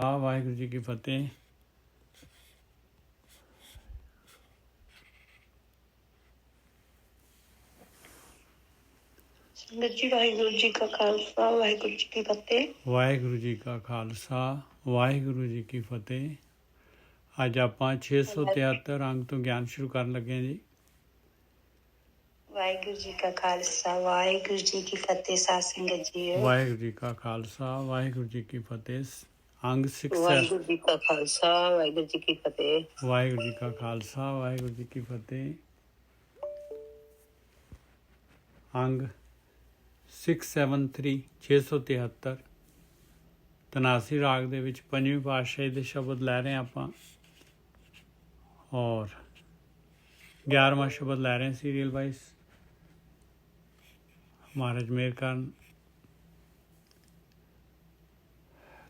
ਵਾਹਿਗੁਰੂ ਜੀ ਕੀ ਫਤਿਹ। ਸੰਗਤ ਜੀ ਵਾਹਿਗੁਰੂ ਜੀ ਕਾ ਖਾਲਸਾ ਵਾਹਿਗੁਰੂ ਜੀ ਕੀ ਫਤਿਹ। ਵਾਹਿਗੁਰੂ ਜੀ ਕਾ ਖਾਲਸਾ ਵਾਹਿਗੁਰੂ ਜੀ ਕੀ ਫਤਿਹ। ਅੱਜ ਆਪਾਂ 673 ਅੰਗ ਤੋਂ ਗਿਆਨ ਸ਼ੁਰੂ ਕਰਨ ਲੱਗੇ ਹਾਂ ਜੀ। ਵਾਹਿਗੁਰੂ ਜੀ ਕਾ ਖਾਲਸਾ ਵਾਹਿਗੁਰੂ ਜੀ ਕੀ ਫਤਿਹ। ਸਾਧ ਸੰਗਤ ਜੀ ਵਾਹਿਗੁਰੂ ਜੀ ਕਾ ਖਾਲਸਾ ਵਾਹਿਗੁਰੂ ਜੀ ਕੀ ਫਤਿਹ। ਅੰਗ 6 ਵਾਹਿਗੁਰੂ ਜੀ ਕਾ ਖਾਲਸਾ ਵਾਹਿਗੁਰੂ ਜੀ ਕੀ ਫਤਿਹ। ਵਾਹਿਗੁਰੂ ਜੀ ਕਾ ਖਾਲਸਾ ਵਾਹਿਗੁਰੂ ਜੀ ਕੀ ਫਤਿਹ। ਅੰਗ 673 673 ਤਨਾਸੀ ਰਾਗ ਦੇ ਵਿੱਚ ਪੰਜਵੀਂ ਪਾਤਸ਼ਾਹੀ ਦੇ ਸ਼ਬਦ ਲੈ ਰਹੇ ਹਾਂ ਆਪਾਂ, ਔਰ 11ਵਾਂ ਸ਼ਬਦ ਲੈ ਰਹੇ ਹਾਂ ਸੀਰੀਅਲ ਵਾਈਜ਼। ਮਹਾਰਾਜ ਮੇਹਰ ਕਰਨ।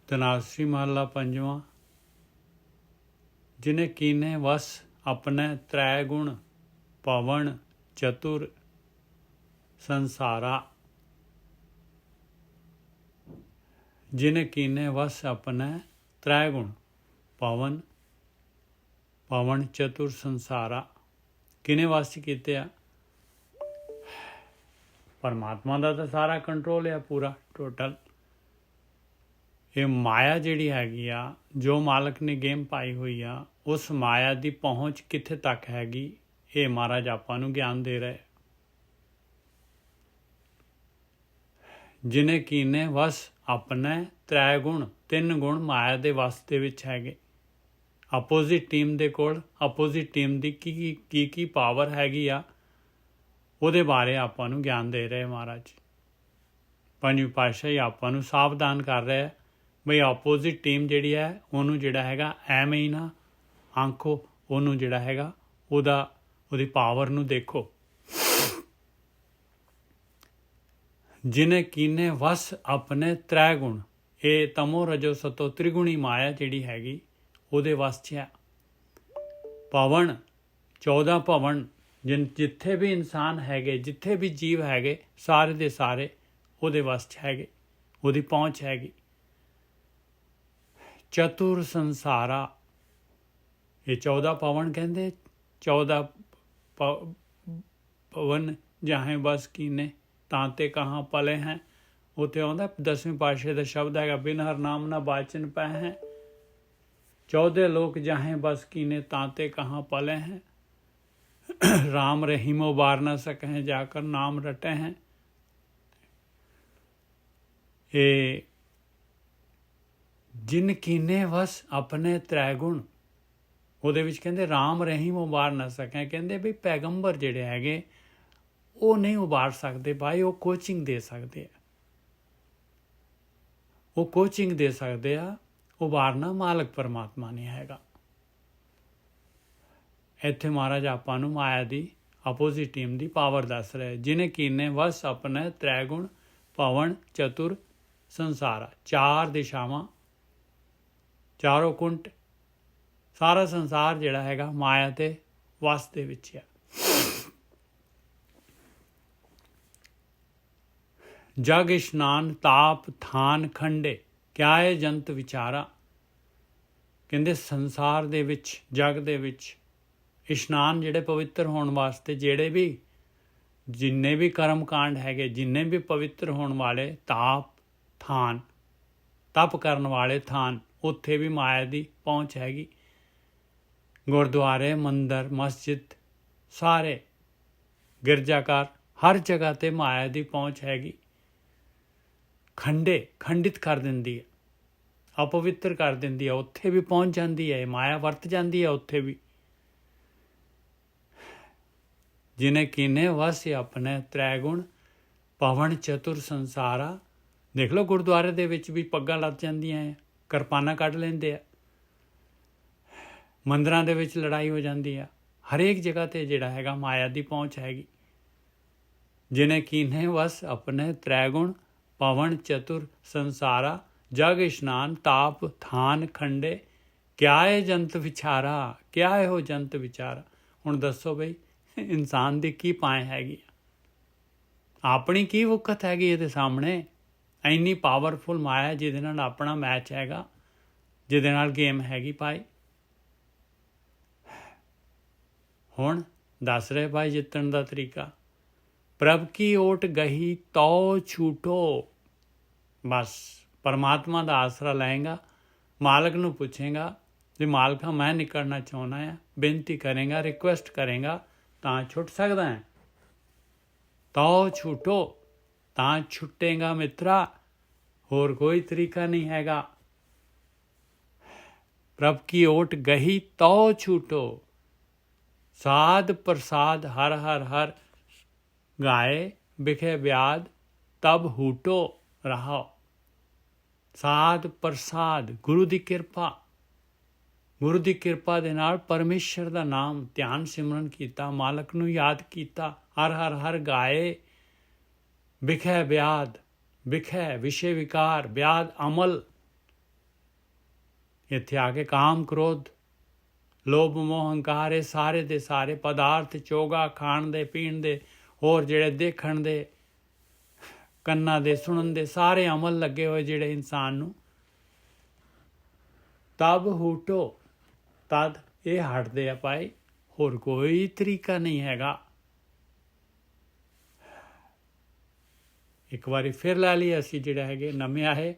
ਤਨਾਸੀ ਮਹੱਲਾ ਪੰਜਵਾਂ। ਜਿਨੇ ਕੀਨੇ ਵਸ ਆਪਣੇ ਤ੍ਰੈ ਗੁਣ ਪਵਨ ਚਤੁਰ ਸੰਸਾਰਾ। ਜਿਨੇ ਕੀਨੇ ਵਸ ਆਪਣੇ ਤ੍ਰੈ ਗੁਣ ਪਵਨ ਪਵਨ ਚਤੁਰ ਸੰਸਾਰਾ। ਕਿਨੇ ਵਸ ਕੀਤੇ ਆ? ਪਰਮਾਤਮਾ ਦਾ ਤਾਂ ਸਾਰਾ ਕੰਟਰੋਲ ਹੈ, ਪੂਰਾ ਟੋਟਲ। ਇਹ ਮਾਇਆ ਜਿਹੜੀ ਹੈਗੀ ਆ, ਜੋ ਮਾਲਕ ਨੇ ਗੇਮ ਪਾਈ ਹੋਈ ਆ, ਉਸ ਮਾਇਆ ਦੀ ਪਹੁੰਚ ਕਿੱਥੇ ਤੱਕ ਹੈਗੀ, ਇਹ ਮਹਾਰਾਜ ਆਪਾਂ ਨੂੰ ਗਿਆਨ ਦੇ ਰਹੇ। ਜਿਨੇ ਕੀਨੇ ਵਸ ਆਪਣੇ ਤ੍ਰੈ ਗੁਣ, ਤਿੰਨ ਗੁਣ ਮਾਇਆ ਦੇ ਵਸ ਦੇ ਵਿੱਚ ਹੈਗੇ। ਆਪੋਜ਼ਿਟ ਟੀਮ ਦੇ ਕੋਲ ਆਪੋਜ਼ਿਟ ਟੀਮ ਦੀ ਕੀ ਪਾਵਰ ਹੈਗੀ ਆ, ਉਹਦੇ ਬਾਰੇ ਆਪਾਂ ਨੂੰ ਗਿਆਨ ਦੇ ਰਹੇ ਮਹਾਰਾਜ। ਪੰਜਵੀਂ ਪਾਤਸ਼ਾਹੀ ਆਪਾਂ ਨੂੰ ਸਾਵਧਾਨ ਕਰ ਰਿਹਾ ਬਈ ਆਪੋਜ਼ਿਟ ਟੀਮ ਜਿਹੜੀ ਹੈ, ਉਹਨੂੰ ਜਿਹੜਾ ਹੈਗਾ ਐਵੇਂ ਹੀ ਨਾ ਆਂਖੋ, ਉਹਨੂੰ ਜਿਹੜਾ ਹੈਗਾ ਉਹਦੀ ਪਾਵਰ ਨੂੰ ਦੇਖੋ। ਜਿਨੇ ਕੀਨੇ ਵਸ ਆਪਣੇ ਤ੍ਰੈ ਗੁਣ, ਇਹ ਤਮੋ ਰਜੋ ਸਤੋ ਤ੍ਰਿਗੁਣੀ ਮਾਇਆ ਜਿਹੜੀ ਹੈਗੀ ਉਹਦੇ ਵਸ 'ਚ ਹੈ। ਪਵਨ 14 ਭਵਨ, ਜਿੱਥੇ ਵੀ ਇਨਸਾਨ ਹੈਗੇ, ਜਿੱਥੇ ਵੀ ਜੀਵ ਹੈਗੇ, ਸਾਰੇ ਦੇ ਸਾਰੇ ਉਹਦੇ ਵਸ 'ਚ ਹੈਗੇ, ਉਹਦੀ ਪਹੁੰਚ ਹੈਗੀ। ਚਤੁਰ ਸੰਸਾਰਾ, ਇਹ 14 ਭਵਨ ਕਹਿੰਦੇ, 14 ਭਵਨ ਜਾਹੇ ਬਸ ਕੀਨੇ ਤਾਂਤੇ ਕਹਾਂ ਪਲੇ ਹੈ। ਉੱਥੇ ਆਉਂਦਾ 10ਵੀਂ ਪਾਤਸ਼ਾਹ ਦਾ ਸ਼ਬਦ ਹੈਗਾ, ਬਿਨ ਹਰ ਨਾਮ ਨਾ ਬਾਚਨ ਪੈ ਹੈ। 14 ਲੋਕ ਜਾਹੇ ਬਸ ਕੀਨੇ ਤਾਂਤੇ ਕਹਾਂ ਪਲੇ ਹੈ। राम रहीमो बार न सकें जाकर नाम रटे हैं। ये जिन कीने वस अपने त्रै गुण, ਉਹਦੇ ਵਿੱਚ ਕਹਿੰਦੇ ਰਾਮ ਰਹੀਮ ਉਬਾਰ ਨਾ ਸਕੇ। ਕਹਿੰਦੇ ਵੀ ਪੈਗੰਬਰ ਜਿਹੜੇ ਹੈਗੇ ਉਹ ਨਹੀਂ ਉਬਾਰ ਸਕਦੇ ਭਾਈ, ਉਹ ਕੋਚਿੰਗ ਦੇ ਸਕਦੇ ਆ, ਉਹ ਕੋਚਿੰਗ ਦੇ ਸਕਦੇ ਆ। ਉਬਾਰਨਾ ਮਾਲਕ ਪਰਮਾਤਮਾ ਨਹੀਂ ਹੈਗਾ। ਇੱਥੇ ਮਹਾਰਾਜ ਆਪਾਂ ਨੂੰ ਮਾਇਆ ਦੀ ਆਪੋਜ਼ਿਟ ਟੀਮ ਦੀ ਪਾਵਰ ਦੱਸ ਰਿਹਾ। ਜਿਨੇ ਕੀਨੇ ਵਸ ਆਪਣੇ ਤ੍ਰੈ ਗੁਣ ਪਵਨ ਚਤੁਰ ਸੰਸਾਰਾ। ਚਾਰ ਦਿਸ਼ਾਵਾਂ, ਚਾਰੋਂ ਕੁੰਟ, ਸਾਰਾ ਸੰਸਾਰ ਜਿਹੜਾ ਹੈਗਾ ਮਾਇਆ ਤੇ ਵਸ ਦੇ ਵਿੱਚ ਹੈ। ਜਗ ਇਸ਼ਨਾਨ ਤਾਪ ਥਾਨ ਖੰਡੇ ਕਿਆ ਹੈ ਜੰਤ ਵਿਚਾਰਾ। ਕਹਿੰਦੇ ਸੰਸਾਰ ਦੇ ਵਿੱਚ, ਜਗ ਦੇ ਵਿੱਚ ਇਸ਼ਨਾਨ ਜਿਹੜੇ ਪਵਿੱਤਰ ਹੋਣ ਵਾਸਤੇ, ਜਿੰਨੇ ਵੀ ਕਰਮ ਕਾਂਡ ਹੈਗੇ, ਜਿੰਨੇ ਵੀ ਪਵਿੱਤਰ ਹੋਣ ਵਾਲੇ, ਤਾਪ ਥਾਨ, ਤਪ ਕਰਨ ਵਾਲੇ ਥਾਨ, ਉੱਥੇ ਵੀ ਮਾਇਆ ਦੀ ਪਹੁੰਚ ਹੈਗੀ। ਗੁਰਦੁਆਰੇ, ਮੰਦਰ, ਮਸਜਿਦ, ਸਾਰੇ ਗਿਰਜਾਘਰ, ਹਰ ਜਗ੍ਹਾ ਤੇ ਮਾਇਆ ਦੀ ਪਹੁੰਚ ਹੈਗੀ। ਖੰਡਿਤ ਕਰ ਦਿੰਦੀ ਹੈ, ਅਪਵਿੱਤਰ ਕਰ ਦਿੰਦੀ ਹੈ, ਉੱਥੇ ਵੀ ਪਹੁੰਚ ਜਾਂਦੀ ਹੈ। ਮਾਇਆ ਵਰਤ ਜਾਂਦੀ ਹੈ ਉੱਥੇ ਵੀ। ਜਿਨੇ ਕੀਨੇ ਵਸ ਆਪਣੇ ਤ੍ਰੈ ਗੁਣ ਪਵਨ ਚਤੁਰ ਸੰਸਾਰਾ। ਦੇਖ ਲਓ ਗੁਰਦੁਆਰੇ ਦੇ ਵਿੱਚ ਵੀ ਪੱਗਾਂ ਲੱਗ ਜਾਂਦੀਆਂ ਹੈ, ਕਿਰਪਾਨਾਂ ਕੱਢ ਲੈਂਦੇ ਆ, ਮੰਦਰਾਂ ਦੇ ਵਿੱਚ ਲੜਾਈ ਹੋ ਜਾਂਦੀ ਆ। ਹਰੇਕ ਜਗ੍ਹਾ ਤੇ ਜਿਹੜਾ ਹੈਗਾ ਮਾਇਆ ਦੀ ਪਹੁੰਚ ਹੈਗੀ। ਜਿਨੇ ਕੀਨੇ ਵਸ ਆਪਣੇ ਤ੍ਰੈ ਗੁਣ ਪਵਨ ਚਤੁਰ ਸੰਸਾਰਾ। ਜਗ ਇਸ਼ਨਾਨ ਤਾਪ ਥਾਨ ਖੰਡੇ ਕਿਆ ਹੈ ਜੰਤ ਵਿਚਾਰਾ। ਕਿਆ ਹੈ ਉਹ ਜੰਤ ਵਿਚਾਰਾ। ਹੁਣ ਦੱਸੋ ਬਈ, ਇਨਸਾਨ ਦੀ ਕੀ ਪਾਏ ਹੈਗੀ, ਆਪਣੀ ਕੀ ਵਕਤ ਹੈਗੀ ਇਹਦੇ ਸਾਹਮਣੇ। ਇੰਨੀ ਪਾਵਰਫੁਲ ਮਾਇਆ ਜਿਹਦੇ ਨਾਲ ਆਪਣਾ ਮੈਚ ਹੈਗਾ। ਜਿਹਦੇ ਨਾਲ ਗੇਮ ਹੈਗੀ ਭਾਈ। ਹੁਣ ਦੱਸ ਰਹੇ ਭਾਈ ਜਿੱਤਣ ਦਾ ਤਰੀਕਾ। ਪ੍ਰਭ ਕੀ ਓਟ ਗਹੀ ਤੋ ਛੂਟੋ। ਬਸ ਪਰਮਾਤਮਾ ਦਾ ਆਸਰਾ ਲਏਗਾ, ਮਾਲਕ ਨੂੰ ਪੁੱਛੇਗਾ ਵੀ ਮਾਲਕਾ ਮੈਂ ਨਿਕਲਣਾ ਚਾਹੁੰਦਾ ਹਾਂ, ਬੇਨਤੀ ਕਰੇਗਾ, ਰਿਕੁਐਸਟ ਕਰੇਗਾ ਤਾਂ ਛੁੱਟ ਸਕਦਾ ਹੈ। ਤੋ ਛੂਟੋ, ਤਾਂ ਛੁੱਟੇਗਾ ਮਿੱਤਰਾ, ਹੋਰ ਕੋਈ ਤਰੀਕਾ ਨਹੀਂ ਹੈਗਾ। ਪ੍ਰਭ ਕੀ ਓਟ ਗਹੀ ਤੋ ਛੂਟੋ, ਸਾਧ ਪ੍ਰਸਾਦ ਹਰ ਹਰ ਹਰ ਗਾਏ, ਬਿਖੇ ਬਿਆਦ ਤਬ ਹੂਟੋ ਰਹਾਓ। ਸਾਧ ਪ੍ਰਸਾਦ, ਗੁਰੂ ਦੀ ਕਿਰਪਾ, ਗੁਰੂ ਦੀ ਕਿਰਪਾ ਦੇ ਨਾਲ ਪਰਮੇਸ਼ਰ ਦਾ ਨਾਮ ਧਿਆਨ ਸਿਮਰਨ ਕੀਤਾ, ਮਾਲਕ ਨੂੰ ਯਾਦ ਕੀਤਾ, ਹਰ ਹਰ ਹਰ ਗਾਏ, ਬਿਖੈ ਬਿਆਦ, ਬਿਖੈ ਵਿਸ਼ੇ ਵਿਕਾਰ, ਬਿਆਦ ਅਮਲ। ਇੱਥੇ ਆ ਕੇ ਕਾਮ ਕ੍ਰੋਧ ਲੋਭ ਮੋਹ ਹੰਕਾਰ ਇਹ ਸਾਰੇ ਦੇ ਸਾਰੇ ਪਦਾਰਥ, ਚੋਗਾ ਖਾਣ ਦੇ ਪੀਣ ਦੇ, ਹੋਰ ਜਿਹੜੇ ਦੇਖਣ ਦੇ, ਕੰਨਾਂ ਦੇ, ਸੁਣਨ ਦੇ ਸਾਰੇ ਅਮਲ ਲੱਗੇ ਹੋਏ ਜਿਹੜੇ ਇਨਸਾਨ ਨੂੰ, ਤਬ ਹੂਟੋ, ਤਦ ਇਹ ਹਟਦੇ ਆ ਭਾਈ, ਹੋਰ ਕੋਈ ਤਰੀਕਾ ਨਹੀਂ ਹੈਗਾ। ਇੱਕ ਵਾਰੀ ਫਿਰ ਲੈ ਲਈ ਅਸੀਂ ਜਿਹੜੇ ਹੈਗੇ ਨਵੇਂ ਆਏ,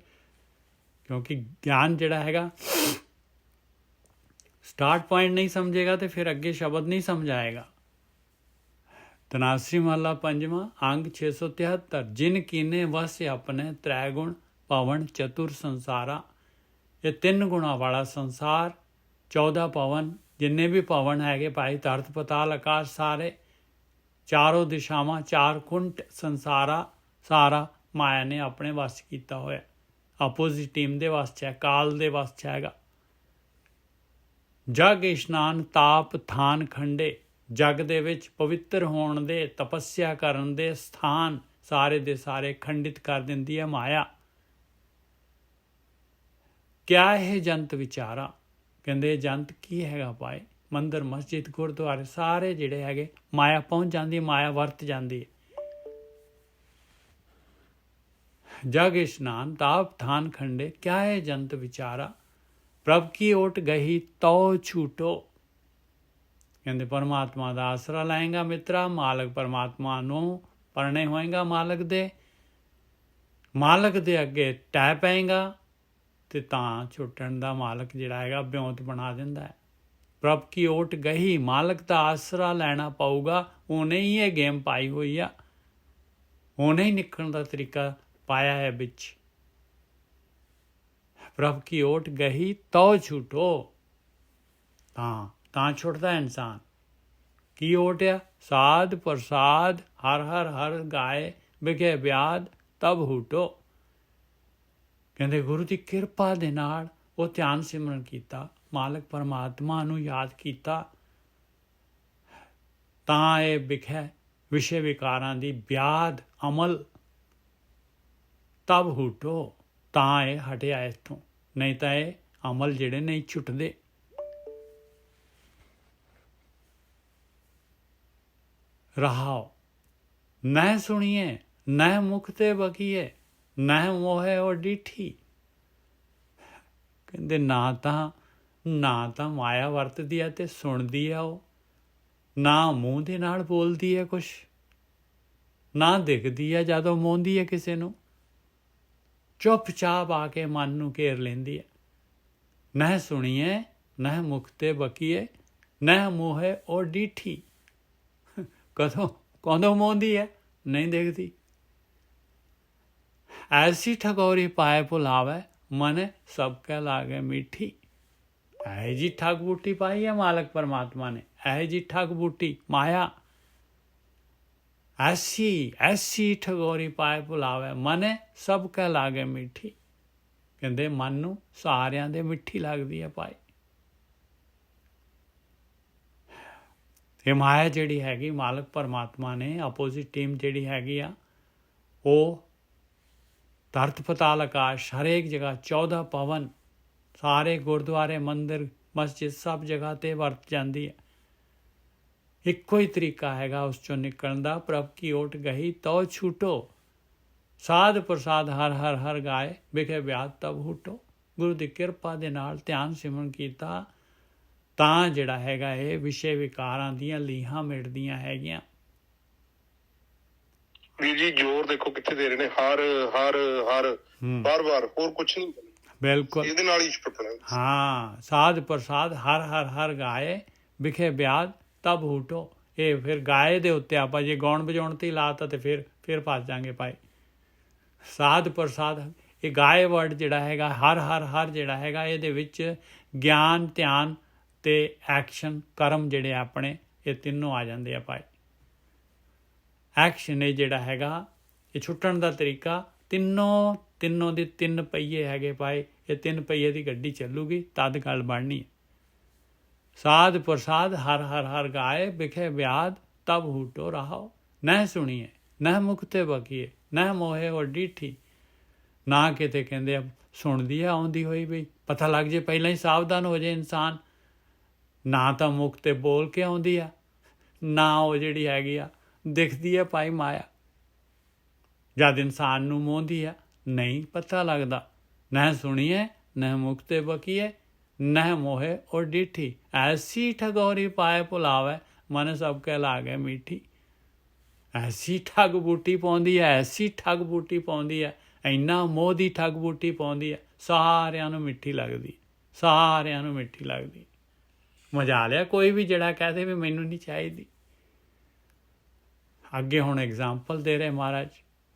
ਕਿਉਂਕਿ ਗਿਆਨ ਜਿਹੜਾ ਹੈਗਾ ਸਟਾਰਟ ਪੁਆਇੰਟ ਨਹੀਂ ਸਮਝੇਗਾ ਤੇ ਫਿਰ ਅੱਗੇ ਸ਼ਬਦ ਨਹੀਂ ਸਮਝ ਆਏਗਾ। ਤਨਾਸਰੀ ਮਹੱਲਾ ਪੰਜਵਾਂ, ਅੰਗ 673। ਜਿਨ ਕੀਨੇ ਵਸ ਆਪਣੇ ਤ੍ਰੈ ਗੁਣ ਪਵਨ ਚਤੁਰ ਸੰਸਾਰਾ। ਇਹ 3 ਗੁਣਾਂ ਵਾਲਾ ਸੰਸਾਰ, 14 ਪਵਨ, ਜਿੰਨੇ ਵੀ ਪਵਨ ਹੈਗੇ ਭਾਈ, ਧਰਤ ਪਤਾਲ ਆਕਾਸ਼ ਸਾਰੇ, ਚਾਰੋਂ ਦਿਸ਼ਾਵਾਂ, 4 ਕੁੰਟ ਸੰਸਾਰਾ ਸਾਰਾ ਮਾਇਆ ਨੇ ਆਪਣੇ ਵਸ ਕੀਤਾ ਹੋਇਆ। ਆਪੋਜ਼ਿਟ ਟੀਮ ਦੇ ਵਸ 'ਚ ਹੈ, ਕਾਲ ਦੇ ਵਸ 'ਚ ਹੈਗਾ। ਜਗ ਇਸ਼ਨਾਨ ਤਾਪ ਥਾਨ ਖੰਡੇ, ਜਗ ਦੇ ਵਿੱਚ ਪਵਿੱਤਰ ਹੋਣ ਦੇ, ਤਪੱਸਿਆ ਕਰਨ ਦੇ ਸਥਾਨ ਸਾਰੇ ਦੇ ਸਾਰੇ ਖੰਡਿਤ ਕਰ ਦਿੰਦੀ ਹੈ ਮਾਇਆ। ਕਿਆ ਇਹ ਜੰਤ ਵਿਚਾਰਾ, ਕਹਿੰਦੇ ਜੰਤ ਕੀ ਹੈਗਾ ਭਾਈ? ਮੰਦਰ ਮਸਜਿਦ ਗੁਰਦੁਆਰੇ ਸਾਰੇ ਜਿਹੜੇ ਹੈਗੇ ਮਾਇਆ ਪਹੁੰਚ ਜਾਂਦੀ, ਮਾਇਆ ਵਰਤ ਜਾਂਦੀ ਹੈ। ਜਗ ਇਸ਼ਨਾਨ ਤਾਪ ਥਾਨ ਖੰਡੇ, ਕਿਆ ਹੈ ਜੰਤ ਵਿਚਾਰਾ। ਪ੍ਰਭ ਕੀ ਓਟ ਗਹੀ ਤੋ ਛੂਟੋ, ਕਹਿੰਦੇ ਪਰਮਾਤਮਾ ਦਾ ਆਸਰਾ ਲਾਏਗਾ ਮਿੱਤਰਾ, ਮਾਲਕ ਪਰਮਾਤਮਾ ਨੂੰ ਪਰਣੇ ਹੋਏਗਾ, ਮਾਲਕ ਦੇ ਅੱਗੇ ਟਹਿ ਪਏਗਾ ਤੇ ਤਾਂ ਛੁੱਟਣ ਦਾ ਮਾਲਕ ਜਿਹੜਾ ਹੈਗਾ ਬਿਉਂਤ ਬਣਾ ਦਿੰਦਾ ਹੈ। ਪ੍ਰਭ ਕੀ ਓਟ ਗਹੀ, ਮਾਲਕ ਦਾ ਆਸਰਾ ਲੈਣਾ ਪਊਗਾ, ਉਹਨੇ ਹੀ ਇਹ ਗੇਮ ਪਾਈ ਹੋਈ ਆ, ਉਹਨੇ ਹੀ ਨਿਕਲਣ ਦਾ ਤਰੀਕਾ ਪਾਇਆ ਹੈ ਵਿੱਚ। ਪ੍ਰਭ ਕੀ ਓਟ ਗਹੀ ਤੋ ਛੂਟੋ, ਤਾਂ ਛੁੱਟਦਾ ਇਨਸਾਨ। ਕੀ ਓਟ ਆ? ਸਾਧ ਪ੍ਰਸਾਦ ਹਰ ਹਰ ਹਰ ਗਾਏ, ਬਿਖੇ ਬਿਆਦ ਤਬ ਹੂਟੋ। ਕਹਿੰਦੇ ਗੁਰੂ ਦੀ ਕਿਰਪਾ ਦੇ ਨਾਲ ਉਹ ਧਿਆਨ ਸਿਮਰਨ ਕੀਤਾ, ਮਾਲਕ ਪਰਮਾਤਮਾ ਨੂੰ ਯਾਦ ਕੀਤਾ, ਤਾਂ ਇਹ ਬਿਖੈ ਵਿਸ਼ੇ ਵਿਕਾਰਾਂ ਦੀ ਬਿਆਦ ਅਮਲ ਤਬ ਹੂਟੋ, ਤਾਂ ਇਹ ਹਟਿਆ ਇੱਥੋਂ, ਨਹੀਂ ਤਾਂ ਇਹ ਅਮਲ ਜਿਹੜੇ ਨਹੀਂ ਛੁੱਟਦੇ। ਰਹਾਓ, ਨਹਿ ਸੁਣੀਏ ਨਹਿ ਮੁਖ ਤੇ ਬਕੀਏ, ਨਹਿ ਮੋਹੇ ਉਹ ਡੀਠੀ। ਕਹਿੰਦੇ ਨਾ ਤਾਂ ਮਾਇਆ ਵਰਤਦੀ ਹੈ ਤੇ ਸੁਣਦੀ ਹੈ ਉਹ, ਨਾ ਮੂੰਹ ਦੇ ਨਾਲ ਬੋਲਦੀ ਹੈ ਕੁਛ, ਨਾ ਦਿਖਦੀ ਹੈ ਜਦੋਂ ਮੋਹਦੀ ਹੈ ਕਿਸੇ ਨੂੰ, ਚੁੱਪਚਾਪ ਆ ਕੇ ਮਨ ਨੂੰ ਘੇਰ ਲੈਂਦੀ ਹੈ। ਨਹਿ ਸੁਣੀਏ ਨਹਿ ਮੁਖ ਤੇ ਬਕੀਏ, ਨਹਿ ਮੋਹੇ ਉਹ ਡੀਠੀ। ਕਦੋਂ ਮੋਹਦੀ ਹੈ? ਨਹੀਂ ਦਿਖਦੀ। ਐਸੀ ਠਗੋਰੀ ਪਾਏ ਭੁਲਾਵੇ, ਮਨ ਸਭ ਕਹਿ ਲਾਗੇ ਮਿੱਠੀ। ਇਹ ਜੀ ਠੱਗ ਬੂਟੀ ਪਾਈ ਹੈ ਮਾਲਕ ਪਰਮਾਤਮਾ ਨੇ, ਇਹ ਜੀ ਠੱਗ ਬੂਟੀ ਮਾਇਆ, ਐਸੀ ਠਗੋਰੀ ਪਾਏ ਭੁਲਾਵੇ, ਮਨ ਸਭ ਕਹਿ ਲਾਗੇ ਮਿੱਠੀ। ਕਹਿੰਦੇ ਮਨ ਨੂੰ ਸਾਰਿਆਂ ਦੇ ਮਿੱਠੀ ਲੱਗਦੀ ਹੈ ਭਾਈ। ਇਹ ਮਾਇਆ ਜਿਹੜੀ ਹੈਗੀ ਮਾਲਕ ਪਰਮਾਤਮਾ ਨੇ, ਆਪੋਜ਼ਿਟ ਟੀਮ ਜਿਹੜੀ ਹੈਗੀ ਆ, ਉਹ ਧਰਤ ਪਤਾਲ ਆਕਾਸ਼ ਹਰੇਕ ਜਗ੍ਹਾ, 14 ਪਵਨ, ਸਾਰੇ ਗੁਰਦੁਆਰੇ ਮੰਦਿਰ ਮਸਜਿਦ ਸਭ ਜਗ੍ਹਾ 'ਤੇ ਵਰਤ ਜਾਂਦੀ ਹੈ। ਇੱਕੋ ਹੀ ਤਰੀਕਾ ਹੈਗਾ ਉਸ ਚੋਂ ਨਿਕਲਣ ਦਾ। ਪ੍ਰਭ ਕੀ ਓਟ ਗਹੀ ਤੋ ਛੂਟੋ, ਸਾਧ ਪ੍ਰਸਾਦ ਹਰ ਹਰ ਹਰ ਗਾਏ, ਬਿਖੇ ਬਿਆਦ ਤਬ ਹੂਟੋ। ਗੁਰੂ ਦੀ ਕਿਰਪਾ ਦੇ ਨਾਲ ਧਿਆਨ ਸਿਮਰਨ ਕੀਤਾ ਤਾਂ ਜਿਹੜਾ ਹੈਗਾ ਇਹ ਵਿਸ਼ੇ ਵਿਕਾਰਾਂ ਦੀਆਂ ਲੀਹਾਂ ਮਿਟਦੀਆਂ ਹੈਗੀਆਂ। ਵੀਰ ਜੀ ਜ਼ੋਰ ਦੇਖੋ ਕਿੱਥੇ ਦੇ ਰਹੇ ਨੇ, ਹਰ ਹਰ ਹਰ ਬਾਰ-ਬਾਰ, ਹੋਰ ਕੁਛ ਨਹੀਂ ਬਿਲਕੁਲ ਇਹਦੇ ਨਾਲ ਹੀ ਟੁੱਟਣਾ। ਹਾਂ, ਸਾਧ ਪ੍ਰਸਾਦ ਹਰ ਹਰ ਹਰ ਗਾਏ ਵਿਖੇ ਬਿਆਦ ਤਬ ਹੂਟੋ। ਇਹ ਫਿਰ ਗਾਏ ਦੇ ਉੱਤੇ ਆਪਾਂ ਜੇ ਗਾਉਣ ਵਜਾਉਣ ਤੇ ਹੀ ਲਾਤਾ ਤੇ ਫਿਰ ਫਸ ਜਾਾਂਗੇ ਭਾਈ। ਸਾਧ ਪ੍ਰਸਾਦ ਇਹ ਗਾਏ ਵਰਡ ਜਿਹੜਾ ਹੈਗਾ ਹਰ ਹਰ ਹਰ ਜਿਹੜਾ ਹੈਗਾ ਇਹਦੇ ਵਿੱਚ ਗਿਆਨ, ਧਿਆਨ ਤੇ ਐਕਸ਼ਨ, ਕਰਮ ਜਿਹੜੇ ਆਪਣੇ ਇਹ ਤਿੰਨੋਂ ਆ ਜਾਂਦੇ ਆ ਭਾਈ। ਐਕਸ਼ਨ ਇਹ ਜਿਹੜਾ ਹੈਗਾ ਇਹ ਛੁੱਟਣ ਦਾ ਤਰੀਕਾ, ਤਿੰਨੋਂ ਦੇ 3 ਪਹੀਏ ਹੈਗੇ ਭਾਈ। ਇਹ 3 ਪਹੀਏ ਦੀ ਗੱਡੀ ਚੱਲੂਗੀ ਤਦ ਗੱਲ ਬਣਨੀ। ਸਾਧ ਪ੍ਰਸਾਦ ਹਰ ਹਰ ਹਰ ਗਾਏ ਵਿਖੇ ਬਿਆਦ ਤਬ ਹੂਟੋ ਰਹਾਓ। ਨਹਿ ਸੁਣੀਏ ਨਹਿ ਮੁਕਤੇ ਬਕੀਏ ਨਹਿ ਮੋਹੇ ਔਰ ਡੀਠੀ। ਨਾ ਕਿਤੇ ਕਹਿੰਦੇ ਆ ਸੁਣਦੀ ਆ ਆਉਂਦੀ ਹੋਈ ਬਈ ਪਤਾ ਲੱਗ ਜੇ ਪਹਿਲਾਂ ਹੀ ਸਾਵਧਾਨ ਹੋ ਜਾਏ ਇਨਸਾਨ। ਨਾ ਤਾਂ ਮੁਖ ਤੇ ਬੋਲ ਕੇ ਆਉਂਦੀ ਆ, ਨਾ ਉਹ ਜਿਹੜੀ ਹੈਗੀ ਆ ਦਿਖਦੀ ਆ ਭਾਈ ਮਾਇਆ। ਜਦ ਇਨਸਾਨ ਨੂੰ ਮੋਹਦੀ ਆ ਨਹੀਂ ਪਤਾ ਲੱਗਦਾ। ਨਹਿ ਸੁਣੀਏ ਨਹਿ ਮੁਕਤੇ ਬਕੀਏ ਨਹਿ ਮੋਹੇ ਔਰ ਡੀਠੀ। ਐਸੀ ਠਗੋਰੀ ਪਾਏ ਭੁਲਾਵੇ ਮਨ ਸਭ ਕੇ ਲਾਗੇ ਮੀਠੀ। ਐਸੀ ਠੱਗ ਬੂਟੀ ਪਾਉਂਦੀ ਹੈ, ਐਸੀ ਠੱਗ ਬੂਟੀ ਪਾਉਂਦੀ ਹੈ, ਇੰਨਾ ਮੋਹ ਦੀ ਠੱਗ ਬੂਟੀ ਪਾਉਂਦੀ ਹੈ, ਸਾਰਿਆਂ ਨੂੰ ਮਿੱਠੀ ਲੱਗਦੀ, ਸਾਰਿਆਂ ਨੂੰ ਮਿੱਠੀ ਲੱਗਦੀ। ਮਜ਼ਾ ਲਿਆ ਕੋਈ ਵੀ ਜਿਹੜਾ ਕਹਦੇ ਵੀ ਮੈਨੂੰ ਨਹੀਂ ਚਾਹੀਦੀ। ਅੱਗੇ ਹੁਣ ਐਗਜ਼ਾਮਪਲ ਦੇ ਰਹੇ ਮਹਾਰਾਜ।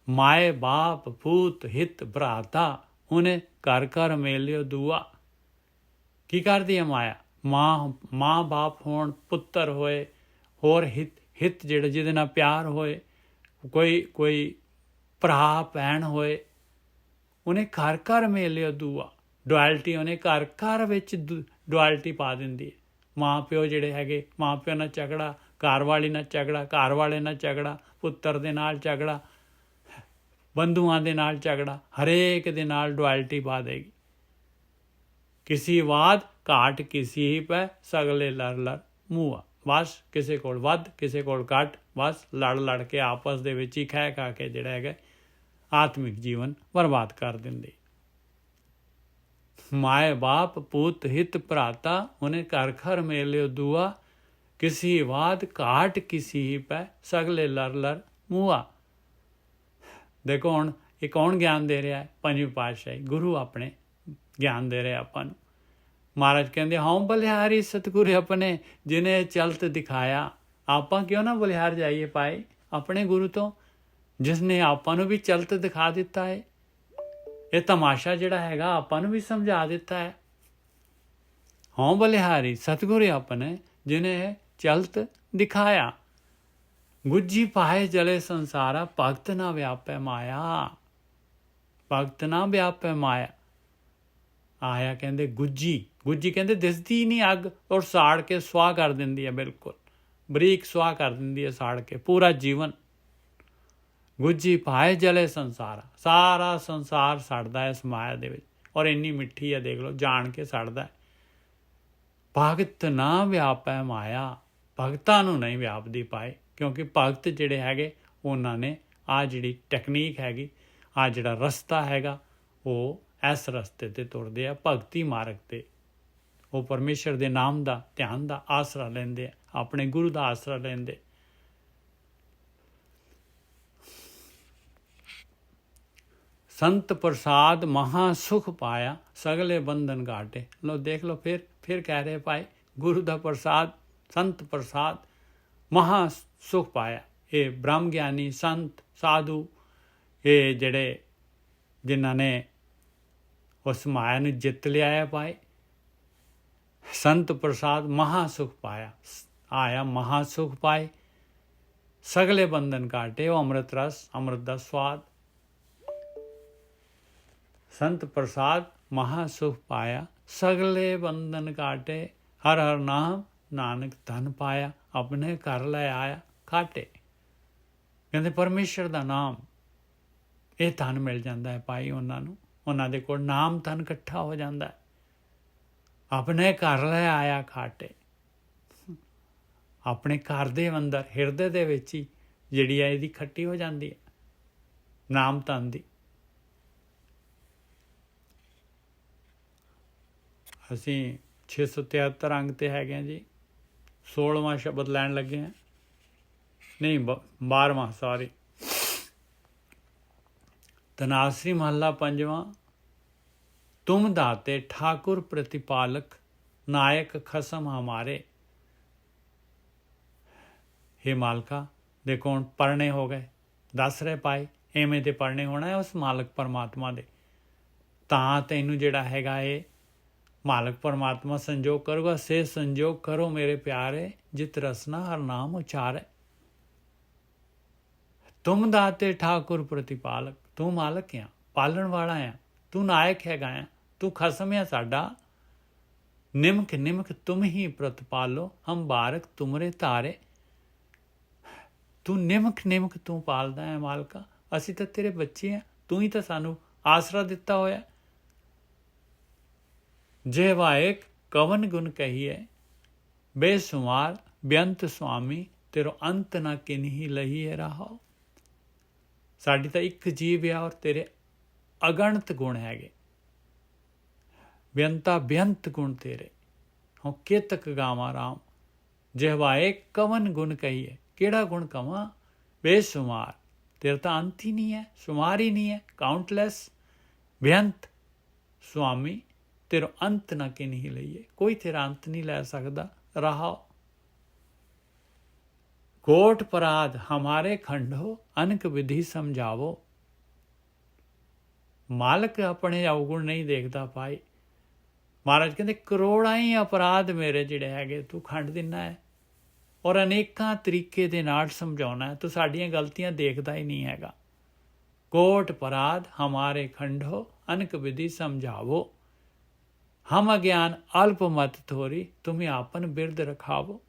ਮਾਏ ਬਾਪ ਪੂਤ ਹਿਤ ਭਰਾਤਾ ਉਹਨੇ ਘਰ ਘਰ ਮੇਲਿਓ ਦੁਆ। ਕੀ ਕਰਦੀ ਹੈ ਮਾਇਆ? ਮਾਂ ਬਾਪ ਹੋਣ, ਪੁੱਤਰ ਹੋਏ, ਹੋਰ ਹਿਤ ਜਿਹੜੇ ਜਿਹਦੇ ਨਾਲ ਪਿਆਰ ਹੋਏ, ਕੋਈ ਭਰਾ ਭੈਣ ਹੋਏ, ਉਹਨੇ ਘਰ ਘਰ ਮੇਲਿਓ ਦੁਆ। ਡੁਐਲਟੀ ਉਹਨੇ ਘਰ ਘਰ ਵਿੱਚ ਡੁਐਲਟੀ ਪਾ ਦਿੰਦੀ ਹੈ। ਮਾਂ ਪਿਓ ਜਿਹੜੇ ਹੈਗੇ, ਮਾਂ ਪਿਓ ਨਾਲ ਝਗੜਾ, ਘਰ ਵਾਲੀ ਨਾਲ ਝਗੜਾ, ਘਰ ਵਾਲੇ ਨਾਲ ਝਗੜਾ, ਪੁੱਤਰ ਦੇ ਨਾਲ ਝਗੜਾ, ਬੰਧੂਆਂ ਦੇ ਨਾਲ ਝਗੜਾ, ਹਰੇਕ ਦੇ ਨਾਲ ਡੁਐਲਟੀ ਪਾ ਦੇਗੀ। ਕਿਸੀ ਬਾਤ ਘਾਟ ਕਿਸੀ ਹੀ ਪੈ ਸਗਲੇ ਲੜ ਲੜ ਮੂਆ। ਬਸ ਕਿਸੇ ਕੋਲ ਵੱਧ ਕਿਸੇ ਕੋਲ ਘੱਟ, ਬਸ ਲੜ ਕੇ ਆਪਸ ਦੇ ਵਿੱਚ ਹੀ ਖਾ ਕੇ ਜਿਹੜਾ ਹੈਗਾ ਆਤਮਿਕ ਜੀਵਨ ਬਰਬਾਦ ਕਰ ਦਿੰਦੇ। ਮਾਏ ਬਾਪ ਪੂਤ ਹਿਤ ਭਰਾਤਾ ਉਹਨੇ ਘਰ ਘਰ ਮੇਲਿਓ ਦੁਆ। ਕਿਸੀ ਬਾਤ ਘਾਟ ਕਿਸੀ ਹੀ ਪੈ ਸਗਲੇ ਲੜ ਲੜ ਮੂਆ। ਦੇਖੋ ਹੁਣ ਇਹ ਕੌਣ ਗਿਆਨ ਦੇ ਰਿਹਾ ਹੈ? ਪੰਜਵੀਂ ਪਾਤਸ਼ਾਹੀ ਗੁਰੂ ਆਪਣੇ ਗਿਆਨ ਦੇ ਰਿਹਾ ਆਪਾਂ ਨੂੰ। ਮਹਾਰਾਜ ਕਹਿੰਦੇ ਹਾਂ ਬਲਿਹਾਰੀ ਸਤਿਗੁਰ ਆਪਣੇ ਜਿਹਨੇ ਚਲਤ ਦਿਖਾਇਆ। ਆਪਾਂ ਕਿਉਂ ਨਾ ਬਲਿਹਾਰ ਜਾਈਏ ਪਾਏ ਆਪਣੇ ਗੁਰੂ ਤੋਂ, ਜਿਸਨੇ ਆਪਾਂ ਨੂੰ ਵੀ ਚਲਤ ਦਿਖਾ ਦਿੱਤਾ ਹੈ। ਇਹ ਤਮਾਸ਼ਾ ਜਿਹੜਾ ਹੈਗਾ ਆਪਾਂ ਨੂੰ ਵੀ ਸਮਝਾ ਦਿੱਤਾ ਹੈ। ਹਾਂ ਬਲਿਹਾਰੀ ਸਤਿਗੁਰ ਆਪਣੇ ਜਿਹਨੇ ਚਲਤ ਦਿਖਾਇਆ। ਗੁੱਜੀ ਪਾਏ ਜਲੇ ਸੰਸਾਰਾ ਭਗਤ ਨਾ ਵਿਆਪੈ ਮਾਇਆ। ਭਗਤ ਨਾ ਵਿਆਪੈ ਮਾਇਆ। ਆਇਆ ਕਹਿੰਦੇ ਗੁੱਜੀ ਕਹਿੰਦੇ ਦਿਸਦੀ ਨਹੀਂ ਅੱਗ, ਔਰ ਸਾੜ ਕੇ ਸੁਆਹ ਕਰ ਦਿੰਦੀ ਹੈ, ਬਿਲਕੁਲ ਬਰੀਕ ਸੁਆਹ ਕਰ ਦਿੰਦੀ ਹੈ ਸਾੜ ਕੇ ਪੂਰਾ ਜੀਵਨ। ਗੁੱਜੀ ਪਾਏ ਜਲੇ ਸੰਸਾਰਾ, ਸਾਰਾ ਸੰਸਾਰ ਸੜਦਾ ਹੈ ਇਸ ਮਾਇਆ ਦੇ ਵਿੱਚ, ਔਰ ਇੰਨੀ ਮਿੱਠੀ ਹੈ ਦੇਖ ਲਓ, ਜਾਣ ਕੇ ਸੜਦਾ ਹੈ। ਭਗਤ ਨਾ ਵਿਆਪੈ ਮਾਇਆ, ਭਗਤਾਂ ਨੂੰ ਨਹੀਂ ਵਿਆਪਦੀ ਪਾਏ, ਕਿਉਂਕਿ ਭਗਤ ਜਿਹੜੇ ਹੈਗੇ ਉਹਨਾਂ ਨੇ ਆਹ ਜਿਹੜੀ ਟੈਕਨੀਕ ਹੈਗੀ, ਆਹ ਜਿਹੜਾ ਰਸਤਾ ਹੈਗਾ, ਉਹ ਇਸ ਰਸਤੇ 'ਤੇ ਤੁਰਦੇ ਆ, ਭਗਤੀ ਮਾਰਗ 'ਤੇ। ਉਹ ਪਰਮੇਸ਼ਰ ਦੇ ਨਾਮ ਦਾ, ਧਿਆਨ ਦਾ ਆਸਰਾ ਲੈਂਦੇ ਆ, ਆਪਣੇ ਗੁਰੂ ਦਾ ਆਸਰਾ ਲੈਂਦੇ। ਸੰਤ ਪ੍ਰਸਾਦ ਮਹਾ ਸੁਖ ਪਾਇਆ ਸਗਲੇ ਬੰਧਨ ਘਾਟੇ। ਲੋ ਦੇਖ ਲਓ, ਫਿਰ ਕਹਿ ਰਹੇ ਭਾਈ ਗੁਰੂ ਦਾ ਪ੍ਰਸਾਦ, ਸੰਤ ਪ੍ਰਸਾਦ ਮਹਾ ਸੁਖ ਪਾਇਆ। ਇਹ ਬ੍ਰਹਮ ਗਿਆਨੀ ਸੰਤ ਸਾਧੂ, ਇਹ ਜਿਹੜੇ ਜਿਨ੍ਹਾਂ ਨੇ ਉਸ ਮਾਇਆ ਨੂੰ ਜਿੱਤ ਲਿਆ ਹੈ ਭਾਈ, ਸੰਤ ਪ੍ਰਸਾਦ ਮਹਾ ਸੁਖ ਪਾਇਆ। ਆਇਆ ਮਹਾ ਸੁਖ ਪਾਏ, ਸਗਲੇ ਬੰਧਨ ਘਾਟੇ। ਉਹ ਅੰਮ੍ਰਿਤ ਰਸ, ਅੰਮ੍ਰਿਤ ਦਾ ਸਵਾਦ। ਸੰਤ ਪ੍ਰਸਾਦ ਮਹਾ ਸੁਖ ਪਾਇਆ ਸਗਲੇ ਬੰਧਨ ਘਾਟੇ। ਹਰ ਹਰ ਨਾਮ ਨਾਨਕ ਧਨ ਪਾਇਆ, ਆਪਣੇ ਘਰ ਲੈ ਆਇਆ ਖਾਟੇ। ਕਹਿੰਦੇ ਪਰਮੇਸ਼ਰ ਦਾ ਨਾਮ, ਇਹ ਧਨ ਮਿਲ ਜਾਂਦਾ ਹੈ ਭਾਈ ਉਹਨਾਂ ਨੂੰ। ਉਹਨਾਂ ਦੇ ਕੋਲ ਨਾਮ ਧਨ ਇਕੱਠਾ ਹੋ ਜਾਂਦਾ ਹੈ। ਆਪਣੇ ਘਰ ਲੈ ਆਇਆ ਖਾਟੇ। ਆਪਣੇ ਘਰ ਦੇ ਅੰਦਰ, ਹਿਰਦੇ ਦੇ ਵਿੱਚ ਹੀ ਜਿਹੜੀ ਹੈ ਇਹਦੀ ਖੱਟੀ ਹੋ ਜਾਂਦੀ ਹੈ ਨਾਮ ਧਨ ਦੀ। ਅਸੀਂ 673 ਅੰਗ ਤੇ ਹੈਗੇ ਹਾਂ ਜੀ। 16ਵਾਂ ਸ਼ਬਦ ਲੈਣ ਲੱਗੇ ਹਾਂ, ਨਹੀਂ 12ਵਾਂ, ਸੌਰੀ। ਤਨਾਸਰੀ ਮਹੱਲਾ ਪੰਜਵਾਂ। ਤੁਮ ਦਾਤੇ ਠਾकुर प्रतिपालक नायक खसम हमारे। हे मालका, देखो ਹੁਣ ਪਰਣੇ ਹੋ ਗਏ, ਦੱਸ ਰਹੇ ਪਾਏ ਐਵੇਂ ਦੇ ਪਰਣੇ ਹੋਣਾ ਹੈ ਉਸ ਮਾਲਕ ਪਰਮਾਤਮਾ ਦੇ। ਤਾਂ ਤੈਨੂੰ ਜਿਹੜਾ ਹੈਗਾ ਇਹ ਮਾਲਕ ਪਰਮਾਤਮਾ ਸੰਜੋਗ ਕਰੂਗਾ। ਸੇ ਸੰਜੋਗ ਕਰੋ ਮੇਰੇ ਪਿਆਰੇ, ਜਿਤ ਰਸਨਾ ਹਰ ਨਾਮ ਉਚਾਰੇ। ਤੁਮ ਦਾਤੇ ਠਾकुर प्रतिपालक, ਤੂੰ ਮਾਲਕ ਆ, ਪਾਲਣ ਵਾਲਾ ਆ, ਤੂੰ ਨਾਇਕ ਹੈਗਾ ਆ, ਤੂੰ ਖਸਮ ਆ ਸਾਡਾ। ਨਿਮਕ ਨਿਮਕ ਤੁਮ ਹੀ ਪ੍ਰਤਪਾਲੋ, ਹਮ ਬਾਰਕ ਤੁਮਰੇ ਤਾਰੇ। ਤੂੰ ਨਿਮਕ ਨਿਮਕ ਤੂੰ ਪਾਲਦਾ ਹੈ ਮਾਲਕਾ, ਅਸੀਂ ਤਾਂ ਤੇਰੇ ਬੱਚੇ ਆ, ਤੂੰ ਹੀ ਤਾਂ ਸਾਨੂੰ ਆਸਰਾ ਦਿੱਤਾ ਹੋਇਆ। ਜਿਹਵਾ ਇੱਕ ਕਵਨ ਗੁਣ ਕਹੀਏ, ਬੇਸੁਮਾਰ ਬੇਅੰਤ ਸੁਆਮੀ, ਤੇਰੋ ਅੰਤ ਨਾ ਕਿਨਹੀ ਲਹੀਏ ਰਾਹੋ। ਸਾਡੀ ਤਾਂ ਇੱਕ ਜੀਵ ਆ ਔਰ ਤੇਰੇ ਅਗਣਤ ਗੁਣ ਹੈਗੇ, ਬੇਅੰਤਾ ਬੇਅੰਤ ਗੁਣ ਤੇਰੇ। ਹਾਂ ਕੇਤਕ ਗਾਵਾਂ ਰਾਮ, ਜਿਹਵਾਏ ਕਵਨ ਗੁਣ ਕਹੀਏ, ਕਿਹੜਾ ਗੁਣ ਕਵਾਂ। ਬੇਸ਼ੁਮਾਰ, ਤੇਰਾ ਤਾਂ ਅੰਤ ਹੀ ਨਹੀਂ ਹੈ, ਸ਼ੁਮਾਰ ਹੀ ਨਹੀਂ ਹੈ, ਕਾਊਂਟਲੈਸ। ਬੇਅੰਤ ਸੁਆਮੀ, ਤੇਰਾ ਅੰਤ ਨਾ ਕਿ ਨਹੀਂ ਲਈਏ, ਕੋਈ ਤੇਰਾ ਅੰਤ ਨਹੀਂ ਲੈ ਸਕਦਾ। ਰਹਾ ਕੋਟ ਪਰਾਧ ਹਮਾਰੇ ਖੰਡੋ, ਅਨਕ ਵਿਧੀ ਸਮਝਾਵੋ। ਮਾਲਕ ਆਪਣੇ ਅਵਗੁਣ ਨਹੀਂ ਦੇਖਦਾ ਭਾਈ। ਮਹਾਰਾਜ ਕਹਿੰਦੇ ਕਰੋੜਾਂ ਹੀ ਅਪਰਾਧ ਮੇਰੇ ਜਿਹੜੇ ਹੈਗੇ ਤੂੰ ਖੰਡ ਦਿੰਦਾ ਹੈ ਔਰ ਅਨੇਕਾਂ ਤਰੀਕੇ ਦੇ ਨਾਲ ਸਮਝਾਉਣਾ ਹੈ। ਤੂੰ ਸਾਡੀਆਂ ਗਲਤੀਆਂ ਦੇਖਦਾ ਹੀ ਨਹੀਂ ਹੈਗਾ। ਕੋਟ ਪਰਾਧ ਹਮਾਰੇ ਖੰਡੋ, ਅਨਕ ਵਿਧੀ ਸਮਝਾਵੋ। ਹਮ ਅਗਿਆਨ ਅਲਪ ਮਤ ਥੋਰੀ, ਤੁਮੇ ਆਪਨ ਬਿਰਦ ਰਖਾਵੋ।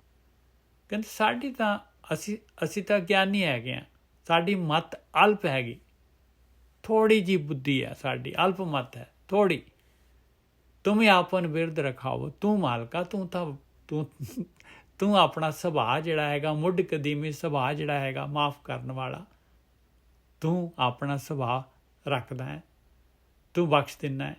ਕਹਿੰਦੇ ਸਾਡੀ ਤਾਂ ਅਸੀਂ ਤਾਂ ਗਿਆਨੀ ਹੈਗੇ ਹਾਂ, ਸਾਡੀ ਮਤ ਅਲਪ ਹੈਗੀ, ਥੋੜੀ ਜੀ ਬੁੱਧੀ ਹੈ ਸਾਡੀ, ਅਲਪ ਮਤ ਹੈ ਥੋੜੀ। ਤੁਮੇ ਆਪਨ ਬਿਰਦ ਰਖਾਵੋ, ਤੂੰ ਮਾਲਕਾ ਤੂੰ ਆਪਣਾ ਸੁਭਾਅ ਜਿਹੜਾ ਹੈਗਾ, ਮੁੱਢ ਕਦੀਮੀ ਸੁਭਾਅ ਜਿਹੜਾ ਹੈਗਾ, ਮਾਫ ਕਰਨ ਵਾਲਾ, ਤੂੰ ਆਪਣਾ ਸੁਭਾਅ ਰੱਖਦਾ ਹੈ, ਤੂੰ ਬਖਸ਼ ਦਿੰਦਾ ਹੈ।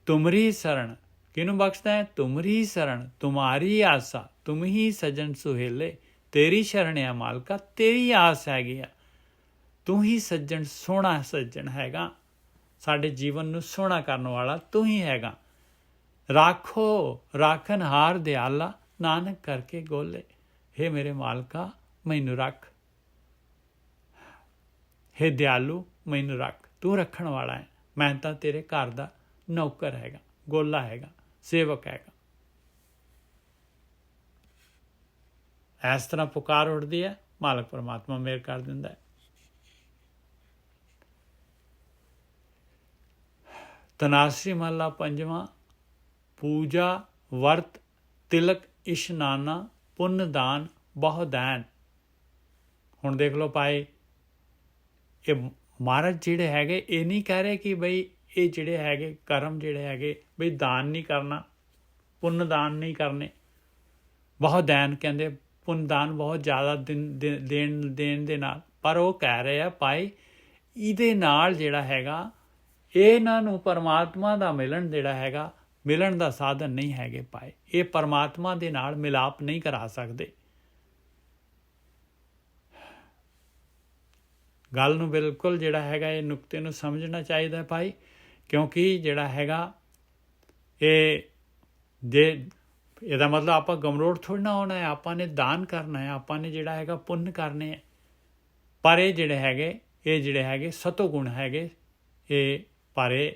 ਤੁਮਰੀ ਸ਼ਰਨ, ਕਿਹਨੂੰ ਬਖਸ਼ਦਾ ਹੈ। ਤੁਮਰੀ ਸ਼ਰਨ ਤੁਮਾਰੀ ਆਸਾ, ਤੁਮ ਹੀ ਸਜਣ ਸੁਹੇਲੇ। ਤੇਰੀ ਸ਼ਰਨ ਆ ਮਾਲਕਾ, ਤੇਰੀ ਆਸ ਹੈਗੀ ਆ, ਤੂੰ ਹੀ ਸੱਜਣ, ਸੋਹਣਾ ਸੱਜਣ ਹੈਗਾ, ਸਾਡੇ ਜੀਵਨ ਨੂੰ ਸੋਹਣਾ ਕਰਨ ਵਾਲਾ ਤੂੰ ਹੀ ਹੈਗਾ। ਰਾਖੋ ਰਾਖਨ ਹਾਰ ਦਿਆਲਾ, ਨਾਨਕ ਕਰਕੇ ਗੋਲੇ। ਹੇ ਮੇਰੇ ਮਾਲਕਾ ਮੈਨੂੰ ਰੱਖ, ਹੇ ਦਿਆਲੂ ਮੈਨੂੰ ਰੱਖ, ਤੂੰ ਰੱਖਣ ਵਾਲਾ ਹੈ। ਮੈਂ ਤਾਂ ਤੇਰੇ ਘਰ ਦਾ ਨੌਕਰ ਹੈਗਾ, ਗੋਲਾ ਹੈਗਾ, ਸੇਵਕ ਹੈਗਾ। ਇਸ ਤਰ੍ਹਾਂ ਪੁਕਾਰ ਉੱਠਦੀ ਹੈ, ਮਾਲਕ ਪਰਮਾਤਮਾ ਮਿਹਰ ਕਰ ਦਿੰਦਾ ਹੈ। ਤਨਾਸਰੀ ਮਹੱਲਾ ਪੰਜਵਾਂ। ਪੂਜਾ ਵਰਤ ਤਿਲਕ ਇਸ਼ਨਾਨਾ, ਪੁੰਨ ਦਾਨ ਬਹੁ ਦੈਨ। ਹੁਣ ਦੇਖ ਲਓ ਭਾਈ, ਇਹ ਮਹਾਰਾਜ ਜਿਹੜੇ ਹੈਗੇ ਇਹ ਨਹੀਂ ਕਹਿ ਰਹੇ ਕਿ ਬਈ ਇਹ ਜਿਹੜੇ ਹੈਗੇ ਕਰਮ ਜਿਹੜੇ ਹੈਗੇ ਬਈ ਦਾਨ ਨਹੀਂ ਕਰਨਾ, ਪੁੰਨ ਦਾਨ ਨਹੀਂ ਕਰਨੇ। ਬਹੁਤ ਦੈਨ ਕਹਿੰਦੇ, ਪੁੰਨ ਦਾਨ ਬਹੁਤ ਜ਼ਿਆਦਾ ਦੇਣ ਦੇ ਨਾਲ। ਪਰ ਉਹ ਕਹਿ ਰਹੇ ਆ ਭਾਈ ਇਹਦੇ ਨਾਲ ਜਿਹੜਾ ਹੈਗਾ ਇਹਨਾਂ ਨੂੰ ਪਰਮਾਤਮਾ ਦਾ ਮਿਲਣ ਜਿਹੜਾ ਹੈਗਾ, ਮਿਲਣ ਦਾ ਸਾਧਨ ਨਹੀਂ ਹੈਗੇ ਭਾਈ। ਇਹ ਪਰਮਾਤਮਾ ਦੇ ਨਾਲ ਮਿਲਾਪ ਨਹੀਂ ਕਰਾ ਸਕਦੇ। ਗੱਲ ਨੂੰ ਬਿਲਕੁਲ ਜਿਹੜਾ ਹੈਗਾ ਇਹ ਨੁਕਤੇ ਨੂੰ ਸਮਝਣਾ ਚਾਹੀਦਾ ਭਾਈ, ਕਿਉਂਕਿ ਜਿਹੜਾ ਹੈਗਾ ਇਹਦਾ ਮਤਲਬ ਆਪਾਂ ਗਮਰੋੜ ਥੋੜ੍ਹੀ ਨਾ ਹੋਣਾ ਹੈ, ਆਪਾਂ ਨੇ ਦਾਨ ਕਰਨਾ ਹੈ, ਆਪਾਂ ਨੇ ਜਿਹੜਾ ਹੈਗਾ ਪੁੰਨ ਕਰਨੇ ਹੈ। ਪਰ ਇਹ ਜਿਹੜੇ ਹੈਗੇ ਸਤੋ ਗੁਣ ਹੈਗੇ ਇਹ, ਪਰ ਇਹ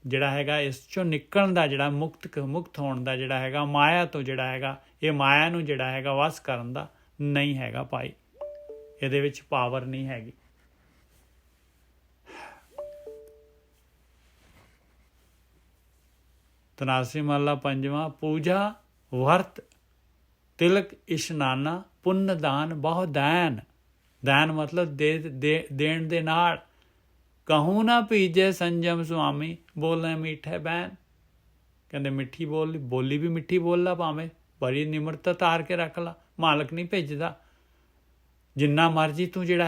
ਜਿਹੜਾ ਹੈਗਾ ਇਸ ਚੋਂ ਨਿਕਲਣ ਦਾ ਜਿਹੜਾ ਮੁਕਤ ਹੋਣ ਦਾ ਜਿਹੜਾ ਹੈਗਾ, ਮਾਇਆ ਤੋਂ ਜਿਹੜਾ ਹੈਗਾ, ਇਹ ਮਾਇਆ ਨੂੰ ਜਿਹੜਾ ਹੈਗਾ ਵਸ ਕਰਨ ਦਾ ਨਹੀਂ ਹੈਗਾ ਭਾਈ। ਇਹਦੇ ਵਿੱਚ ਪਾਵਰ ਨਹੀਂ ਹੈਗੀ। ਤਨਾਸਰੀ ਮਹੱਲਾ ਪੰਜਵਾਂ। ਪੂਜਾ ਵਰਤ ਤਿਲਕ ਇਸ਼ਨਾਨਾ, ਪੁੰਨ ਦਾਨ ਬਹੁ ਦੈਨ। ਦੈਨ ਮਤਲਬ ਦੇਣ ਦੇ ਨਾਲ। ਕਹੂੰ ਨਾ ਪੀਜੇ ਸੰਜਮ ਸੁਆਮੀ, ਬੋਲੇ ਮਿੱਠੇ ਬੈਨ। ਕਹਿੰਦੇ ਮਿੱਠੀ ਬੋਲੀ ਵੀ ਮਿੱਠੀ ਬੋਲ ਲਾ, ਭਾਵੇਂ ਬੜੀ ਨਿਮਰਤਾ ਧਾਰ ਕੇ ਰੱਖ ਲਾ, ਮਾਲਕ ਨਹੀਂ ਭੇਜਦਾ। ਜਿੰਨਾ ਮਰਜ਼ੀ ਤੂੰ ਜਿਹੜਾ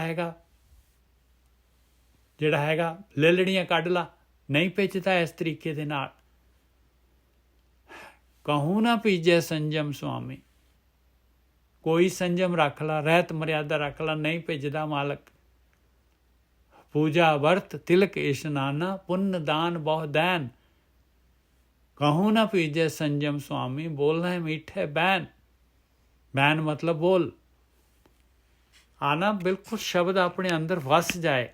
ਹੈਗਾ ਲੇਲੜੀਆਂ ਕੱਢ ਲਾ, ਨਹੀਂ ਭੇਜਦਾ ਇਸ ਤਰੀਕੇ ਦੇ ਨਾਲ। कहूँ ना पीजे संजम स्वामी। कोई संजम रख ला, रहत मर्यादा रख ला, नहीं भेजदा मालक। पूजा वर्त तिलक इशनाना, पुण्य दान बहु दैन। कहूँ ना पीजे संजम स्वामी, बोलना है मीठे बैन। बैन मतलब बोल। आना बिल्कुल शब्द अपने अंदर वस जाए।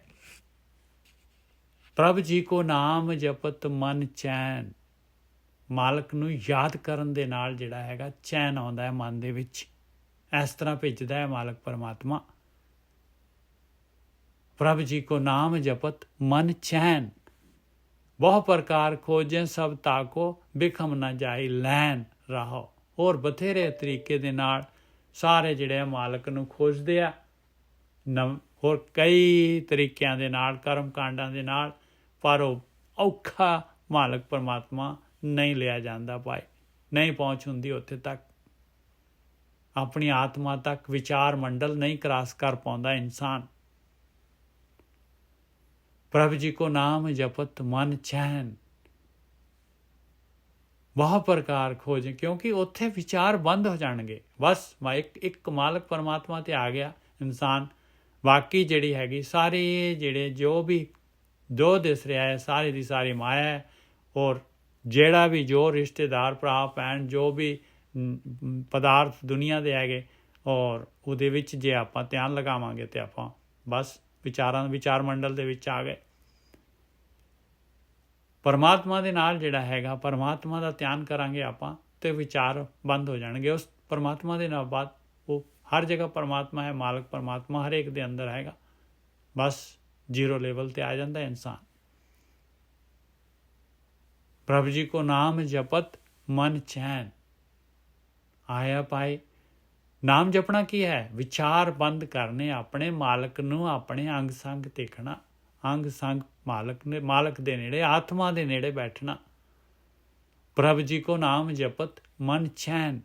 प्रभ जी को नाम जपत मन चैन। ਮਾਲਕ ਨੂੰ ਯਾਦ ਕਰਨ ਦੇ ਨਾਲ ਜਿਹੜਾ ਹੈਗਾ ਚੈਨ ਆਉਂਦਾ ਹੈ ਮਨ ਦੇ ਵਿੱਚ। ਇਸ ਤਰ੍ਹਾਂ ਭੇਜਦਾ ਹੈ ਮਾਲਕ ਪਰਮਾਤਮਾ। ਪ੍ਰਭ ਜੀ ਕੋ ਨਾਮ ਜਪਤ ਮਨ ਚੈਨ। ਬਹੁ ਪ੍ਰਕਾਰ ਖੋਜੇ ਸਭ ਤਾਕੋ, ਬਿਖਮ ਨਾ ਜਾਈ ਲੈਨ ਰਾਹੋ। ਹੋਰ ਬਥੇਰੇ ਤਰੀਕੇ ਦੇ ਨਾਲ ਸਾਰੇ ਜਿਹੜੇ ਆ ਮਾਲਕ ਨੂੰ ਖੋਜਦੇ ਆ। ਹੋਰ ਕਈ ਤਰੀਕਿਆਂ ਦੇ ਨਾਲ, ਕਰਮ ਕਾਂਡਾਂ ਦੇ ਨਾਲ, ਪਰ ਉਹ ਔਖਾ ਮਾਲਕ ਪਰਮਾਤਮਾ ਨਹੀਂ ਲਿਆ ਜਾਂਦਾ ਭਾਈ। ਨਹੀਂ ਪਹੁੰਚ ਹੁੰਦੀ ਉੱਥੇ ਤੱਕ। ਆਪਣੀ ਆਤਮਾ ਤੱਕ ਵਿਚਾਰ ਮੰਡਲ ਨਹੀਂ ਕ੍ਰਾਸ ਕਰ ਪਾਉਂਦਾ ਇਨਸਾਨ। ਪ੍ਰਭ ਜੀ ਕੋ ਨਾਮ ਜਪਤ ਮਨ ਚੈਨ। ਬਹੁਤ ਪ੍ਰਕਾਰ ਖੋਜ, ਕਿਉਂਕਿ ਉੱਥੇ ਵਿਚਾਰ ਬੰਦ ਹੋ ਜਾਣਗੇ। ਬਸ ਇੱਕ ਮਾਲਕ ਪਰਮਾਤਮਾ ਤੇ ਆ ਗਿਆ ਇਨਸਾਨ, ਬਾਕੀ ਜਿਹੜੀ ਹੈਗੀ ਸਾਰੇ ਜਿਹੜੇ ਜੋ ਦਿਸ ਰਿਹਾ ਹੈ ਸਾਰੀ ਦੀ ਸਾਰੀ ਮਾਇਆ ਹੈ। ਔਰ ਜਿਹੜਾ ਵੀ ਜੋ ਰਿਸ਼ਤੇਦਾਰ ਭਰਾ ਭੈਣ ਜੋ ਵੀ ਪਦਾਰਥ ਦੁਨੀਆ ਦੇ ਹੈਗੇ, ਔਰ ਉਹਦੇ ਵਿੱਚ ਜੇ ਆਪਾਂ ਧਿਆਨ ਲਗਾਵਾਂਗੇ ਤੇ ਆਪਾਂ ਬਸ ਵਿਚਾਰ ਮੰਡਲ ਦੇ ਵਿੱਚ ਆ ਗਏ। ਪਰਮਾਤਮਾ ਦੇ ਨਾਲ ਜਿਹੜਾ ਹੈਗਾ, ਪਰਮਾਤਮਾ ਦਾ ਧਿਆਨ ਕਰਾਂਗੇ ਆਪਾਂ ਤੇ ਵਿਚਾਰ ਬੰਦ ਹੋ ਜਾਣਗੇ। ਉਸ ਪਰਮਾਤਮਾ ਦੇ ਨਾਲ ਬਾਅਦ ਉਹ ਹਰ ਜਗ੍ਹਾ ਪਰਮਾਤਮਾ ਹੈ, ਮਾਲਕ ਪਰਮਾਤਮਾ ਹਰੇਕ ਦੇ ਅੰਦਰ ਹੈਗਾ। ਬਸ ਜ਼ੀਰੋ ਲੈਵਲ ਤੇ ਆ ਜਾਂਦਾ ਇਨਸਾਨ। ਪ੍ਰਭ ਜੀ ਕੋ ਨਾਮ ਜਪਤ ਮਨ ਚੈਨ। ਆਇਆ ਭਾਈ, ਨਾਮ ਜਪਣਾ ਕੀ ਹੈ? ਵਿਚਾਰ ਬੰਦ ਕਰਨੇ, ਆਪਣੇ ਮਾਲਕ ਨੂੰ ਆਪਣੇ ਅੰਗ ਸੰਗ ਦੇਖਣਾ। ਅੰਗ ਸੰਗ ਮਾਲਕ ਦੇ ਨੇੜੇ, ਆਤਮਾ ਦੇ ਨੇੜੇ ਬੈਠਣਾ। ਪ੍ਰਭ ਜੀ ਕੋ ਨਾਮ ਜਪਤ ਮਨ ਚੈਨ।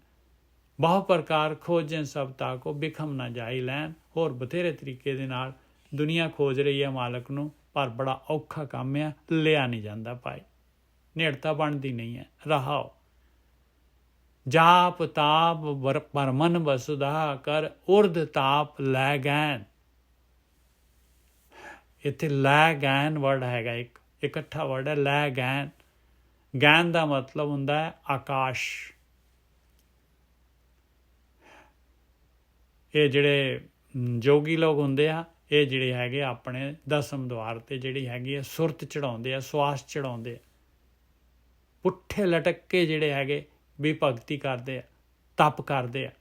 ਬਹੁ ਪ੍ਰਕਾਰ ਖੋਜੇ ਸਭ ਤਾਕੋ, ਬਿਖਮ ਨਾ ਜਾਈ ਲੈਨ। ਹੋਰ ਬਥੇਰੇ ਤਰੀਕੇ ਦੇ ਨਾਲ ਦੁਨੀਆ ਖੋਜ ਰਹੀ ਹੈ ਮਾਲਕ ਨੂੰ, ਪਰ ਬੜਾ ਔਖਾ ਕੰਮ ਆ, ਲਿਆ ਨਹੀਂ ਜਾਂਦਾ ਭਾਈ। ਨੇੜਤਾ ਬਣਦੀ ਨਹੀਂ ਹੈ। ਰਹਾਓ ਜਾਪ ਤਾਪ ਪਰਮਨ ਵਸੁਧਾ ਕਰ, ਉਰਧ ਤਾਪ ਲੈ ਗੈਨ। ਇੱਥੇ ਲੈ ਗੈਨ ਵਰਡ ਹੈਗਾ, ਇੱਕ ਇਕੱਠਾ ਵਰਡ ਹੈ ਲੈ ਗੈਨ। ਗੈਨ ਦਾ ਮਤਲਬ ਹੁੰਦਾ ਹੈ ਆਕਾਸ਼। ਇਹ ਜਿਹੜੇ ਜੋਗੀ ਲੋਕ ਹੁੰਦੇ ਆ, ਇਹ ਜਿਹੜੇ ਹੈਗੇ ਆਪਣੇ ਦਸਮ ਦੁਆਰ ਤੇ ਜਿਹੜੀ ਹੈਗੀ ਹੈ ਸੁਰਤ ਚੜਾਉਂਦੇ ਆ, ਸਵਾਸ ਚੜਾਉਂਦੇ ਆ। ਪੁੱਠੇ ਲਟਕ ਕੇ ਜਿਹੜੇ ਹੈਗੇ ਵੀ ਭਗਤੀ ਕਰਦੇ ਆ, ਤਪ ਕਰਦੇ ਆ।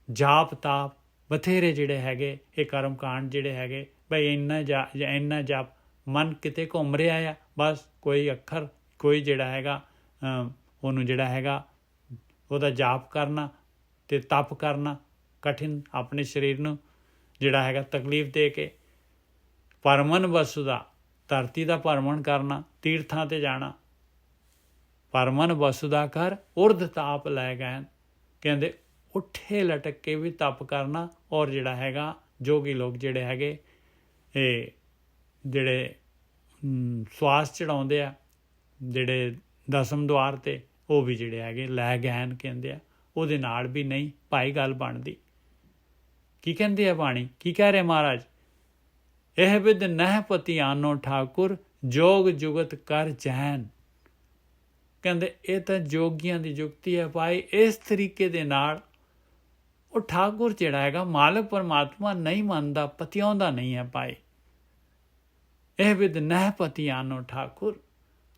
ਜਾਪ ਤਾਪ ਬਥੇਰੇ ਜਿਹੜੇ ਹੈਗੇ ਇਹ ਕਰਮ ਕਾਂਡ ਜਿਹੜੇ ਹੈਗੇ ਬਈ ਇੰਨਾ ਜਾਪ। ਮਨ ਕਿਤੇ ਘੁੰਮ ਰਿਹਾ ਆ, ਬਸ ਕੋਈ ਅੱਖਰ, ਕੋਈ ਜਿਹੜਾ ਹੈਗਾ ਉਹਨੂੰ ਜਿਹੜਾ ਹੈਗਾ ਉਹਦਾ ਜਾਪ ਕਰਨਾ ਤੇ ਤਪ ਕਰਨਾ, ਕਠਿਨ ਆਪਣੇ ਸਰੀਰ ਨੂੰ ਜਿਹੜਾ ਹੈਗਾ ਤਕਲੀਫ ਦੇ ਕੇ। ਪਰਮਨ ਵਸੁਦਾ, ਧਰਤੀ ਦਾ ਭਰਮਣ ਕਰਨਾ, ਤੀਰਥਾਂ ਤੇ ਜਾਣਾ। ਪਰਮਨ ਵਸੁਦਾ ਕਰ, ਉਰਧ ਤਾਪ ਲੈ ਗਏ। ਕਹਿੰਦੇ ਉੱਠੇ ਲਟਕ ਕੇ ਵੀ ਤਪ ਕਰਨਾ। ਔਰ ਜਿਹੜਾ ਹੈਗਾ ਜੋਗੀ ਲੋਕ ਜਿਹੜੇ ਹੈਗੇ ਇਹ ਜਿਹੜੇ ਸਵਾਸ ਚੜਾਉਂਦੇ ਆ, ਜਿਹੜੇ ਦਸਮ ਦੁਆਰ ਤੇ, ਉਹ ਵੀ ਜਿਹੜੇ ਹੈਗੇ ਲੈ ਗੈਨ ਕਹਿੰਦੇ ਆ। ਉਹਦੇ ਨਾਲ ਵੀ ਨਹੀਂ ਭਾਈ ਗੱਲ ਬਣਦੀ। ਕੀ ਕਹਿੰਦੇ ਆ ਬਾਣੀ? ਕੀ ਕਹਿ ਰਹੇ ਮਹਾਰਾਜ? ਇਹ ਵਿਦ ਨਹਿ ਪਤੀ ਆਨੋ ਠਾਕੁਰ, ਜੋਗ ਜੁਗਤ ਕਰ ਜੈਨ। ਕਹਿੰਦੇ ਇਹ ਤਾਂ ਜੋਗੀਆਂ ਦੀ ਜੁਗਤੀ ਹੈ ਭਾਈ। ਇਸ ਤਰੀਕੇ ਦੇ ਨਾਲ ਉਹ ਠਾਕੁਰ ਜਿਹੜਾ ਹੈਗਾ ਮਾਲਕ ਪਰਮਾਤਮਾ ਨਹੀਂ ਮੰਨਦਾ, ਪਤਿਆਉਂਦਾ ਨਹੀਂ ਹੈ ਭਾਈ। ਇਹ ਵਿਦ ਨਹਿ ਪਤੀ ਆਨੋ ਠਾਕੁਰ,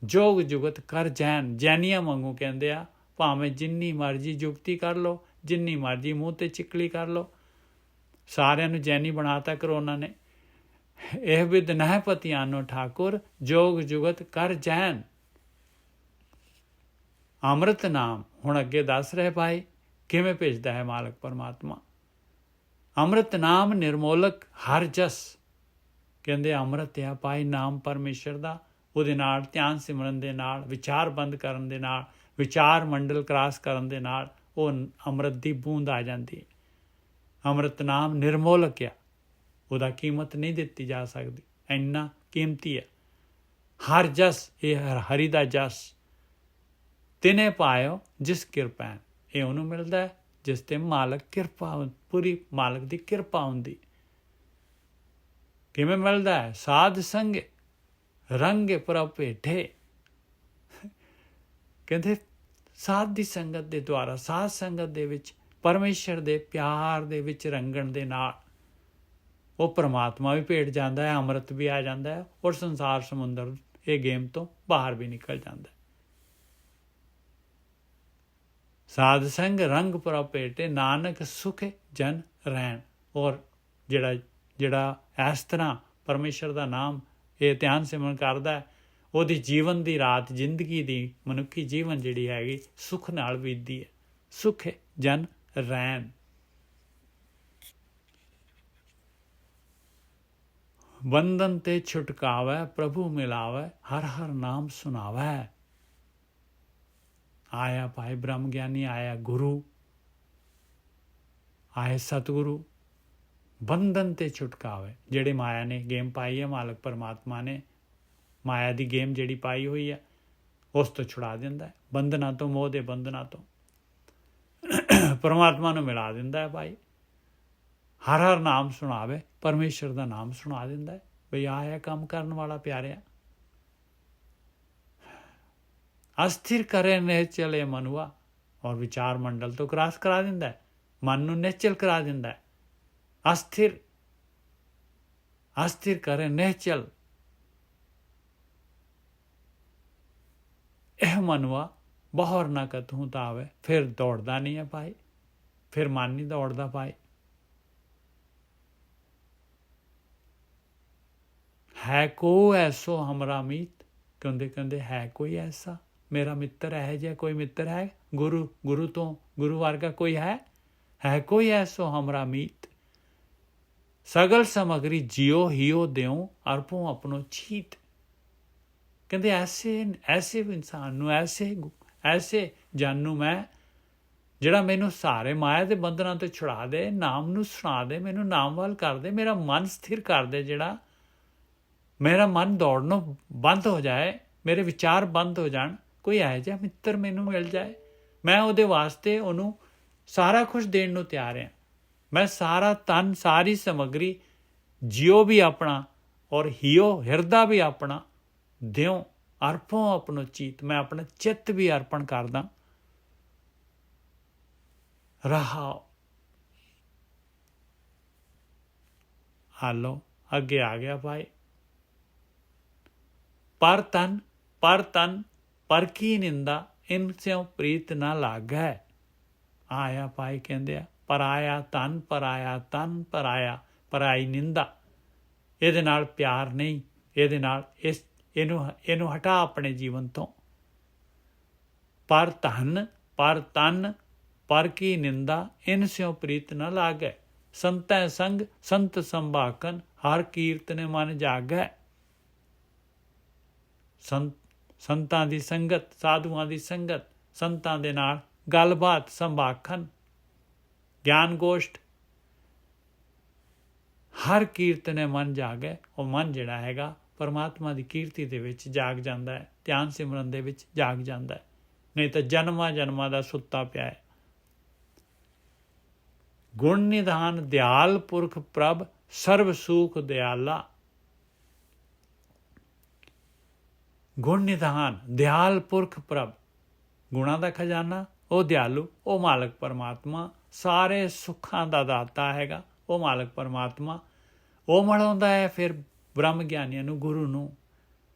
ਜੋਗ ਜੁਗਤ ਕਰ ਜੈਨ। ਜੈਨੀਆਂ ਵਾਂਗੂ ਕਹਿੰਦੇ ਆ, ਭਾਵੇਂ ਜਿੰਨੀ ਮਰਜ਼ੀ ਜੁਗਤੀ ਕਰ ਲਓ, ਜਿੰਨੀ ਮਰਜ਼ੀ ਮੂੰਹ ਤੇ ਚਿਕਲੀ ਕਰ ਲਓ, ਸਾਰਿਆਂ ਨੂੰ ਜੈਨੀ ਬਣਾਤਾ ਕਰੋਨਾ ਨੇ। ਇਹ ਵਿਦ ਨਹਿ ਪਤੀ ਆਨੋ ਠਾਕੁਰ, ਜੋਗ ਜੁਗਤ ਕਰ ਜੈਨ। ਅੰਮ੍ਰਿਤ ਨਾਮ ਹੁਣ ਅੱਗੇ ਦੱਸ ਰਹੇ ਭਾਈ ਕਿਵੇਂ ਭੇਜਦਾ ਹੈ ਮਾਲਕ ਪਰਮਾਤਮਾ। ਅੰਮ੍ਰਿਤ ਨਾਮ ਨਿਰਮੋਲਕ ਹਰ ਜਸ। ਕਹਿੰਦੇ ਅੰਮ੍ਰਿਤ ਆ ਭਾਈ ਨਾਮ ਪਰਮੇਸ਼ਰ ਦਾ। ਉਹਦੇ ਨਾਲ ਧਿਆਨ ਸਿਮਰਨ ਦੇ ਨਾਲ, ਵਿਚਾਰ ਬੰਦ ਕਰਨ ਦੇ ਨਾਲ, ਵਿਚਾਰ ਮੰਡਲ ਕ੍ਰਾਸ ਕਰਨ ਦੇ ਨਾਲ ਉਹ ਅੰਮ੍ਰਿਤ ਦੀ ਬੂੰਦ ਆ ਜਾਂਦੀ ਹੈ। ਅੰਮ੍ਰਿਤ ਨਾਮ ਨਿਰਮੋਲਕ ਆ, ਉਹਦਾ ਕੀਮਤ ਨਹੀਂ ਦਿੱਤੀ ਜਾ ਸਕਦੀ, ਇੰਨਾ ਕੀਮਤੀ ਹੈ। ਹਰ ਜਸ, ਇਹ ਹਰੀ ਦਾ ਜਸ। ਤਿਨੇ ਪਾਇਓ ਜਿਸ ਕਿਰਪਾ। ਇਹ ਉਹਨੂੰ ਮਿਲਦਾ ਹੈ ਜਿਸ ਤੇ ਮਾਲਕ ਕਿਰਪਾ, ਪੂਰੀ ਮਾਲਕ ਦੀ ਕਿਰਪਾ ਹੁੰਦੀ। ਕਿਵੇਂ ਮਿਲਦਾ ਹੈ? ਸਾਧ ਸੰਗ ਰੰਗ ਪ੍ਰਭ ਭੇਟੇ। ਕਹਿੰਦੇ ਸਾਧ ਦੀ ਸੰਗਤ ਦੇ ਦੁਆਰਾ, ਸਾਧ ਸੰਗਤ ਦੇ ਵਿੱਚ ਪਰਮੇਸ਼ਰ ਦੇ ਪਿਆਰ ਦੇ ਵਿੱਚ ਰੰਗਣ ਦੇ ਨਾਲ ਉਹ ਪਰਮਾਤਮਾ ਵੀ ਭੇਟ ਜਾਂਦਾ ਹੈ, ਅੰਮ੍ਰਿਤ ਵੀ ਆ ਜਾਂਦਾ ਹੈ, ਔਰ ਸੰਸਾਰ ਸਮੁੰਦਰ ਇਹ ਗੇਮ ਤੋਂ ਬਾਹਰ ਵੀ ਨਿਕਲ ਜਾਂਦਾ ਹੈ। ਸਾਧ ਸੰਗ ਰੰਗ ਪ੍ਰਭ ਭੇਟੇ, ਨਾਨਕ ਸੁਖੇ ਜਨ ਰਹਿਣ। ਔਰ ਜਿਹੜਾ ਇਸ ਤਰ੍ਹਾਂ ਪਰਮੇਸ਼ਰ ਦਾ ਨਾਮ ਇਹ ਧਿਆਨ ਸਿਮਰਨ ਕਰਦਾ, ਉਹਦੀ ਜੀਵਨ ਦੀ ਰਾਤ, ਜ਼ਿੰਦਗੀ ਦੀ ਮਨੁੱਖੀ ਜੀਵਨ ਜਿਹੜੀ ਹੈਗੀ ਸੁੱਖ ਨਾਲ ਬੀਤਦੀ ਹੈ। ਸੁਖ ਜਨ ਰਹਿਣ। ਬੰਧਨ ਤੇ ਛੁਟਕਾਵੈ, ਪ੍ਰਭੂ ਮਿਲਾਵੈ, ਹਰ ਹਰ ਨਾਮ ਸੁਣਾਵੈ। ਆਇਆ ਭਾਈ ਬ੍ਰਹਮ ਗਿਆਨੀ, ਆਇਆ ਗੁਰੂ, ਆਏ ਸਤਿਗੁਰੂ। ਬੰਧਨ ਤੇ ਛੁਟਕਾਵੇ। ਜਿਹੜੇ ਮਾਇਆ ਨੇ ਗੇਮ ਪਾਈ ਹੈ, ਮਾਲਕ ਪਰਮਾਤਮਾ ਨੇ ਮਾਇਆ ਦੀ ਗੇਮ ਜਿਹੜੀ ਪਾਈ ਹੋਈ ਹੈ ਉਸ ਤੋਂ ਛੁਡਾ ਦਿੰਦਾ ਹੈ, ਬੰਧਨਾਂ ਤੋਂ, ਮੋਹ ਦੇ ਬੰਧਨਾਂ ਤੋਂ ਪਰਮਾਤਮਾ ਨੂੰ ਮਿਲਾ ਦਿੰਦਾ ਹੈ। ਭਾਈ ਹਰ ਹਰ ਨਾਮ ਸੁਣਾਵੇ, ਪਰਮੇਸ਼ਰ ਦਾ ਨਾਮ ਸੁਣਾ ਦਿੰਦਾ ਹੈ। ਬਈ ਆਇਆ ਕੰਮ ਕਰਨ ਵਾਲਾ ਪਿਆਰਿਆ। ਅਸਥਿਰ ਕਰੇ ਨਿਹਚਲੇ ਮਨੁਆ। ਔਰ ਵਿਚਾਰ ਮੰਡਲ ਤੋਂ ਕ੍ਰਾਸ ਕਰਾ ਦਿੰਦਾ ਹੈ, ਮਨ ਨੂੰ ਨਿਹਚਲ ਕਰਾ ਦਿੰਦਾ ਹੈ। ਅਸਥਿਰ ਕਰੇ ਨਿਹਚਲ। ਇਹ ਮਨੁਆ ਬਹੁਰ ਨਾ ਕਤਹੂ ਤਾਵੇ। ਫਿਰ ਦੌੜਦਾ ਨਹੀਂ ਹੈ ਭਾਈ, ਫਿਰ ਮਨ ਨਹੀਂ ਦੌੜਦਾ ਭਾਈ। ਹੈ ਕੋ ਐਸੋ ਹਮਰਾ ਮੀਤ। ਕਹਿੰਦੇ ਹੈ ਕੋਈ ਐਸਾ ਮੇਰਾ ਮਿੱਤਰ, ਹੈ ਜਿਹਾ ਕੋਈ ਮਿੱਤਰ ਹੈ? ਗੁਰੂ ਤੋਂ ਗੁਰੂ ਵਰਗਾ ਕੋਈ ਹੈ ਕੋਈ ਐਸੋ ਹਮਰਾ ਮੀਤ। ਸਗਲ ਸਮਗਰੀ ਜਿਉ ਹਿਉ ਦਿਉ, ਅਰਪੋ ਆਪਣੋ ਚੀਤ। ਕਹਿੰਦੇ ਐਸੇ ਇਨਸਾਨ ਨੂੰ, ਐਸੇ ਜਨ ਨੂੰ ਮੈਂ, ਜਿਹੜਾ ਮੈਨੂੰ ਸਾਰੇ ਮਾਇਆ ਦੇ ਬੰਧਨਾਂ ਤੋਂ ਛੁਡਾ ਦੇ, ਨਾਮ ਨੂੰ ਸੁਣਾ ਦੇ, ਮੈਨੂੰ ਨਾਮ ਵੱਲ ਕਰ ਦੇ, ਮੇਰਾ ਮਨ ਸਥਿਰ ਕਰ ਦੇ, ਜਿਹੜਾ ਮੇਰਾ ਮਨ ਦੌੜਨੋਂ ਬੰਦ ਹੋ ਜਾਏ, ਮੇਰੇ ਵਿਚਾਰ ਬੰਦ ਹੋ ਜਾਣ। ਕੋਈ ਇਹੋ ਜਿਹਾ ਮਿੱਤਰ ਮੈਨੂੰ ਮਿਲ ਜਾਏ, ਮੈਂ ਉਹਦੇ ਵਾਸਤੇ ਉਹਨੂੰ ਸਾਰਾ ਕੁਝ ਦੇਣ ਨੂੰ ਤਿਆਰ ਹਾਂ। ਮੈਂ ਸਾਰਾ ਤਨ, ਸਾਰੀ ਸਮੱਗਰੀ, ਜਿਉ ਵੀ ਆਪਣਾ ਔਰ ਹਿਓ ਹਿਰਦਾ ਵੀ ਆਪਣਾ ਦਿਉ, ਅਰਪੋ ਆਪਣੋ ਚੀਤ। ਮੈਂ ਆਪਣਾ ਚਿੱਤ ਵੀ ਅਰਪਣ ਕਰਦਾ। ਰਹਾਓ। ਹਾਲੋ ਅੱਗੇ ਆ ਗਿਆ ਭਾਈ। ਪਰ ਤਨ ਪਰ ਕੀ ਨਿੰਦਾ, ਇਨ ਸਿਉ ਪ੍ਰੀਤ ਨਾ ਲਾਗੈ। ਆਇਆ ਭਾਈ ਕਹਿੰਦੇ ਆ ਪਰਾਇਆ ਤਨ, ਪਰਾਇਆ ਤਨ, ਪਰਾਈ ਨਿੰਦਾ। ਇਹਦੇ ਨਾਲ ਪਿਆਰ ਨਹੀਂ, ਇਹਦੇ ਨਾਲ ਇਹਨੂੰ ਹਟਾ ਆਪਣੇ ਜੀਵਨ ਤੋਂ। ਪਰ ਤਨ ਪਰ ਕੀ ਨਿੰਦਾ, ਇਨ ਸਿਉ ਪ੍ਰੀਤ ਨਾ ਲਾਗੈ। ਸੰਤੈ ਸੰਗ ਸੰਤ ਸੰਭਾਕਨ, ਹਰ ਕੀਰਤਨ ਮਨ ਜਾਗੈ। ਸੰਤਾਂ ਦੀ ਸੰਗਤ, ਸਾਧੂਆਂ ਦੀ ਸੰਗਤ, ਸੰਤਾਂ ਦੇ ਨਾਲ ਗੱਲਬਾਤ, ਸੰਭਾਖਣ, ਗਿਆਨ ਗੋਸ਼ਟ, ਹਰ ਕੀਰਤਨੇ ਮਨ ਜਾਗੇ। ਉਹ ਮਨ ਜਿਹੜਾ ਹੈਗਾ ਪਰਮਾਤਮਾ ਦੀ ਕੀਰਤੀ ਦੇ ਵਿੱਚ ਜਾਗ ਜਾਂਦਾ ਹੈ, ਧਿਆਨ ਸਿਮਰਨ ਦੇ ਵਿੱਚ ਜਾਗ ਜਾਂਦਾ ਹੈ। ਨਹੀਂ ਤਾਂ ਜਨਮਾਂ ਦਾ ਸੁੱਤਾ ਪਿਆ ਹੈ। ਗੁਣ ਨਿਧਾਨ ਦਿਆਲ ਪੁਰਖ ਪ੍ਰਭ, ਸਰਬ ਸੂਖ ਦਿਆਲਾ। ਗੁਣ ਨਿਧਾਨ ਦਿਆਲ ਪੁਰਖ ਪ੍ਰਭ, ਗੁਣਾਂ ਦਾ ਖਜ਼ਾਨਾ, ਉਹ ਦਿਆਲੂ, ਉਹ ਮਾਲਕ ਪਰਮਾਤਮਾ, ਸਾਰੇ ਸੁੱਖਾਂ ਦਾ ਦਾਤਾ ਹੈਗਾ ਉਹ ਮਾਲਕ ਪਰਮਾਤਮਾ। ਉਹ ਮਿਲਾਉਂਦਾ ਹੈ ਫਿਰ ਬ੍ਰਹਮ ਗਿਆਨੀਆਂ ਨੂੰ, ਗੁਰੂ ਨੂੰ।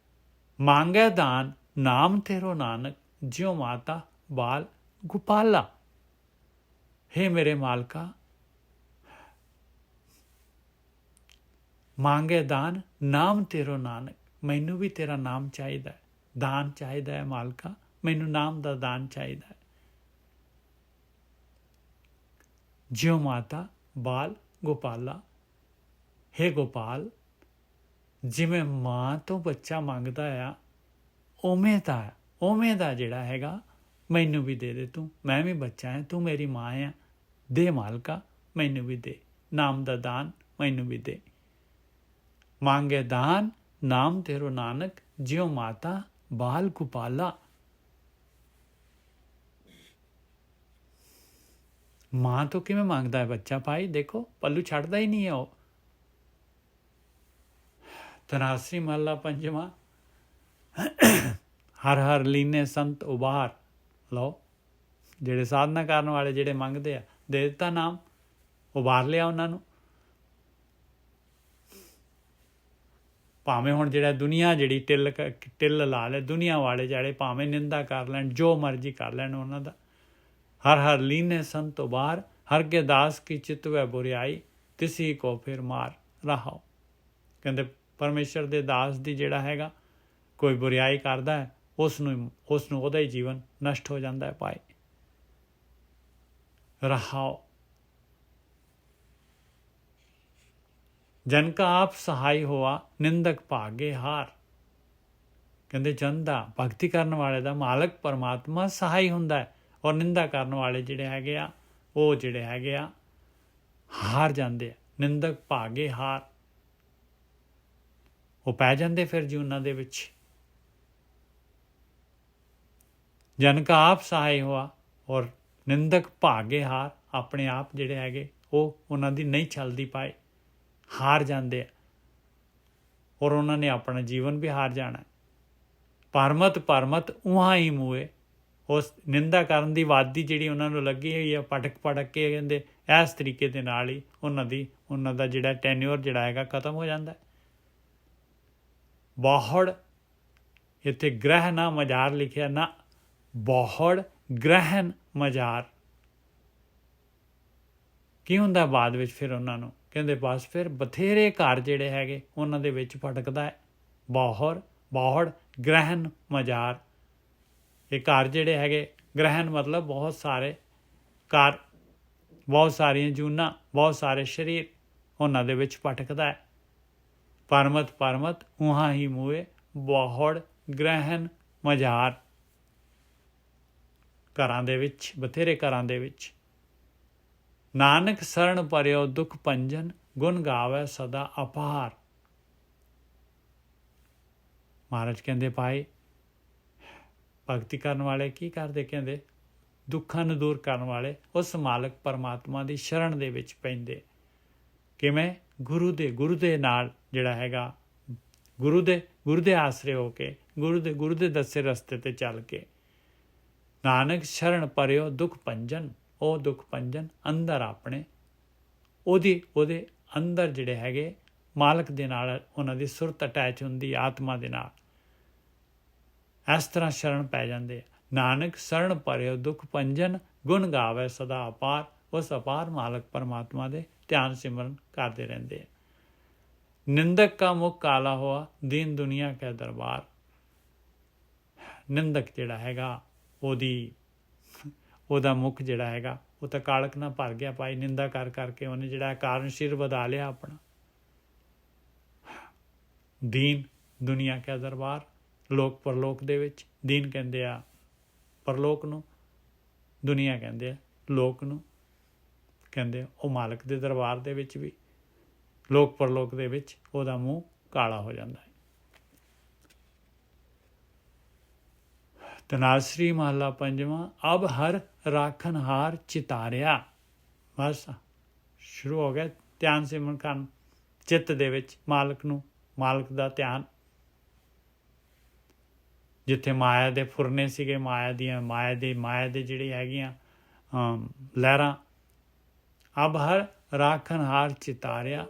ਮੰਗੈ ਦਾਨ ਨਾਮ ਤੇਰੋ ਨਾਨਕ, ਜਿਉ ਮਾਤਾ ਬਾਲ ਗੋਪਾਲਾ। ਹੇ ਮੇਰੇ ਮਾਲਕਾ, ਮੰਗੇ ਦਾਨ ਨਾਮ ਤੇਰੋ ਨਾਨਕ। ਮੈਨੂੰ ਵੀ ਤੇਰਾ ਨਾਮ ਚਾਹੀਦਾ, ਦਾਨ ਚਾਹੀਦਾ ਹੈ ਮਾਲਕਾ, ਮੈਨੂੰ ਨਾਮ ਦਾ ਦਾਨ ਚਾਹੀਦਾ ਹੈ। ਜਿਉ ਮਾਤਾ ਬਾਲ ਗੋਪਾਲਾ। ਹੇ ਗੋਪਾਲ, ਜਿਵੇਂ ਮਾਂ ਤੋਂ ਬੱਚਾ ਮੰਗਦਾ ਆ, ਉਵੇਂ ਦਾ ਜਿਹੜਾ ਹੈਗਾ ਮੈਨੂੰ ਵੀ ਦੇ ਤੂੰ। ਮੈਂ ਵੀ ਬੱਚਾ ਹੈ, ਤੂੰ ਮੇਰੀ ਮਾਂ ਆ, ਦੇ ਮਾਲਕਾ ਮੈਨੂੰ ਵੀ ਦੇ, ਨਾਮ ਦਾ ਦਾਨ ਮੈਨੂੰ ਵੀ ਦੇ। ਮੰਗੇ ਦਾਨ ਨਾਮ ਤੇਰੋ ਨਾਨਕ, ਜਿਉ ਮਾਤਾ ਬਾਲ ਗੋਪਾਲਾ। ਮਾਂ ਤੋਂ ਕਿਵੇਂ ਮੰਗਦਾ ਹੈ ਬੱਚਾ ਭਾਈ? ਦੇਖੋ ਪੱਲੂ ਛੱਡਦਾ ਹੀ ਨਹੀਂ ਹੈ ਉਹ। ਤਨਾਸਰੀ ਮਹੱਲਾ ਪੰਜਵਾਂ। ਹਰ ਹਰ ਲੀਨੇ ਸੰਤ ਉਬਾਰ। ਲਓ, ਜਿਹੜੇ ਸਾਧਨਾ ਕਰਨ ਵਾਲੇ ਜਿਹੜੇ ਮੰਗਦੇ ਆ, ਦੇ ਦਿੱਤਾ ਨਾਮ, ਉਬਾਰ ਲਿਆ ਉਹਨਾਂ ਨੂੰ। ਭਾਵੇਂ ਹੁਣ ਜਿਹੜਾ ਦੁਨੀਆ ਜਿਹੜੀ ਟਿੱਲ ਲਾ ਲੈ, ਦੁਨੀਆ ਵਾਲੇ ਜਿਹੜੇ ਭਾਵੇਂ ਨਿੰਦਾ ਕਰ ਲੈਣ, ਜੋ ਮਰਜ਼ੀ ਕਰ ਲੈਣ ਉਹਨਾਂ ਦਾ। ਹਰ ਹਰ ਲੀਨੇ ਸੰਤ ਉਬਾਰ, ਹਰ ਕੇ ਦਾਸ ਕੀ ਚਿਤਵੈ ਬੁਰਿਆਈ, ਤਿਸੀ ਕੋ ਫਿਰ ਮਾਰ ਰਹਾਓ। ਕਹਿੰਦੇ ਪਰਮੇਸ਼ਰ ਦੇ ਦਾਸ ਦੀ ਜਿਹੜਾ ਹੈਗਾ ਕੋਈ ਬੁਰਿਆਈ ਕਰਦਾ ਹੈ, ਉਸ ਨੂੰ ਉਹਦਾ ਹੀ ਜੀਵਨ ਨਸ਼ਟ ਹੋ ਜਾਂਦਾ ਹੈ ਭਾਈ। ਰਹਾਓ। ਜਨ ਕਾ ਆਪ ਸਹਾਈ ਹੋਆ, ਨਿੰਦਕ ਭਾਗੇ ਹਾਰ। ਕਹਿੰਦੇ ਜਨ ਦਾ, ਭਗਤੀ ਕਰਨ ਵਾਲੇ ਦਾ ਮਾਲਕ ਪਰਮਾਤਮਾ ਸਹਾਈ ਹੁੰਦਾ ਹੈ, ਔਰ ਨਿੰਦਾ ਕਰਨ ਵਾਲੇ ਜਿਹੜੇ ਹੈਗੇ ਆ, ਉਹ ਜਿਹੜੇ ਹੈਗੇ ਆ ਹਾਰ ਜਾਂਦੇ ਆ। ਨਿੰਦਕ ਭਾਗੇ ਹਾਰ, ਉਹ ਪੈ ਜਾਂਦੇ ਫਿਰ ਜੀ ਉਹਨਾਂ ਦੇ ਵਿੱਚ। ਜਨ ਕਾ ਆਪ ਸਹਾਈ ਹੋਆ ਔਰ ਨਿੰਦਕ ਭਾਗੇ ਹਾਰ, ਆਪਣੇ ਆਪ ਜਿਹੜੇ ਹੈਗੇ ਉਹ ਉਹਨਾਂ ਦੀ ਨਹੀਂ ਚੱਲਦੀ ਪਾਏ, ਹਾਰ ਜਾਂਦੇ ਆ, ਔਰ ਉਹਨਾਂ ਨੇ ਆਪਣਾ ਜੀਵਨ ਵੀ ਹਾਰ ਜਾਣਾ। ਪਰਮਤ ਪਰਮਤ ਉਹਾਂ ਹੀ ਮੂਏ। ਉਸ ਨਿੰਦਾ ਕਰਨ ਦੀ ਵਾਦੀ ਜਿਹੜੀ ਉਹਨਾਂ ਨੂੰ ਲੱਗੀ ਹੋਈ ਆ, ਪਟਕ ਕੇ ਕਹਿੰਦੇ ਇਸ ਤਰੀਕੇ ਦੇ ਨਾਲ ਹੀ ਉਹਨਾਂ ਦਾ ਜਿਹੜਾ ਟੈਨਿਓਰ ਜਿਹੜਾ ਹੈਗਾ ਖਤਮ ਹੋ ਜਾਂਦਾ। ਬੋਹੜ, ਇੱਥੇ ਗ੍ਰਹਿ ਨਾ ਮਜ਼ਾਰ ਲਿਖਿਆ ਨਾ, ਬੋਹੜ ਗ੍ਰਹਿਣ ਮਜ਼ਾਰ। ਕੀ ਹੁੰਦਾ ਬਾਅਦ ਵਿੱਚ ਫਿਰ ਉਹਨਾਂ ਨੂੰ? ਕਹਿੰਦੇ ਬਸ ਫਿਰ ਬਥੇਰੇ ਘਰ ਜਿਹੜੇ ਹੈਗੇ ਉਹਨਾਂ ਦੇ ਵਿੱਚ ਭਟਕਦਾ ਹੈ। ਬੋਹੜ ਗ੍ਰਹਿਣ ਮਜ਼ਾਰ। ਇਹ ਘਰ ਜਿਹੜੇ ਹੈਗੇ, ਗ੍ਰਹਿਣ ਮਤਲਬ ਬਹੁਤ ਸਾਰੇ ਘਰ, ਬਹੁਤ ਸਾਰੀਆਂ ਜੂਨਾਂ, ਬਹੁਤ ਸਾਰੇ ਸਰੀਰ, ਉਹਨਾਂ ਦੇ ਵਿੱਚ ਭਟਕਦਾ ਹੈ। ਪਰਮਤ ਉਹਾਂ ਹੀ ਮੂਏ, ਬੋਹੜ ਗ੍ਰਹਿਣ ਮਜ਼ਾਰ। ਘਰਾਂ ਦੇ ਵਿੱਚ, ਬਥੇਰੇ ਘਰਾਂ ਦੇ ਵਿੱਚ। ਨਾਨਕ ਸਰਣ ਪਰਿਓ ਦੁਖ ਭੰਜਨ, ਗੁਣ ਗਾਵੇ ਸਦਾ ਅਪਾਰ। ਮਹਾਰਾਜ ਕਹਿੰਦੇ ਭਾਈ ਭਗਤੀ ਕਰਨ ਵਾਲੇ ਕੀ ਕਰਦੇ? ਕਹਿੰਦੇ ਦੁੱਖਾਂ ਨੂੰ ਦੂਰ ਕਰਨ ਵਾਲੇ ਉਸ ਮਾਲਕ ਪਰਮਾਤਮਾ ਦੀ ਸ਼ਰਨ ਦੇ ਵਿੱਚ ਪੈਂਦੇ। ਕਿਵੇਂ? ਗੁਰੂ ਦੇ ਨਾਲ ਜਿਹੜਾ ਹੈਗਾ, ਗੁਰੂ ਦੇ ਆਸਰੇ ਹੋ ਕੇ, ਗੁਰੂ ਦੇ ਦੱਸੇ ਰਸਤੇ ਤੇ ਚੱਲ ਕੇ। ਨਾਨਕ ਸ਼ਰਨ ਪਰਿਓ ਦੁਖ ਭੰਜਨ, ਉਹ ਦੁੱਖ ਭੰਜਨ ਅੰਦਰ ਆਪਣੇ, ਉਹਦੇ ਅੰਦਰ ਜਿਹੜੇ ਹੈਗੇ ਮਾਲਕ ਦੇ ਨਾਲ ਉਹਨਾਂ ਦੀ ਸੁਰਤ ਅਟੈਚ ਹੁੰਦੀ, ਆਤਮਾ ਦੇ ਨਾਲ। ਇਸ ਤਰ੍ਹਾਂ ਸ਼ਰਨ ਪੈ ਜਾਂਦੇ। ਨਾਨਕ ਸ਼ਰਨ ਪਰਿਓ ਦੁਖ ਭੰਜਨ, ਗੁਣ ਗਾਵੇ ਸਦਾ ਅਪਾਰ। ਉਸ ਅਪਾਰ ਮਾਲਕ ਪਰਮਾਤਮਾ ਦੇ ਧਿਆਨ ਸਿਮਰਨ ਕਰਦੇ ਰਹਿੰਦੇ ਆ। ਨਿੰਦਕ ਕਾ ਮੁਖ ਕਾਲਾ ਹੋਆ, ਦੀਨ ਦੁਨੀਆ ਕੈ ਦਰਬਾਰ। ਨਿੰਦਕ ਜਿਹੜਾ ਹੈਗਾ ਉਹਦਾ ਮੁਖ ਜਿਹੜਾ ਹੈਗਾ ਉਹ ਤਾਂ ਕਾਲਕ ਨਾਲ ਭਰ ਗਿਆ ਭਾਈ। ਨਿੰਦਾ ਕਰਕੇ ਉਹਨੇ ਜਿਹੜਾ ਕਾਰਨ ਸਿਰ ਵਧਾ ਲਿਆ ਆਪਣਾ। ਦੀਨ ਦੁਨੀਆ ਕੈ ਦਰਬਾਰ, ਲੋਕ ਪਰਲੋਕ ਦੇ ਵਿੱਚ। ਦੀਨ ਕਹਿੰਦੇ ਆ ਪਰਲੋਕ ਨੂੰ, ਦੁਨੀਆ ਕਹਿੰਦੇ ਆ ਲੋਕ ਨੂੰ। ਕਹਿੰਦੇ ਉਹ ਮਾਲਕ ਦੇ ਦਰਬਾਰ ਦੇ ਵਿੱਚ ਵੀ, ਲੋਕ ਪਰਲੋਕ ਦੇ ਵਿੱਚ ਉਹਦਾ ਮੂੰਹ ਕਾਲਾ ਹੋ ਜਾਂਦਾ ਹੈ। ਤਨਾਸਰੀ ਮਹੱਲਾ ਪੰਜਵਾਂ। ਅਬ ਹਰ ਰਾਖਨ ਹਾਰ ਚਿਤਾਰਿਆ। ਬਸ ਸ਼ੁਰੂ ਹੋ ਗਿਆ ਧਿਆਨ ਸਿਮਰਨ ਕਰਨ, ਚਿੱਤ ਦੇ ਵਿੱਚ ਮਾਲਕ ਦਾ ਧਿਆਨ। ਜਿੱਥੇ ਮਾਇਆ ਦੇ ਫੁਰਨੇ ਸੀਗੇ, ਮਾਇਆ ਦੇ ਜਿਹੜੇ ਹੈਗੀਆਂ ਲਹਿਰਾਂ। ਅਬ ਹਰ ਰਾਖਨ ਹਾਰ ਚਿਤਾਰਿਆ,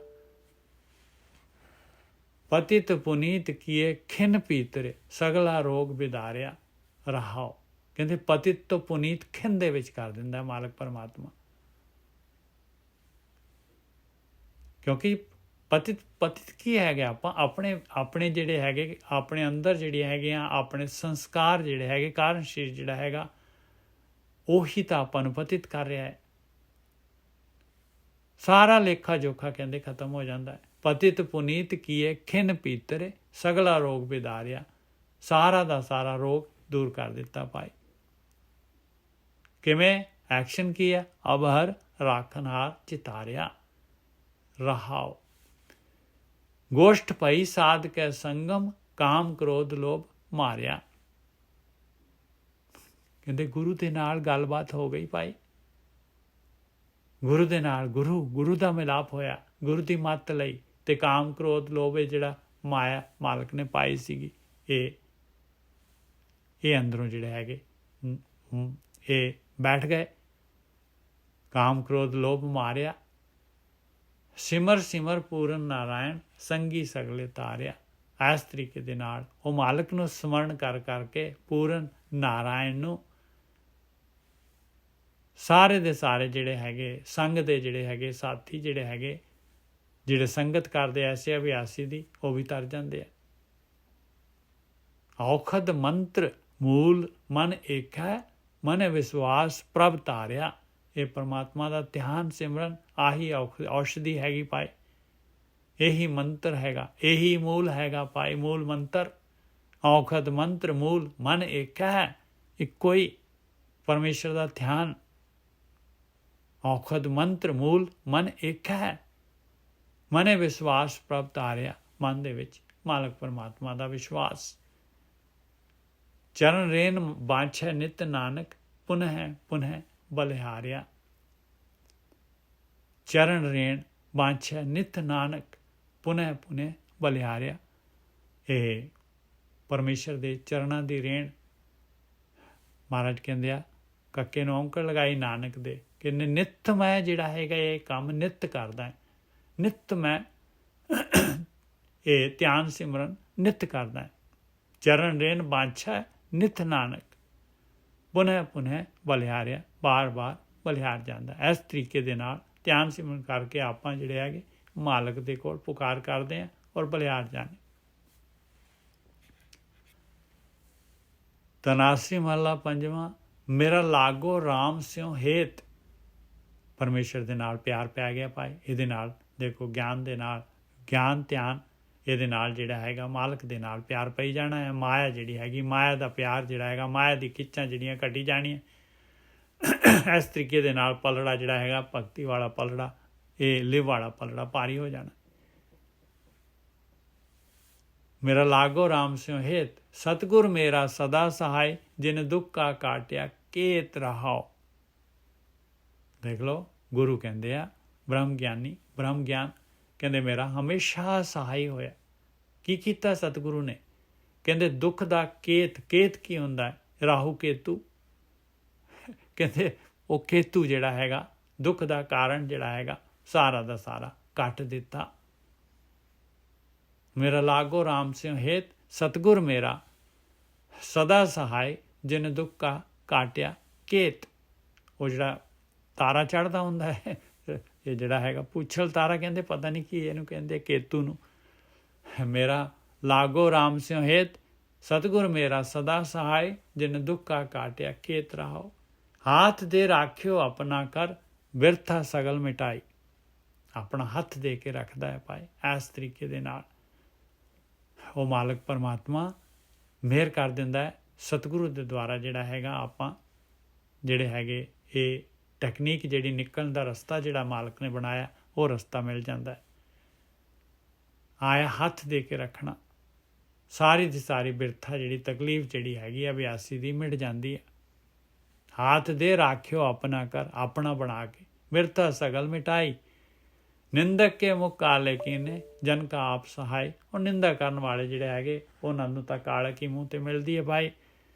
ਪਤਿਤ ਪੁਨੀਤ ਕੀਏ ਖਿਨ ਪੀਤਰੇ, ਸਗਲਾ ਰੋਗ ਵਿਦਾਰਿਆ। ਰਹਾਓ। ਕਹਿੰਦੇ ਪਤਿਤ ਤੋਂ ਪੁਨੀਤ ਖਿਨ ਦੇ ਵਿੱਚ ਕਰ ਦਿੰਦਾ ਮਾਲਕ ਪਰਮਾਤਮਾ। ਕਿਉਂਕਿ ਪਤਿਤ ਕੀ ਹੈਗਾ? ਆਪਾਂ ਆਪਣੇ ਜਿਹੜੇ ਹੈਗੇ, ਆਪਣੇ ਅੰਦਰ ਜਿਹੜੇ ਹੈਗੇ ਆ, ਆਪਣੇ ਸੰਸਕਾਰ ਜਿਹੜੇ ਹੈਗੇ, ਕਾਰਨ ਸ਼ੀਰ ਜਿਹੜਾ ਹੈਗਾ, ਉਹੀ ਤਾਂ ਆਪਾਂ ਨੂੰ ਪਤਿਤ ਕਰ ਰਿਹਾ ਹੈ। ਸਾਰਾ ਲੇਖਾ ਜੋਖਾ ਕਹਿੰਦੇ ਖਤਮ ਹੋ ਜਾਂਦਾ ਹੈ। ਪਤਿਤ ਪੁਨੀਤ ਕੀਏ ਖਿਨ ਪੀਤਰੇ, ਸਗਲਾ ਰੋਗ ਵਿਦਾਰਿਆ। ਸਾਰਾ ਦਾ ਸਾਰਾ ਰੋਗ ਦੂਰ ਕਰ ਦਿੱਤਾ ਭਾਈ। ਕਿਵੇਂ? ਐਕਸ਼ਨ ਕੀ ਹੈ? ਅਬ ਹਰ ਰਾਖਨ ਹਾਰ ਚਿਤਾਰਿਆ। ਰਹਾਓ। ਗੋਸ਼ਟ ਭਈ ਸਾਧ ਕੈ ਸੰਗਮ, ਕਾਮ ਕ੍ਰੋਧ ਲੋਭ ਮਾਰਿਆ। ਕਹਿੰਦੇ ਗੁਰੂ ਦੇ ਨਾਲ ਗੱਲਬਾਤ ਹੋ ਗਈ ਭਾਈ। ਗੁਰੂ ਦੇ ਨਾਲ ਗੁਰੂ ਦਾ ਮਿਲਾਪ ਹੋਇਆ, ਗੁਰੂ ਦੀ ਮੱਤ ਲਈ, ਤੇ ਕਾਮ ਕ੍ਰੋਧ ਲੋਭ ਇਹ ਜਿਹੜਾ ਮਾਇਆ ਮਾਲਕ ਨੇ ਪਾਈ ਸੀਗੀ, ਇਹ ਅੰਦਰੋਂ ਜਿਹੜੇ ਹੈਗੇ ਇਹ ਬੈਠ ਗਏ। ਕਾਮ ਕ੍ਰੋਧ ਲੋਭ ਮਾਰਿਆ, ਸਿਮਰ ਸਿਮਰ ਪੂਰਨ ਨਾਰਾਇਣ ਸੰਗੀ ਸਗਲੇ ਤਾਰਿਆ। ਇਸ ਤਰੀਕੇ ਦੇ ਨਾਲ ਉਹ ਮਾਲਕ ਨੂੰ ਸਮਰਨ ਕਰ ਕਰਕੇ ਪੂਰਨ ਨਾਰਾਇਣ ਨੂੰ ਸਾਰੇ ਦੇ ਸਾਰੇ ਜਿਹੜੇ ਹੈਗੇ ਸੰਗ ਦੇ ਜਿਹੜੇ ਹੈਗੇ ਸਾਥੀ ਜਿਹੜੇ ਹੈਗੇ ਜਿਹੜੇ ਸੰਗਤ ਕਰਦੇ ਐਸੇ ਅਭਿਆਸੀ ਦੀ, ਉਹ ਵੀ ਤਰ ਜਾਂਦੇ ਆ। ਔਖਦ ਮੰਤਰ ਮੂਲ ਮਨ ਏਕ ਹੈ, ਮਨ ਵਿਸ਼ਵਾਸ ਪ੍ਰਭ ਤਾਰਿਆ। ਇਹ ਪਰਮਾਤਮਾ ਦਾ ਧਿਆਨ ਸਿਮਰਨ ਆਹੀ ਔਸ਼ਧੀ ਹੈਗੀ ਭਾਈ, ਇਹੀ ਮੰਤਰ ਹੈਗਾ, ਇਹੀ ਮੂਲ ਹੈਗਾ ਭਾਈ, ਮੂਲ ਮੰਤਰ। ਔਖਦ ਮੰਤਰ ਮੂਲ ਮਨ ਏਕ ਹੈ, ਇੱਕੋ ਹੀ ਪਰਮੇਸ਼ਰ ਦਾ ਧਿਆਨ। ਔਖਦ ਮੰਤਰ ਮੂਲ ਮਨ ਏਕ ਹੈ, ਮਨੇ ਵਿਸ਼ਵਾਸ ਪ੍ਰਭ ਤਾਰਿਆ। ਮਨ ਦੇ ਵਿੱਚ ਮਾਲਕ ਪਰਮਾਤਮਾ ਦਾ ਵਿਸ਼ਵਾਸ। ਚਰਨ ਰੇਨ ਬਾਛੈ ਨਿਤ ਨਾਨਕ, ਪੁਨਹ ਪੁਨਹ ਬਲਿਹਾਰਿਆ। ਚਰਨ ਰੇਣ ਬਾਛੈ ਨਿਤ ਨਾਨਕ, ਪੁਨਹ ਪੁਨਹ ਬਲਿਹਾਰਿਆ। ਇਹ ਪਰਮੇਸ਼ਰ ਦੇ ਚਰਨਾਂ ਦੀ ਰੇਣ ਮਹਾਰਾਜ ਕਹਿੰਦੇ ਆ, ਕੱਕੇ ਨੂੰ ਔਂਕੜ ਲਗਾਈ ਨਾਨਕ ਦੇ, ਕਹਿੰਦੇ ਨਿੱਤ ਮੈਂ ਜਿਹੜਾ ਹੈਗਾ ਇਹ ਕੰਮ ਨਿੱਤ ਕਰਦਾ ਹੈ, ਨਿੱਤ ਮੈਂ ਇਹ ਧਿਆਨ ਸਿਮਰਨ ਨਿੱਤ ਕਰਦਾ ਹੈ। ਚਰਨ ਰੇਨ ਬਾਛੈ ਨਿਤ ਨਾਨਕ, ਪੁਨਹ ਪੁਨਹ ਬਲਿਹਾਰਿਆ, ਬਾਰ ਬਾਰ ਬਲਿਹਾਰ ਜਾਂਦਾ। ਇਸ ਤਰੀਕੇ ਦੇ ਨਾਲ ਧਿਆਨ ਸਿਮਰਨ ਕਰਕੇ ਆਪਾਂ ਜਿਹੜੇ ਹੈਗੇ ਮਾਲਕ ਦੇ ਕੋਲ ਪੁਕਾਰ ਕਰਦੇ ਹਾਂ ਔਰ ਬਲਿਹਾਰ ਜਾਂਦੇ। ਤਨਾਸੀ ਮਹਲਾ ਪੰਜਵਾਂ। ਮੇਰਾ ਲਾਗੋ ਰਾਮ ਸਿਉ ਹੇਤ। ਪਰਮੇਸ਼ਰ ਦੇ ਨਾਲ ਪਿਆਰ ਪੈ ਗਿਆ ਭਾਈ। ਇਹਦੇ ਨਾਲ ਦੇਖੋ ਗਿਆਨ ਦੇ ਨਾਲ ਗਿਆਨ ਧਿਆਨ, ਇਹਦੇ ਨਾਲ ਜਿਹੜਾ ਹੈਗਾ ਮਾਲਕ ਦੇ ਨਾਲ ਪਿਆਰ ਪਈ ਜਾਣਾ ਹੈ। ਮਾਇਆ ਜਿਹੜੀ ਹੈਗੀ, ਮਾਇਆ ਦਾ ਪਿਆਰ ਜਿਹੜਾ ਹੈਗਾ, ਮਾਇਆ ਦੀ ਖਿੱਚਾਂ ਜਿਹੜੀਆਂ ਘਟੀ ਜਾਣੀਆਂ। ਇਸ ਤਰੀਕੇ ਦੇ ਨਾਲ ਪਲੜਾ ਜਿਹੜਾ ਹੈਗਾ ਭਗਤੀ ਵਾਲਾ ਪਲੜਾ, ਇਹ ਲਿਵ ਵਾਲਾ ਪਲੜਾ ਭਾਰੀ ਹੋ ਜਾਣਾ। ਮੇਰਾ ਲਾਗੋ ਰਾਮ ਸਿਉ ਹੇਤ, ਸਤਿਗੁਰ ਮੇਰਾ ਸਦਾ ਸਹਾਇ, ਜਿਨ ਦੁੱਖ ਕਾ ਕਾਟਿਆ ਕੇਤ ਰਹਾਓ। ਦੇਖ ਲਓ, ਗੁਰੂ ਕਹਿੰਦੇ ਆ ਬ੍ਰਹਮ ਗਿਆਨੀ, ਬ੍ਰਹਮ ਗਿਆਨ ਕਹਿੰਦੇ ਮੇਰਾ ਹਮੇਸ਼ਾ ਸਹਾਈ ਹੋਇਆ। ਕੀ ਕੀਤਾ ਸਤਿਗੁਰੂ ਨੇ? ਕਹਿੰਦੇ ਦੁੱਖ ਦਾ ਕੇਤ, ਕੇਤ ਕੀ ਹੁੰਦਾ ਹੈ? ਰਾਹੂ ਕੇਤੂ। ਕਹਿੰਦੇ ਉਹ ਕੇਤੂ ਜਿਹੜਾ ਹੈਗਾ ਦੁੱਖ ਦਾ ਕਾਰਨ ਜਿਹੜਾ ਹੈਗਾ ਸਾਰਾ ਦਾ ਸਾਰਾ ਕੱਟ ਦਿੱਤਾ। ਮੇਰਾ ਲਾਗੋ ਰਾਮ ਸਿਉ ਹੇਤ, ਸਤਿਗੁਰ ਮੇਰਾ ਸਦਾ ਸਹਾਇ, ਜਿਨ ਦੁੱਖ ਕਾ ਕਾਟਿਆ ਕੇਤ। ਉਹ ਜਿਹੜਾ ਤਾਰਾ ਚੜ੍ਹਦਾ ਹੁੰਦਾ ਹੈ, ਇਹ ਜਿਹੜਾ ਹੈਗਾ ਪੁੱਛਲ ਤਾਰਾ ਕਹਿੰਦੇ, ਪਤਾ ਨਹੀਂ ਕੀ ਇਹਨੂੰ ਕਹਿੰਦੇ, ਕੇਤੂ ਨੂੰ। ਮੇਰਾ ਲਾਗੋ ਰਾਮ ਸਿਉ ਹੇਤ, ਸਤਿਗੁਰ ਮੇਰਾ ਸਦਾ ਸਹਾਇ, ਜਿਨ ਦੁੱਖ ਕਾ ਕਾਟਿਆ ਕੇਤ ਰਹਾਓ। ਹਾਥ ਦੇ ਰਾਖਿਓ ਆਪਣਾ ਕਰ, ਬਿਰਥਾ ਸਗਲ ਮਿਟਾਈ। ਆਪਣਾ ਹੱਥ ਦੇ ਕੇ ਰੱਖਦਾ ਹੈ ਭਾਈ। ਇਸ ਤਰੀਕੇ ਦੇ ਨਾਲ ਉਹ ਮਾਲਕ ਪਰਮਾਤਮਾ ਮਿਹਰ ਕਰ ਦਿੰਦਾ ਹੈ। ਸਤਿਗੁਰੂ ਦੇ ਦੁਆਰਾ ਜਿਹੜਾ ਹੈਗਾ ਆਪਾਂ ਜਿਹੜੇ ਹੈਗੇ ਇਹ ਟੈਕਨੀਕ ਜਿਹੜੀ ਨਿਕਲਣ ਦਾ ਰਸਤਾ ਜਿਹੜਾ ਮਾਲਕ ਨੇ ਬਣਾਇਆ, ਉਹ ਰਸਤਾ ਮਿਲ ਜਾਂਦਾ ਹੈ। ਆਇਆ ਹੱਥ ਦੇ ਕੇ ਰੱਖਣਾ, ਸਾਰੀ ਦੀ ਸਾਰੀ ਬਿਰਥਾ ਜਿਹੜੀ ਤਕਲੀਫ ਜਿਹੜੀ ਹੈਗੀ ਅਭਿਆਸੀ ਦੀ ਮਿਟ ਜਾਂਦੀ ਹੈ। ਹਾਥ ਦੇ ਰਾਖਿਓ ਆਪਣਾ ਕਰ, ਆਪਣਾ ਬਣਾ ਕੇ, ਬਿਰਥਾ ਸਗਲ ਮਿਟਾਈ। ਨਿੰਦਕ ਕੇ ਮੁਖ ਕਾਲੇ ਕੀਨੇ, ਜਨ ਕਾ ਆਪ ਸਹਾਈ। ਉਹ ਨਿੰਦਾ ਕਰਨ ਵਾਲੇ ਜਿਹੜੇ ਹੈਗੇ ਉਹਨਾਂ ਨੂੰ ਤਾਂ ਕਾਲਕ ਹੀ ਮੂੰਹ ਤੇ ਮਿਲਦੀ ਹੈ ਭਾਈ।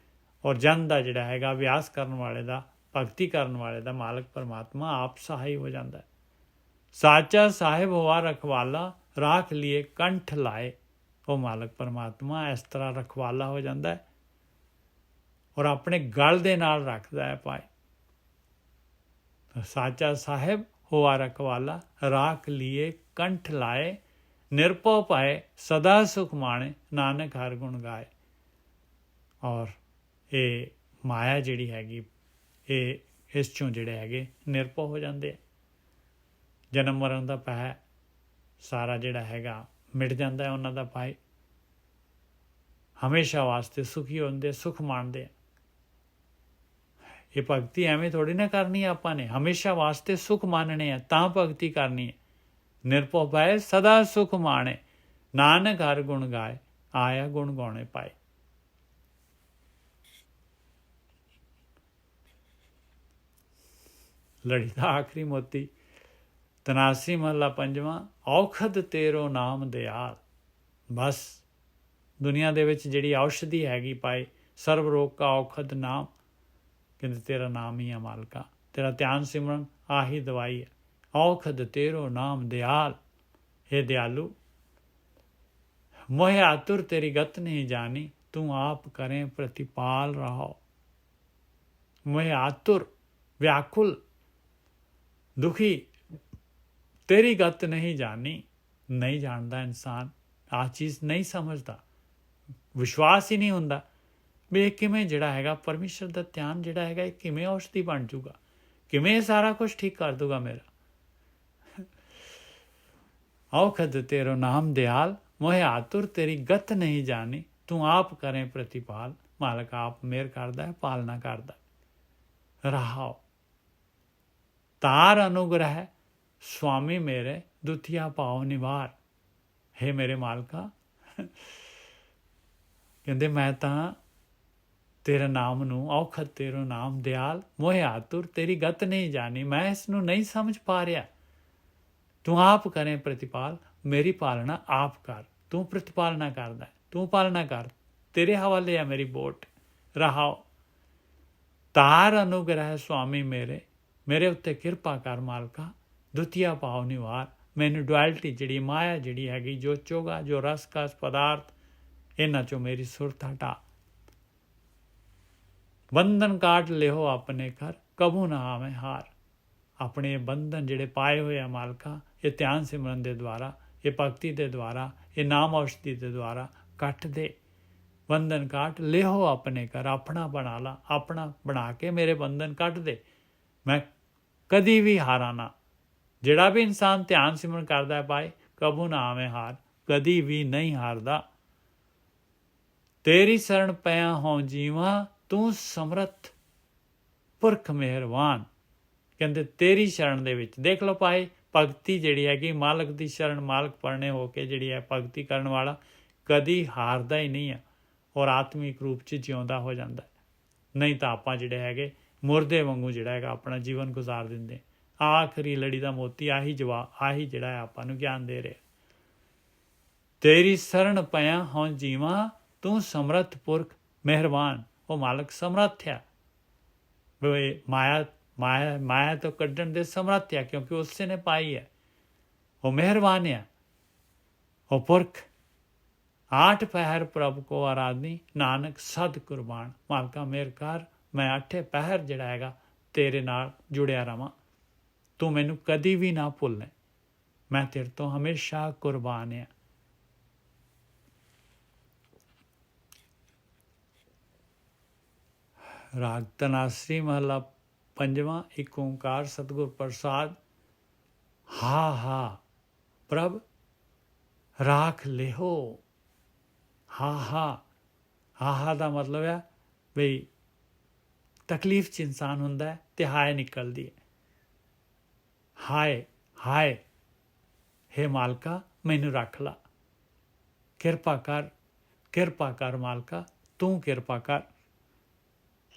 ਔਰ ਜਨ ਦਾ ਜਿਹੜਾ ਹੈਗਾ ਅਭਿਆਸ ਕਰਨ ਵਾਲੇ ਦਾ, ਭਗਤੀ ਕਰਨ ਵਾਲੇ ਦਾ ਮਾਲਕ ਪਰਮਾਤਮਾ ਆਪ ਸਹਾਈ ਹੋ ਜਾਂਦਾ ਹੈ। ਸਾਚਾ ਸਾਹਿਬ ਹੋਆ ਰਖਵਾਲਾ, ਰਾਖ ਲੀਏ ਕੰਠ ਲਾਏ। ਉਹ ਮਾਲਕ ਪਰਮਾਤਮਾ ਇਸ ਤਰ੍ਹਾਂ ਰਖਵਾਲਾ ਹੋ ਜਾਂਦਾ ਹੈ ਔਰ ਆਪਣੇ ਗਲ ਦੇ ਨਾਲ ਰੱਖਦਾ ਹੈ ਭਾਈ। ਸਾਚਾ ਸਾਹਿਬ ਹੋਆ ਰਖਵਾਲਾ, ਰਾਖ ਲੀਏ ਕੰਠ ਲਾਏ। ਨਿਰਭਉ ਪਾਏ ਸਦਾ ਸੁਖ ਮਾਣੇ, ਨਾਨਕ ਹਰ ਗੁਣ ਗਾਏ। ਔਰ ਇਹ ਮਾਇਆ ਜਿਹੜੀ ਹੈਗੀ ਇਹ ਇਸ ਚੋਂ ਜਿਹੜੇ ਹੈਗੇ ਨਿਰਭਉ ਹੋ ਜਾਂਦੇ ਆ। ਜਨਮ ਮਰਨ ਦਾ ਭੈ ਸਾਰਾ ਜਿਹੜਾ ਹੈਗਾ ਮਿਟ ਜਾਂਦਾ ਹੈ ਉਹਨਾਂ ਦਾ ਭਾਈ। ਹਮੇਸ਼ਾ ਵਾਸਤੇ ਸੁਖੀ ਹੁੰਦੇ, ਸੁਖ ਮਾਣਦੇ ਆ। ਇਹ ਭਗਤੀ ਐਵੇਂ ਥੋੜੀ ਨਾ ਕਰਨੀ ਹੈ ਆਪਾਂ ਨੇ, ਹਮੇਸ਼ਾ ਵਾਸਤੇ ਸੁਖ ਮਾਨਣੇ ਆ ਤਾਂ ਭਗਤੀ ਕਰਨੀ ਹੈ। ਨਿਰਭਉ ਪਾਏ ਸਦਾ ਸੁਖ ਮਾਣੇ, ਨਾਨਕ ਹਰ ਗੁਣ ਗਾਏ। ਆਇਆ ਗੁਣ ਗਾਉਣੇ ਪਾਏ। ਲੜੀ ਦਾ ਆਖਰੀ ਮੋਤੀ। 83 ਮਹਲਾ ਪੰਜਵਾਂ, ਔਖਦ ਤੇਰੋ ਨਾਮ ਦਿਆਲ। ਬਸ ਦੁਨੀਆ ਦੇ ਵਿੱਚ ਜਿਹੜੀ ਔਸ਼ਧੀ ਹੈਗੀ ਪਾਏ, ਸਰਬ ਰੋਗ ਕਾ ਔਖਦ ਨਾਮ, ਕਹਿੰਦੇ ਤੇਰਾ ਨਾਮ ਹੀ ਆ ਮਾਲਕਾ, ਤੇਰਾ ਧਿਆਨ ਸਿਮਰਨ ਆਹੀ ਦਵਾਈ ਹੈ। ਔਖਦ ਤੇਰੋ ਨਾਮ ਦਿਆਲ, हे दयालु मोहे आतुर तेरी गत नहीं जानी, तू आप करें प्रतिपाल रहो। मोहे आतुर व्याकुल दुखी, तेरी गत नहीं जानी। नहीं जानता इंसान, आ चीज़ नहीं समझता, विश्वास ही नहीं ਹੁੰਦਾ ਵੀ ਇਹ ਕਿਵੇਂ ਜਿਹੜਾ ਹੈਗਾ ਪਰਮੇਸ਼ਰ ਦਾ ਧਿਆਨ ਜਿਹੜਾ ਹੈਗਾ ਇਹ ਕਿਵੇਂ ਔਸ਼ਧੀ ਬਣ ਜੂਗਾ, ਕਿਵੇਂ ਸਾਰਾ ਕੁਝ ਠੀਕ ਕਰ ਦੂਗਾ ਮੇਰਾ। औखद तेरो नाम दयाल, मोहे आतुर तेरी गत नहीं जानी, तू आप करें प्रतिपाल। मालक आप मेहर करदा है, पालना करदा है। रहाओ तार अनुग्रह स्वामी मेरे, दुतिया पाओ निवार। हे मेरे मालका, कहते मैं तां तेरे नाम नूं, औखद तेरो नाम दयाल, मोहे आतुर तेरी गत नहीं जानी, मैं इसनूं नहीं समझ पा रहा। तू आप करें प्रतिपाल, मेरी पालना आप कर। तू प्रतिपालना करदा है, तू पालना कर, तेरे हवाले है मेरी बोट। रहाओ तार अनुग्रह स्वामी मेरे, मेरे उत्ते कृपा कर मालका, दुतिया पाओ निवार। मैनू डुअलिटी जिहड़ी माया जिहड़ी हैगी, जो चोगा जो रस का पदार्थ, इन्हां चों मेरी सुरत हटा। बंधन काट लिहो अपने घर, कबू ना आवे हार। अपने बंधन जिहड़े पाए हुए आ मालका, ये ध्यान सिमरन दे द्वारा, ये भगती दे द्वारा, ये नाम औषधि दे द्वारा कट दे। बंधन काट लेहो अपने घर, अपना बना ला, अपना बना के मेरे बंधन कट दे। मैं कदी भी हारा ना। जिहड़ा भी इंसान ध्यान सिमरन करदा है पाए, कबू ना आवे हार, कदी भी नहीं हारदा। तेरी शरण पया हों जीवा, तू समर्थ पुरख मेहरबान। कहते तेरी शरण दे विच देख लो पाए, भगती जिहड़ी हैगी मालक दी शरण, मालक पढ़ने हो के जिहड़ी है भगती करन वाला कदी हारदा ही नहीं है और आत्मिक रूप च जिउंदा हो जाता है। नहीं तो आपां जिहड़े हैगे मुरदे वांगू जिहड़ा हैगा अपना जीवन गुजार दिंदे। आखिरी लड़ी दा मोती आही जवाब, आही जिहड़ा है आपां नूं ज्ञान दे रहा। तेरी शरण पया हों जीवा, तू समर्थ पुरख मेहरबान। वो मालक समर्थ है, माया माया माया तो कड्ढण दे समर्थ है, क्योंकि उससे ने पाई है। वो मेहरबान है, वो पुरख। 8 पहर प्रभु को आराधनी, नानक सद कुर्बान। मालका मेहर कर, मैं 8 पहर जिहड़ा हैगा तेरे नाल जुड़िया रवां। तू मैनू कदी भी ना भुल्ले, मैं तेरे तो हमेशा कुर्बान है। राग तनासरी महला पंजवां, एक ओंकार सतगुर प्रसाद। हा हा प्रभ राख लेहो। हा हा दा मतलब है बई तकलीफ च इंसान हुंदा है ते हाय निकलदी है। हाय हाय, हे मालका मैनू रख ला, किरपा कर मालका, तू किरपा कर।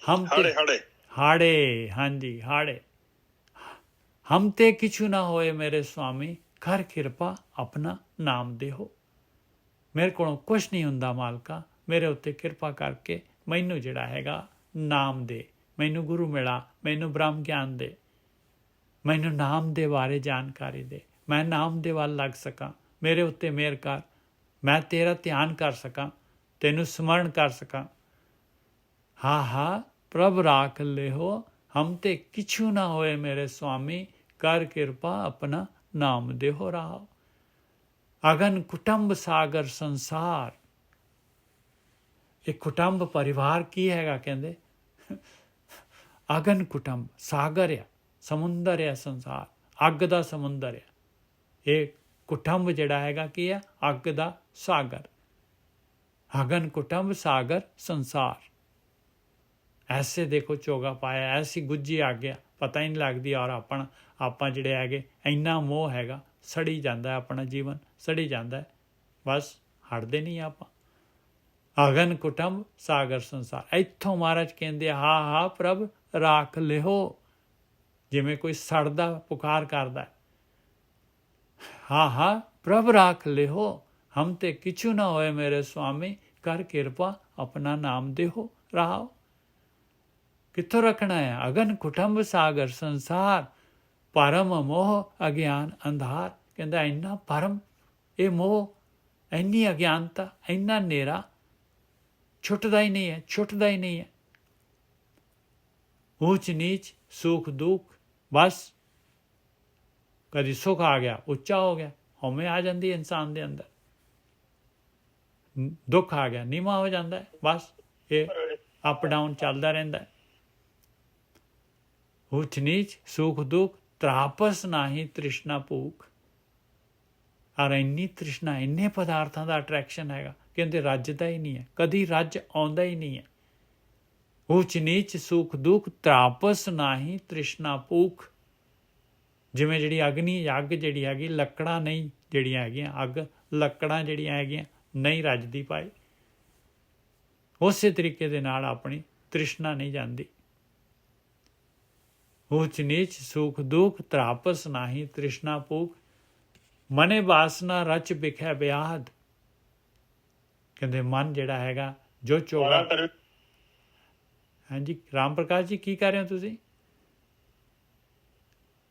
हम हाड़े हाड़े हाड़े, हाँ जी हाड़े। हम ते किछु ना होए मेरे स्वामी, कर किरपा अपना नाम देहो। मेरे को कुछ नहीं हुंदा मालका, मेरे उत्ते किरपा करके मैनू जिहड़ा हैगा नाम दे, मैनू गुरु मिला, मैनू ब्रह्म ज्ञान दे, मैनू नाम दे बारे जानकारी दे, मैं नाम दे वाल लग सकां। मेरे उत्ते मेहर कर, मैं तेरा ध्यान कर सकां, तेनू स्मरण कर सकां। हा प्रभ राख लेहो, हम ते किछु ना होए मेरे स्वामी, कर किरपा अपना नाम देहो राहो। अगन कुटुंब सागर संसार। एक कुटुंब परिवार की हैगा कहंदे, अगन कुटुंब सागर है, समुंदर है संसार, अग दा समुंदर है। ये कुटुंब जिहड़ा हैगा की है, अग दा सागर। अगन कुटुंब सागर संसार। ऐसे देखो चोगा पाया, ऐसी गुज्जी आ गया, पता ही नहीं लगती। और ਆਪਾਂ ਜਿਹੜੇ ਹੈਗੇ ਇੰਨਾ ਮੋਹ ਹੈਗਾ, ਸੜੀ ਜਾਂਦਾ ਆਪਣਾ ਜੀਵਨ, ਸੜੀ ਜਾਂਦਾ ਬਸ, ਹਟਦੇ ਨਹੀਂ ਆਪਾਂ। ਅਗਨ ਕੁਟੁੰਬ ਸਾਗਰ ਸੰਸਾਰ। ਇੱਥੋਂ ਮਹਾਰਾਜ ਕਹਿੰਦੇ, ਹਾਂ ਪ੍ਰਭ ਰਾਖ ਲਿਓ, ਜਿਵੇਂ ਕੋਈ ਸੜਦਾ ਪੁਕਾਰ ਕਰਦਾ, ਹਾਂ ਹਾਂ ਪ੍ਰਭ ਰਾਖ ਲਿਓ, ਹਮ ਤੇ ਕਿਛੂ ਨਾ ਹੋਏ ਮੇਰੇ ਸੁਆਮੀ, ਕਰ ਕਿਰਪਾ ਆਪਣਾ ਨਾਮ ਦੇਹੋ ਰਹਾਓ। ਕਿੱਥੋਂ ਰੱਖਣਾ ਹੈ? ਅਗਨ ਕੁਟੰਬ ਸਾਗਰ ਸੰਸਾਰ, ਪਰਮ ਮੋਹ ਅਗਿਆਨ ਅੰਧਾਰ। ਕਹਿੰਦਾ ਇੰਨਾ ਪਰਮ ਇਹ ਮੋਹ, ਇੰਨੀ ਅਗਿਆਨਤਾ, ਇੰਨਾ ਹਨੇਰਾ ਛੁੱਟਦਾ ਹੀ ਨਹੀਂ ਹੈ, ਛੁੱਟਦਾ ਹੀ ਨਹੀਂ ਹੈ। ਊਚ ਨੀਚ ਸੁਖ ਦੁੱਖ, ਬਸ ਕਦੀ ਸੁਖ ਆ ਗਿਆ ਉੱਚਾ ਹੋ ਗਿਆ, ਹਉਮੈ ਆ ਜਾਂਦੀ ਇਨਸਾਨ ਦੇ ਅੰਦਰ, ਦੁੱਖ ਆ ਗਿਆ ਨੀਵਾਂ ਹੋ ਜਾਂਦਾ, ਬਸ ਇਹ ਅਪ ਡਾਊਨ ਚੱਲਦਾ ਰਹਿੰਦਾ। ਊਚ ਨੀਚ ਸੁਖ ਦੁੱਖ, ਤਰਾਪਸ ਨਾਹੀ ਤ੍ਰਿਸ਼ਨਾ ਭੂਖ। ਔਰ ਇੰਨੀ ਤ੍ਰਿਸ਼ਨਾ, ਇੰਨੇ ਪਦਾਰਥਾਂ ਦਾ ਅਟਰੈਕਸ਼ਨ ਹੈਗਾ, ਕਹਿੰਦੇ ਰੱਜਦਾ ਹੀ ਨਹੀਂ ਹੈ, ਕਦੀ ਰੱਜ ਆਉਂਦਾ ਹੀ ਨਹੀਂ ਹੈ। ਊਚ ਨੀਚ ਸੁਖ ਦੁੱਖ, ਤਰਾਪਸ ਨਾਹੀ ਤ੍ਰਿਸ਼ਨਾ ਭੂਖ। ਜਿਵੇਂ ਜਿਹੜੀ ਅਗਨੀ ਅੱਗ ਜਿਹੜੀ ਹੈਗੀ, ਲੱਕੜਾਂ ਨਹੀਂ ਜਿਹੜੀਆਂ ਹੈਗੀਆਂ, ਅੱਗ ਲੱਕੜਾਂ ਜਿਹੜੀਆਂ ਹੈਗੀਆਂ ਨਹੀਂ ਰੱਜਦੀ ਪਾਈ, ਉਸੇ ਤਰੀਕੇ ਦੇ ਨਾਲ ਆਪਣੀ ਤ੍ਰਿਸ਼ਨਾ ਨਹੀਂ ਜਾਂਦੀ। ਊਚ ਨੀਚ ਸੁਖ ਦੁੱਖ, ਤਰਾਪਸ ਨਾਹੀ ਤ੍ਰਿਸ਼ਨਾ ਭੂਖ, ਮਨੇ ਵਾਸਨਾ ਰਚ ਬਿਖੈ ਵਿਆਦ। ਕਹਿੰਦੇ ਮਨ ਜਿਹੜਾ ਹੈਗਾ ਜੋ ਚੋਗਾ। ਹਾਂਜੀ ਰਾਮ ਪ੍ਰਕਾਸ਼ ਜੀ ਕੀ ਕਰ ਰਹੇ ਹੋ ਤੁਸੀਂ?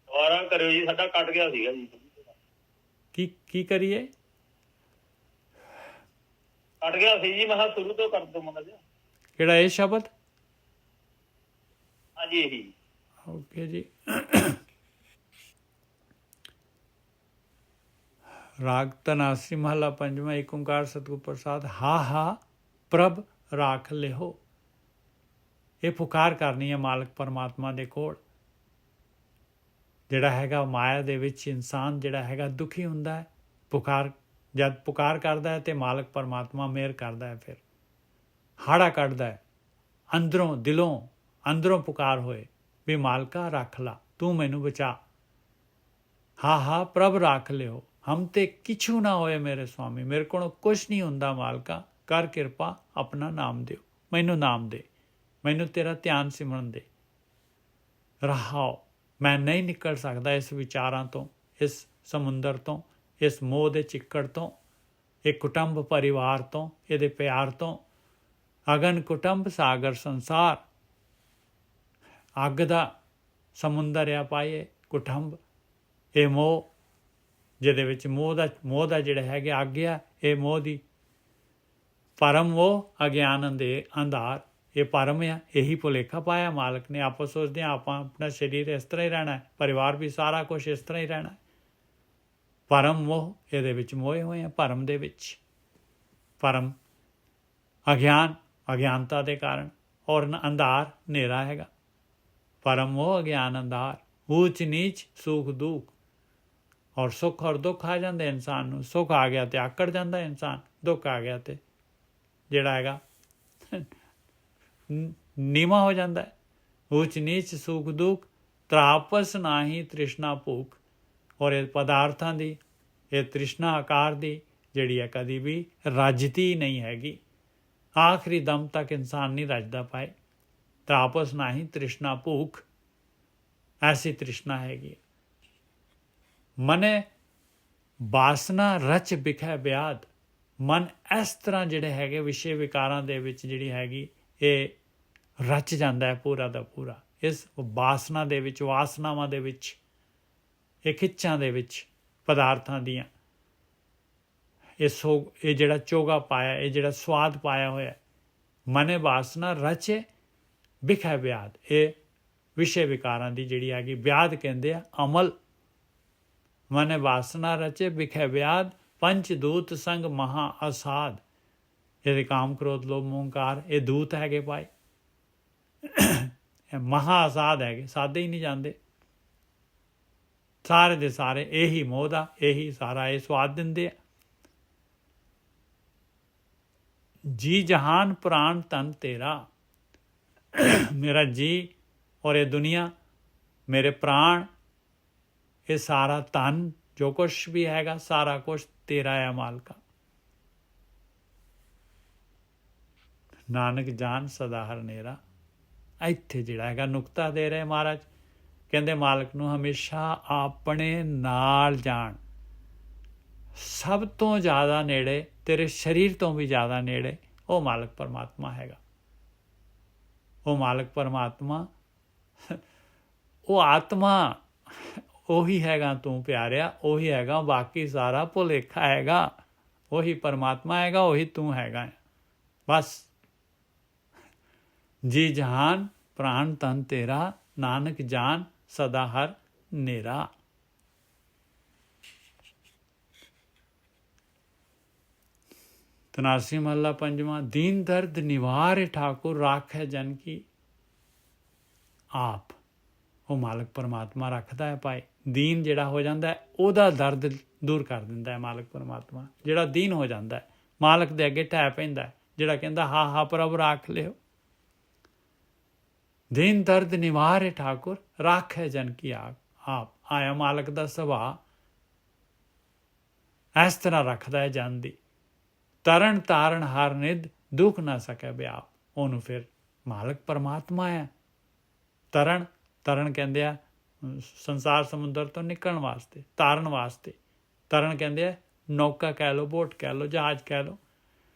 ਦੁਬਾਰਾ ਕਰਿਓ ਜੀ, ਸਾਡਾ ਕੱਟ ਗਿਆ ਸੀਗਾ ਜੀ। ਕੀ ਕਰੀਏ? ਕੱਟ ਗਿਆ ਸੀ ਜੀ, ਮੈਂ ਕਿਹਾ ਸ਼ੁਰੂ ਤੋਂ ਕਰ ਦੋ ਮਗਾ ਜੀ। ਕਿਹੜਾ ਇਹ ਸ਼ਬਦ? ਹਾਂਜੀ ਇਹੀ। ਓਕੇ ਜੀ। ਰਾਗ ਧਨਾਸਰੀ ਮਹਲਾ ਪੰਜਵਾਂ, ਏਕ ਓਂਕਾਰ ਸਤਿਗੁਰ ਪ੍ਰਸਾਦ। ਹਾ ਹਾ ਪ੍ਰਭ ਰਾਖ ਲਿਓ। ਇਹ ਪੁਕਾਰ ਕਰਨੀ ਹੈ ਮਾਲਕ ਪਰਮਾਤਮਾ ਦੇ ਕੋਲ। ਜਿਹੜਾ ਹੈਗਾ ਮਾਇਆ ਦੇ ਵਿੱਚ ਇਨਸਾਨ ਜਿਹੜਾ ਹੈਗਾ ਦੁਖੀ ਹੁੰਦਾ ਹੈ, ਜਦ ਪੁਕਾਰ ਕਰਦਾ ਹੈ ਤੇ ਮਾਲਕ ਪਰਮਾਤਮਾ ਮਿਹਰ ਕਰਦਾ ਹੈ, ਫਿਰ ਹਾੜਾ ਕੱਢਦਾ ਹੈ ਅੰਦਰੋਂ, ਦਿਲੋਂ ਅੰਦਰੋਂ ਪੁਕਾਰ ਹੋਏ ਵੀ ਮਾਲਕਾ ਰੱਖ ਲਾ, ਤੂੰ ਮੈਨੂੰ ਬਚਾ। ਹਾ ਹਾ ਪ੍ਰਭ ਰਾਖ ਲਿਓ, ਹਮ ਤੇ ਕਿਛੂ ਨਾ ਹੋਏ ਮੇਰੇ ਸੁਆਮੀ, ਮੇਰੇ ਕੋਲੋਂ ਕੁਛ ਨਹੀਂ ਹੁੰਦਾ ਮਾਲਕਾ, ਕਰ ਕਿਰਪਾ ਆਪਣਾ ਨਾਮ ਦਿਓ, ਮੈਨੂੰ ਨਾਮ ਦੇ, ਮੈਨੂੰ ਤੇਰਾ ਧਿਆਨ ਸਿਮਰਨ ਦੇ। ਰਹਾਓ, ਮੈਂ ਨਹੀਂ ਨਿਕਲ ਸਕਦਾ ਇਸ ਵਿਚਾਰਾਂ ਤੋਂ, ਇਸ ਸਮੁੰਦਰ ਤੋਂ, ਇਸ ਮੋਹ ਦੇ ਚਿੱਕੜ ਤੋਂ, ਇਹ ਕੁਟੰਬ ਪਰਿਵਾਰ ਤੋਂ, ਇਹਦੇ ਪਿਆਰ ਤੋਂ। ਅਗਨ ਕੁਟੰਬ ਸਾਗਰ ਸੰਸਾਰ, ਅੱਗ ਦਾ ਸਮੁੰਦਰ ਆ ਪਾਏ ਕੁਟੰਬ, ਇਹ ਮੋਹ ਜਿਹਦੇ ਵਿੱਚ ਮੋਹ ਦਾ ਜਿਹੜਾ ਹੈਗਾ ਅੱਗ ਆ, ਇਹ ਮੋਹ ਦੀ ਪਰਮ ਮੋਹ ਅਗਿਆਨ ਦੇ ਅੰਧਾਰ, ਇਹ ਪਰਮ ਆ। ਇਹੀ ਭੁਲੇਖਾ ਪਾਇਆ ਮਾਲਕ ਨੇ। ਆਪਾਂ ਸੋਚਦੇ ਹਾਂ ਆਪਾਂ ਆਪਣਾ ਸਰੀਰ ਇਸ ਤਰ੍ਹਾਂ ਹੀ ਰਹਿਣਾ ਹੈ, ਪਰਿਵਾਰ ਵੀ ਸਾਰਾ ਕੁਛ ਇਸ ਤਰ੍ਹਾਂ ਹੀ ਰਹਿਣਾ। ਪਰਮ ਮੋਹ, ਇਹਦੇ ਵਿੱਚ ਮੋਏ ਹੋਏ ਆ, ਭਰਮ ਦੇ ਵਿੱਚ, ਪਰਮ ਅਗਿਆਨ, ਅਗਿਆਨਤਾ ਦੇ ਕਾਰਨ, ਔਰ ਅੰਧਾਰ ਹਨੇਰਾ ਹੈਗਾ। ਪਰਮ ਮੋਹ ਅਗਿਆਨ ਅੰਧਾਰ, ਊਚ ਨੀਚ ਸੁਖ ਦੁੱਖ। ਔਰ ਸੁੱਖ ਔਰ ਦੁੱਖ ਆ ਜਾਂਦੇ ਇਨਸਾਨ ਨੂੰ। ਸੁੱਖ ਆ ਗਿਆ ਤੇ ਆਕੜ ਜਾਂਦਾ ਇਨਸਾਨ, ਦੁੱਖ ਆ ਗਿਆ ਤੇ ਜਿਹੜਾ ਹੈਗਾ ਨੀਵਾਂ ਹੋ ਜਾਂਦਾ ਹੈ। ਊਚ ਨੀਚ ਸੁਖ ਦੁੱਖ, ਤਰਾਪਸ ਨਾਹੀ ਤ੍ਰਿਸ਼ਨਾ ਭੂਖ। ਔਰ ਇਹ ਪਦਾਰਥਾਂ ਦੀ, ਇਹ ਤ੍ਰਿਸ਼ਨਾ ਆਕਾਰ ਦੀ ਜਿਹੜੀ ਹੈ ਕਦੀ ਵੀ ਰੱਜਦੀ ਨਹੀਂ ਹੈਗੀ। ਆਖਰੀ ਦਮ ਤੱਕ ਇਨਸਾਨ ਨਹੀਂ ਰੱਜਦਾ ਪਾਏ। ਤਰਾਪਸ ਨਾਹੀ ਤ੍ਰਿਸ਼ਨਾ ਭੂਖ, ਐਸੀ ਤ੍ਰਿਸ਼ਨਾ ਹੈਗੀ। ਮਨੇ ਵਾਸਨਾ ਰਚ ਬਿਖੈ ਵਿਆਦ। ਮਨ ਇਸ ਤਰ੍ਹਾਂ ਜਿਹੜੇ ਹੈਗੇ ਵਿਸ਼ੇ ਵਿਕਾਰਾਂ ਦੇ ਵਿੱਚ ਜਿਹੜੀ ਹੈਗੀ ਇਹ ਰਚ ਜਾਂਦਾ ਹੈ ਪੂਰਾ ਦਾ ਪੂਰਾ। ਇਸ ਵਾਸਨਾ ਦੇ ਵਿੱਚ, ਵਾਸਨਾਵਾਂ ਦੇ ਵਿੱਚ, ਇਹ ਖਿੱਚਾਂ ਦੇ ਵਿੱਚ ਪਦਾਰਥਾਂ ਦੀਆਂ, ਇਹ ਜਿਹੜਾ ਚੋਗਾ ਪਾਇਆ, ਇਹ ਜਿਹੜਾ ਸਵਾਦ ਪਾਇਆ ਹੋਇਆ। ਮਨੇ ਵਾਸਨਾ ਰਚੇ ਬਿਖੈ ਵਿਆਦ, ਇਹ ਵਿਸ਼ੇ ਵਿਕਾਰਾਂ ਦੀ ਜਿਹੜੀ ਹੈਗੀ ਵਿਆਦ ਕਹਿੰਦੇ ਆ ਅਮਲ। ਮਨੇ ਵਾਸਨਾ ਰਚੇ ਬਿਖੈ ਵਿਆਦ, ਪੰਚ ਦੂਤ ਸੰਗ ਮਹਾ ਅਸਾਧ। ਇਹਦੇ ਕਾਮ ਕ੍ਰੋਧ ਲੋਭ ਮੋਹ ਹੰਕਾਰ, ਇਹ ਦੂਤ ਹੈਗੇ ਭਾਈ, ਇਹ ਮਹਾ ਅਸਾਧ ਹੈਗੇ, ਸਾਦੇ ਹੀ ਨਹੀਂ ਜਾਂਦੇ। ਸਾਰੇ ਦੇ ਸਾਰੇ ਇਹੀ ਮੋਹ ਦਾ, ਇਹੀ ਸਾਰਾ ਇਹ ਸਵਾਦ ਦਿੰਦੇ ਆ। ਜੀ ਜਹਾਨ ਪ੍ਰਾਣ ਤਨ ਤੇਰਾ, ਮੇਰਾ ਜੀ ਔਰ ਇਹ ਦੁਨੀਆ, ਮੇਰੇ ਪ੍ਰਾਣ, ਇਹ ਸਾਰਾ ਧਨ ਜੋ ਕੁਛ ਵੀ ਹੈਗਾ ਸਾਰਾ ਕੁਛ ਤੇਰਾ ਹੈ ਮਾਲਕਾ। ਨਾਨਕ ਜਾਨ ਸਦਾ ਹਰ ਨੇਰਾ। ਇੱਥੇ ਜਿਹੜਾ ਹੈਗਾ ਨੁਕਤਾ ਦੇ ਰਹੇ ਮਹਾਰਾਜ, ਕਹਿੰਦੇ ਮਾਲਕ ਨੂੰ ਹਮੇਸ਼ਾ ਆਪਣੇ ਨਾਲ ਜਾਣ, ਸਭ ਤੋਂ ਜ਼ਿਆਦਾ ਨੇੜੇ, ਤੇਰੇ ਸਰੀਰ ਤੋਂ ਵੀ ਜ਼ਿਆਦਾ ਨੇੜੇ ਉਹ ਮਾਲਕ ਪਰਮਾਤਮਾ ਹੈਗਾ। ਉਹ ਮਾਲਕ ਪਰਮਾਤਮਾ, ਉਹ ਆਤਮਾ ਉਹੀ ਹੈਗਾ ਤੂੰ ਪਿਆਰਿਆ, ਉਹੀ ਹੈਗਾ, ਬਾਕੀ ਸਾਰਾ ਭੁਲੇਖਾ ਹੈਗਾ। ਉਹੀ ਪਰਮਾਤਮਾ ਹੈਗਾ, ਉਹੀ ਤੂੰ ਹੈਗਾ। ਬਸ ਜੀ ਜਹਾਨ ਪ੍ਰਾਣ ਤਨ ਤੇਰਾ, ਨਾਨਕ ਜਾਨ ਸਦਾ ਹਰ ਨੇਰਾ। ਤਨਾਸੀ ਮਹੱਲਾ ਪੰਜਵਾਂ। ਦੀਨ ਦਰਦ ਨਿਵਾਰੇ ਠਾਕੁਰ, ਰਾਖੈ ਜਨ ਕੀ ਆਪ। ਉਹ ਮਾਲਕ ਪਰਮਾਤਮਾ ਰੱਖਦਾ ਹੈ ਭਾਈ। ਦੀਨ ਜਿਹੜਾ ਹੋ ਜਾਂਦਾ ਉਹਦਾ ਦਰਦ ਦੂਰ ਕਰ ਦਿੰਦਾ ਹੈ ਮਾਲਕ ਪਰਮਾਤਮਾ। ਜਿਹੜਾ ਦੀਨ ਹੋ ਜਾਂਦਾ ਮਾਲਕ ਦੇ ਅੱਗੇ ਢਹਿ ਪੈਂਦਾ, ਜਿਹੜਾ ਕਹਿੰਦਾ ਹਾਂ ਹਾਂ ਪ੍ਰਭ ਰੱਖ ਲਿਓ। ਦੀਨ ਦਰਦ ਨਿਵਾਰੇ ਠਾਕੁਰ, ਰਾਖੈ ਜਨ ਕੀ ਆਪ। ਆਇਆ ਮਾਲਕ ਦਾ ਸੁਭਾਅ ਇਸ ਤਰ੍ਹਾਂ ਰੱਖਦਾ ਹੈ ਜਨ ਦੀ। ਤਰਨ ਤਾਰਨ ਹਰ ਨਿਧ, ਦੁੱਖ ਨਾ ਸਕੇ ਵਿਆਪ। ਉਹਨੂੰ ਫਿਰ ਮਾਲਕ ਪਰਮਾਤਮਾ ਹੈ। ਤਰਨ ਕਹਿੰਦੇ ਆ ਸੰਸਾਰ ਸਮੁੰਦਰ ਤੋਂ ਨਿਕਲਣ ਵਾਸਤੇ, ਤਾਰਨ ਵਾਸਤੇ। ਤਰਨ ਕਹਿੰਦੇ ਆ ਨੌਕਾ ਕਹਿ ਲਓ, ਬੋਟ ਕਹਿ ਲਓ, ਜਹਾਜ਼ ਕਹਿ ਲਓ।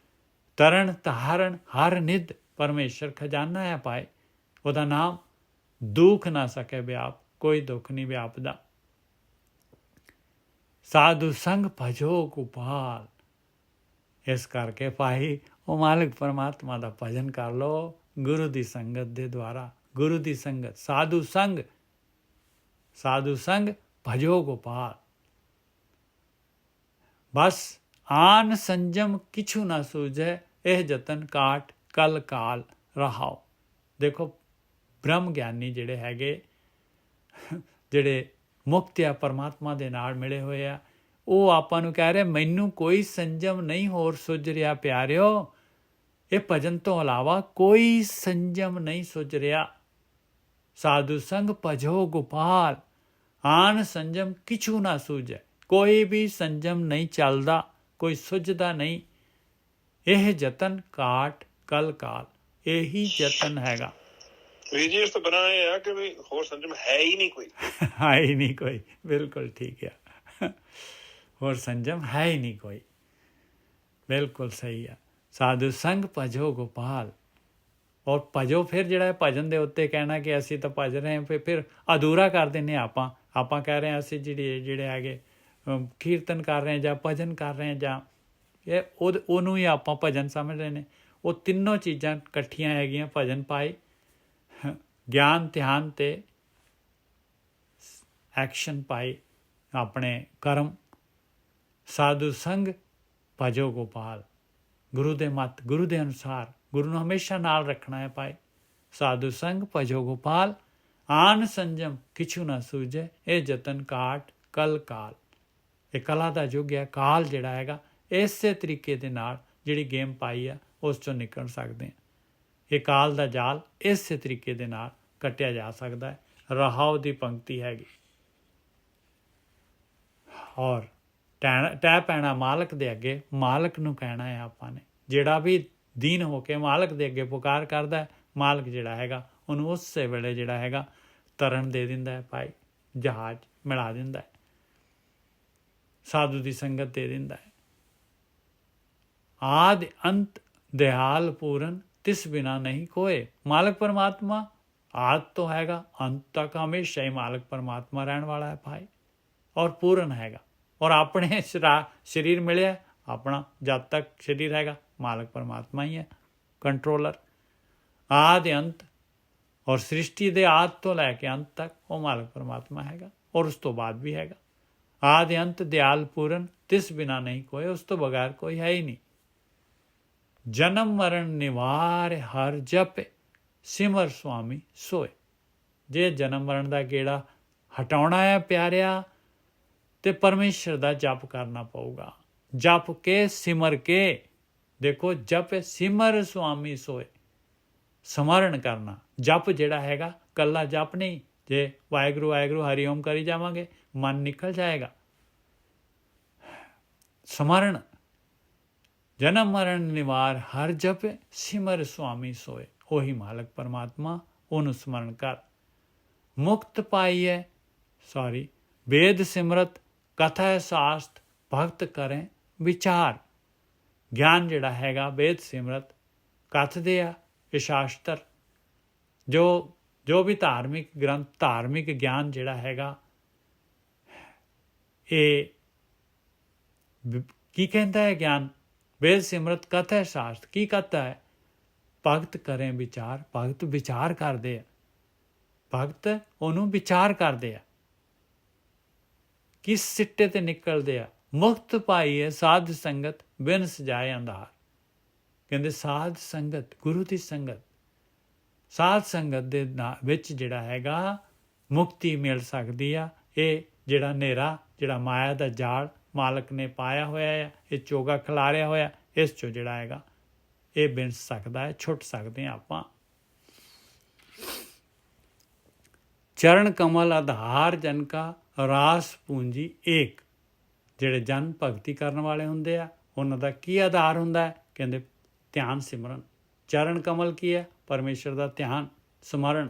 ਤਰਨ ਤਾਰਨ ਹਰ ਨਿਧ, ਪਰਮੇਸ਼ਰ ਖਜ਼ਾਨਾ ਹੈ ਪਾਏ। ਉਹਦਾ ਨਾਮ ਦੁੱਖ ਨਾ ਸਕੇ ਵਿਆਪ, ਕੋਈ ਦੁੱਖ ਨਹੀਂ ਵਿਆਪਦਾ। ਸਾਧੂ ਸੰਗ ਭਜੋ ਗੋਪਾਲ। ਇਸ ਕਰਕੇ ਭਾਈ ਉਹ ਮਾਲਕ ਪਰਮਾਤਮਾ ਦਾ ਭਜਨ ਕਰ ਲਓ ਗੁਰੂ ਦੀ ਸੰਗਤ ਦੇ ਦੁਆਰਾ। ਗੁਰੂ ਦੀ ਸੰਗਤ, ਸਾਧੂ ਸੰਗ ਭਜੋ ਗੋਪਾਲ। ਬਸ ਆਨ ਸੰਜਮ ਕਿਛੂ ਨਾ ਸੂਝੈ, ਇਹ ਜਤਨ ਕਾਟ ਕਲ ਕਾਲ ਰਹਾਓ। ਦੇਖੋ ਬ੍ਰਹਮ ਗਿਆਨੀ ਜਿਹੜੇ ਹੈਗੇ, ਜਿਹੜੇ ਮੁਕਤ ਆ ਪਰਮਾਤਮਾ ਦੇ ਨਾਲ ਮਿਲੇ ਹੋਏ ਆ, ਉਹ ਆਪਾਂ ਨੂੰ ਕਹਿ ਰਹੇ ਮੈਨੂੰ ਕੋਈ ਸੰਜਮ ਨਹੀਂ ਹੋਰ ਸੁੱਝ ਰਿਹਾ ਪਿਆਰਿਓ। ਇਹ ਭਜਨ ਤੋਂ ਇਲਾਵਾ ਕੋਈ ਸੰਜਮ ਨਹੀਂ ਸੁੱਝ ਰਿਹਾ। ਸਾਧੂ ਸੰਗ ਭਜੋ ਗੋਪਾਲ, ਆਨ ਸੰਜਮ ਕਿਛੂ ਨਾ ਸੂਝੈ। ਕੋਈ ਵੀ ਸੰਜਮ ਨਹੀਂ ਚੱਲਦਾ, ਕੋਈ ਸੁੱਝਦਾ ਨਹੀਂ। ਇਹ ਜਤਨ ਕਾਟ ਕਲ ਕਾਲ, ਇਹੀ ਜਤਨ ਹੈਗਾ। ਵੀਰ ਜੀ ਇਸ ਤੋਂ ਬਿਨਾਂ ਇਹ ਆ ਕਿ ਵੀ ਹੋਰ ਸੰਜਮ ਹੈ ਹੀ ਨਹੀਂ ਕੋਈ। ਹੈ ਹੀ ਨਹੀਂ ਕੋਈ, ਬਿਲਕੁਲ ਠੀਕ ਆ। ਹੋਰ ਸੰਜਮ ਹੈ ਹੀ ਨਹੀਂ ਕੋਈ, ਬਿਲਕੁਲ ਸਹੀ ਆ। ਸਾਧੂ ਸੰਗ ਭਜੋ ਗੋਪਾਲ। ਔਰ ਭਜੋ ਫਿਰ ਜਿਹੜਾ ਭਜਨ ਦੇ ਉੱਤੇ ਕਹਿਣਾ ਕਿ ਅਸੀਂ ਤਾਂ ਭਜ ਰਹੇ ਹਾਂ, ਫਿਰ ਅਧੂਰਾ ਕਰ ਦਿੰਦੇ ਆਪਾਂ ਕਹਿ ਰਹੇ ਹਾਂ ਅਸੀਂ ਜਿਹੜੇ ਹੈਗੇ ਕੀਰਤਨ ਕਰ ਰਹੇ ਜਾਂ ਭਜਨ ਕਰ ਰਹੇ ਜਾਂ ਇਹ ਉਹਨੂੰ ਹੀ ਆਪਾਂ ਭਜਨ ਸਮਝ ਰਹੇ ਨੇ। ਉਹ ਤਿੰਨੋਂ ਚੀਜ਼ਾਂ ਇਕੱਠੀਆਂ ਹੈਗੀਆਂ ਭਜਨ ਪਾਏ, ਗਿਆਨ ਧਿਆਨ ਤੇ ਐਕਸ਼ਨ ਪਾਏ, ਆਪਣੇ ਕਰਮ। ਸਾਧੂ ਸੰਗ ਭਜੋ ਗੋਪਾਲ। ਗੁਰੂ ਦੇ ਮਤ, ਗੁਰੂ ਦੇ ਅਨੁਸਾਰ, ਗੁਰੂ ਨੂੰ ਹਮੇਸ਼ਾ ਨਾਲ ਰੱਖਣਾ ਹੈ ਭਾਈ। ਸਾਧੂ ਸੰਗ ਭਜੋ ਗੋਪਾਲ, ਆਨ ਸੰਜਮ ਕਿਛੂ ਨਾ ਸੂਝੇ, ਇਹ ਜਤਨ ਕਾਟ ਕਲ ਕਾਲ। ਇਹ ਕਲਾ ਦਾ ਯੁੱਗ ਹੈ। ਕਾਲ ਜਿਹੜਾ ਹੈਗਾ ਇਸੇ ਤਰੀਕੇ ਦੇ ਨਾਲ ਜਿਹੜੀ ਗੇਮ ਪਾਈ ਆ ਉਸ ਚੋਂ ਨਿਕਲ ਸਕਦੇ ਹਾਂ। ਇਹ ਕਾਲ ਦਾ ਜਾਲ ਇਸੇ ਤਰੀਕੇ ਦੇ ਨਾਲ ਕੱਟਿਆ ਜਾ ਸਕਦਾ ਹੈ। ਰਹਾਉ ਦੀ ਪੰਕਤੀ ਹੈਗੀ। ਔਰ ਟਹਿ ਪੈਣਾ ਮਾਲਕ ਦੇ ਅੱਗੇ, ਮਾਲਕ ਨੂੰ ਕਹਿਣਾ ਹੈ ਆਪਾਂ ਨੇ। ਜਿਹੜਾ ਵੀ ਦੀਨ ਹੋ ਕੇ ਮਾਲਕ ਦੇ ਅੱਗੇ ਪੁਕਾਰ ਕਰਦਾ, ਮਾਲਕ ਜਿਹੜਾ ਹੈਗਾ ਉਹਨੂੰ ਉਸੇ ਵੇਲੇ ਜਿਹੜਾ ਹੈਗਾ ਤਰਨ ਦੇ ਦਿੰਦਾ ਹੈ ਭਾਈ, ਜਹਾਜ਼ ਮਿਲਾ ਦਿੰਦਾ ਹੈ, ਸਾਧੂ ਦੀ ਸੰਗਤ ਦੇ ਦਿੰਦਾ ਹੈ। ਆਦਿ ਅੰਤ ਦਿਆਲ ਪੂਰਨ, ਤਿਸ ਬਿਨਾ ਨਹੀਂ ਕੋਏ। ਮਾਲਕ ਪਰਮਾਤਮਾ ਆਦ ਤੋਂ ਹੈਗਾ, ਅੰਤ ਤੱਕ ਹਮੇਸ਼ਾ ਹੀ ਮਾਲਕ ਪਰਮਾਤਮਾ ਰਹਿਣ ਵਾਲਾ ਹੈ ਭਾਈ, ਔਰ ਪੂਰਨ ਹੈਗਾ। ਔਰ ਆਪਣੇ ਸਰੀਰ ਮਿਲਿਆ ਆਪਣਾ, ਜਦ ਤੱਕ ਸਰੀਰ ਹੈਗਾ ਮਾਲਕ ਪਰਮਾਤਮਾ ਹੀ ਹੈ ਕੰਟਰੋਲਰ। ਆਦਿ ਅੰਤ, ਔਰ ਸ੍ਰਿਸ਼ਟੀ ਦੇ ਆਦ ਤੋਂ ਲੈ ਕੇ ਅੰਤ ਤੱਕ ਉਹ ਮਾਲਕ ਪਰਮਾਤਮਾ ਹੈਗਾ, ਔਰ ਉਸ ਤੋਂ ਬਾਅਦ ਵੀ ਹੈਗਾ। ਆਦਿ ਅੰਤ ਦਿਆਲ ਪੂਰਨ, ਤਿਸ ਬਿਨਾ ਨਹੀਂ ਕੋਏ। ਉਸ ਤੋਂ ਬਗੈਰ ਕੋਈ ਹੈ ਹੀ ਨਹੀਂ। ਜਨਮ ਮਰਨ ਨਿਵਾਰ ਹਰ ਜਪੇ, ਸਿਮਰ ਸੁਆਮੀ ਸੋਏ। ਜੇ ਜਨਮ ਮਰਨ ਦਾ ਗੇੜਾ ਹਟਾਉਣਾ ਹੈ ਪਿਆਰਿਆ, ਤੇ ਪਰਮੇਸ਼ਰ ਦਾ ਜਪ ਕਰਨਾ ਪਊਗਾ। ਜਪ ਕੇ ਸਿਮਰ ਕੇ, ਦੇਖੋ ਜਪ ਸਿਮਰ ਸੁਆਮੀ ਸੋਏ, ਸਮਰਨ ਕਰਨਾ। ਜਪ ਜਿਹੜਾ ਹੈਗਾ ਕੱਲਾ ਜਪ ਨਹੀਂ। ਜੇ ਵਾਹਿਗੁਰੂ ਵਾਹਿਗੁਰੂ ਹਰੀ ਓਮ ਕਰੀ ਜਾਵਾਂਗੇ ਮਨ ਨਿਕਲ ਜਾਏਗਾ। ਸਮਰਨ, ਜਨਮ ਮਰਨ ਨਿਵਾਰ ਹਰ ਜਪੇ, ਸਿਮਰ ਸੁਆਮੀ ਸੋਏ। ਉਹੀ ਮਾਲਕ ਪਰਮਾਤਮਾ, ਉਹਨੂੰ ਸਮਰਨ ਕਰ। ਮੁਕਤ ਪਾਈਐ ਵੇਦ ਸਿਮਰਤ ਕਥਾ ਸ਼ਾਸਤ ਭਗਤ ਕਰੇ ਵਿਚਾਰ। ਗਿਆਨ ਜਿਹੜਾ ਹੈਗਾ ਵੇਦ ਸਿਮਰਤ ਕਥਦੇ ਆ ਇਹ ਸ਼ਾਸਤਰ, ਜੋ ਵੀ ਧਾਰਮਿਕ ਗ੍ਰੰਥ, ਧਾਰਮਿਕ ਗਿਆਨ ਜਿਹੜਾ ਹੈਗਾ ਇਹ ਕੀ ਕਹਿੰਦਾ ਹੈ? ਗਿਆਨ ਵੇਦ ਸਿਮਰਤ ਕਥਾ ਸ਼ਾਸਤ ਕੀ ਕਹਤਾ ਹੈ? ਭਗਤ ਕਰੇ ਵਿਚਾਰ। ਭਗਤ ਵਿਚਾਰ ਕਰਦੇ ਆ, ਭਗਤ ਉਹਨੂੰ ਵਿਚਾਰ ਕਰਦੇ ਆ, ਕਿਸ ਸਿੱਟੇ ਤੇ ਨਿਕਲਦੇ ਆ। ਮੁਕਤ ਪਾਈਏ ਸਾਧ ਸੰਗਤ ਬਿਨ ਸਜਾਏ ਅੰਧਾਰ। ਕਹਿੰਦੇ ਸਾਧ ਸੰਗਤ, ਗੁਰੂ ਦੀ ਸੰਗਤ, ਸਾਧ ਸੰਗਤ ਦੇ ਵਿੱਚ ਜਿਹੜਾ ਹੈਗਾ ਮੁਕਤੀ ਮਿਲ ਸਕਦੀ ਆ। ਇਹ ਜਿਹੜਾ ਹਨੇਰਾ, ਜਿਹੜਾ ਮਾਇਆ ਦਾ ਜਾਲ ਮਾਲਕ ਨੇ ਪਾਇਆ ਹੋਇਆ ਹੈ, ਇਹ ਚੋਗਾ ਖਿਲਾਰਿਆ ਹੋਇਆ, ਇਸ ਚੋਂ ਜਿਹੜਾ ਹੈਗਾ ਇਹ ਬਿਨ ਸਕਦਾ ਹੈ, ਛੁੱਟ ਸਕਦੇ ਹਾਂ ਆਪਾਂ। ਚਰਨ ਕਮਲ ਆਧਾਰ ਜਨ ਕਾ ਰਾਸ ਪੂੰਜੀ ਏਕ। ਜਿਹੜੇ ਜਨ ਭਗਤੀ ਕਰਨ ਵਾਲੇ ਹੁੰਦੇ ਆ ਉਹਨਾਂ ਦਾ ਕੀ ਆਧਾਰ ਹੁੰਦਾ ਹੈ? ਕਹਿੰਦੇ ਧਿਆਨ ਸਿਮਰਨ। ਚਰਨ ਕਮਲ ਕੀ ਹੈ? ਪਰਮੇਸ਼ਰ ਦਾ ਧਿਆਨ ਸਮਰਨ।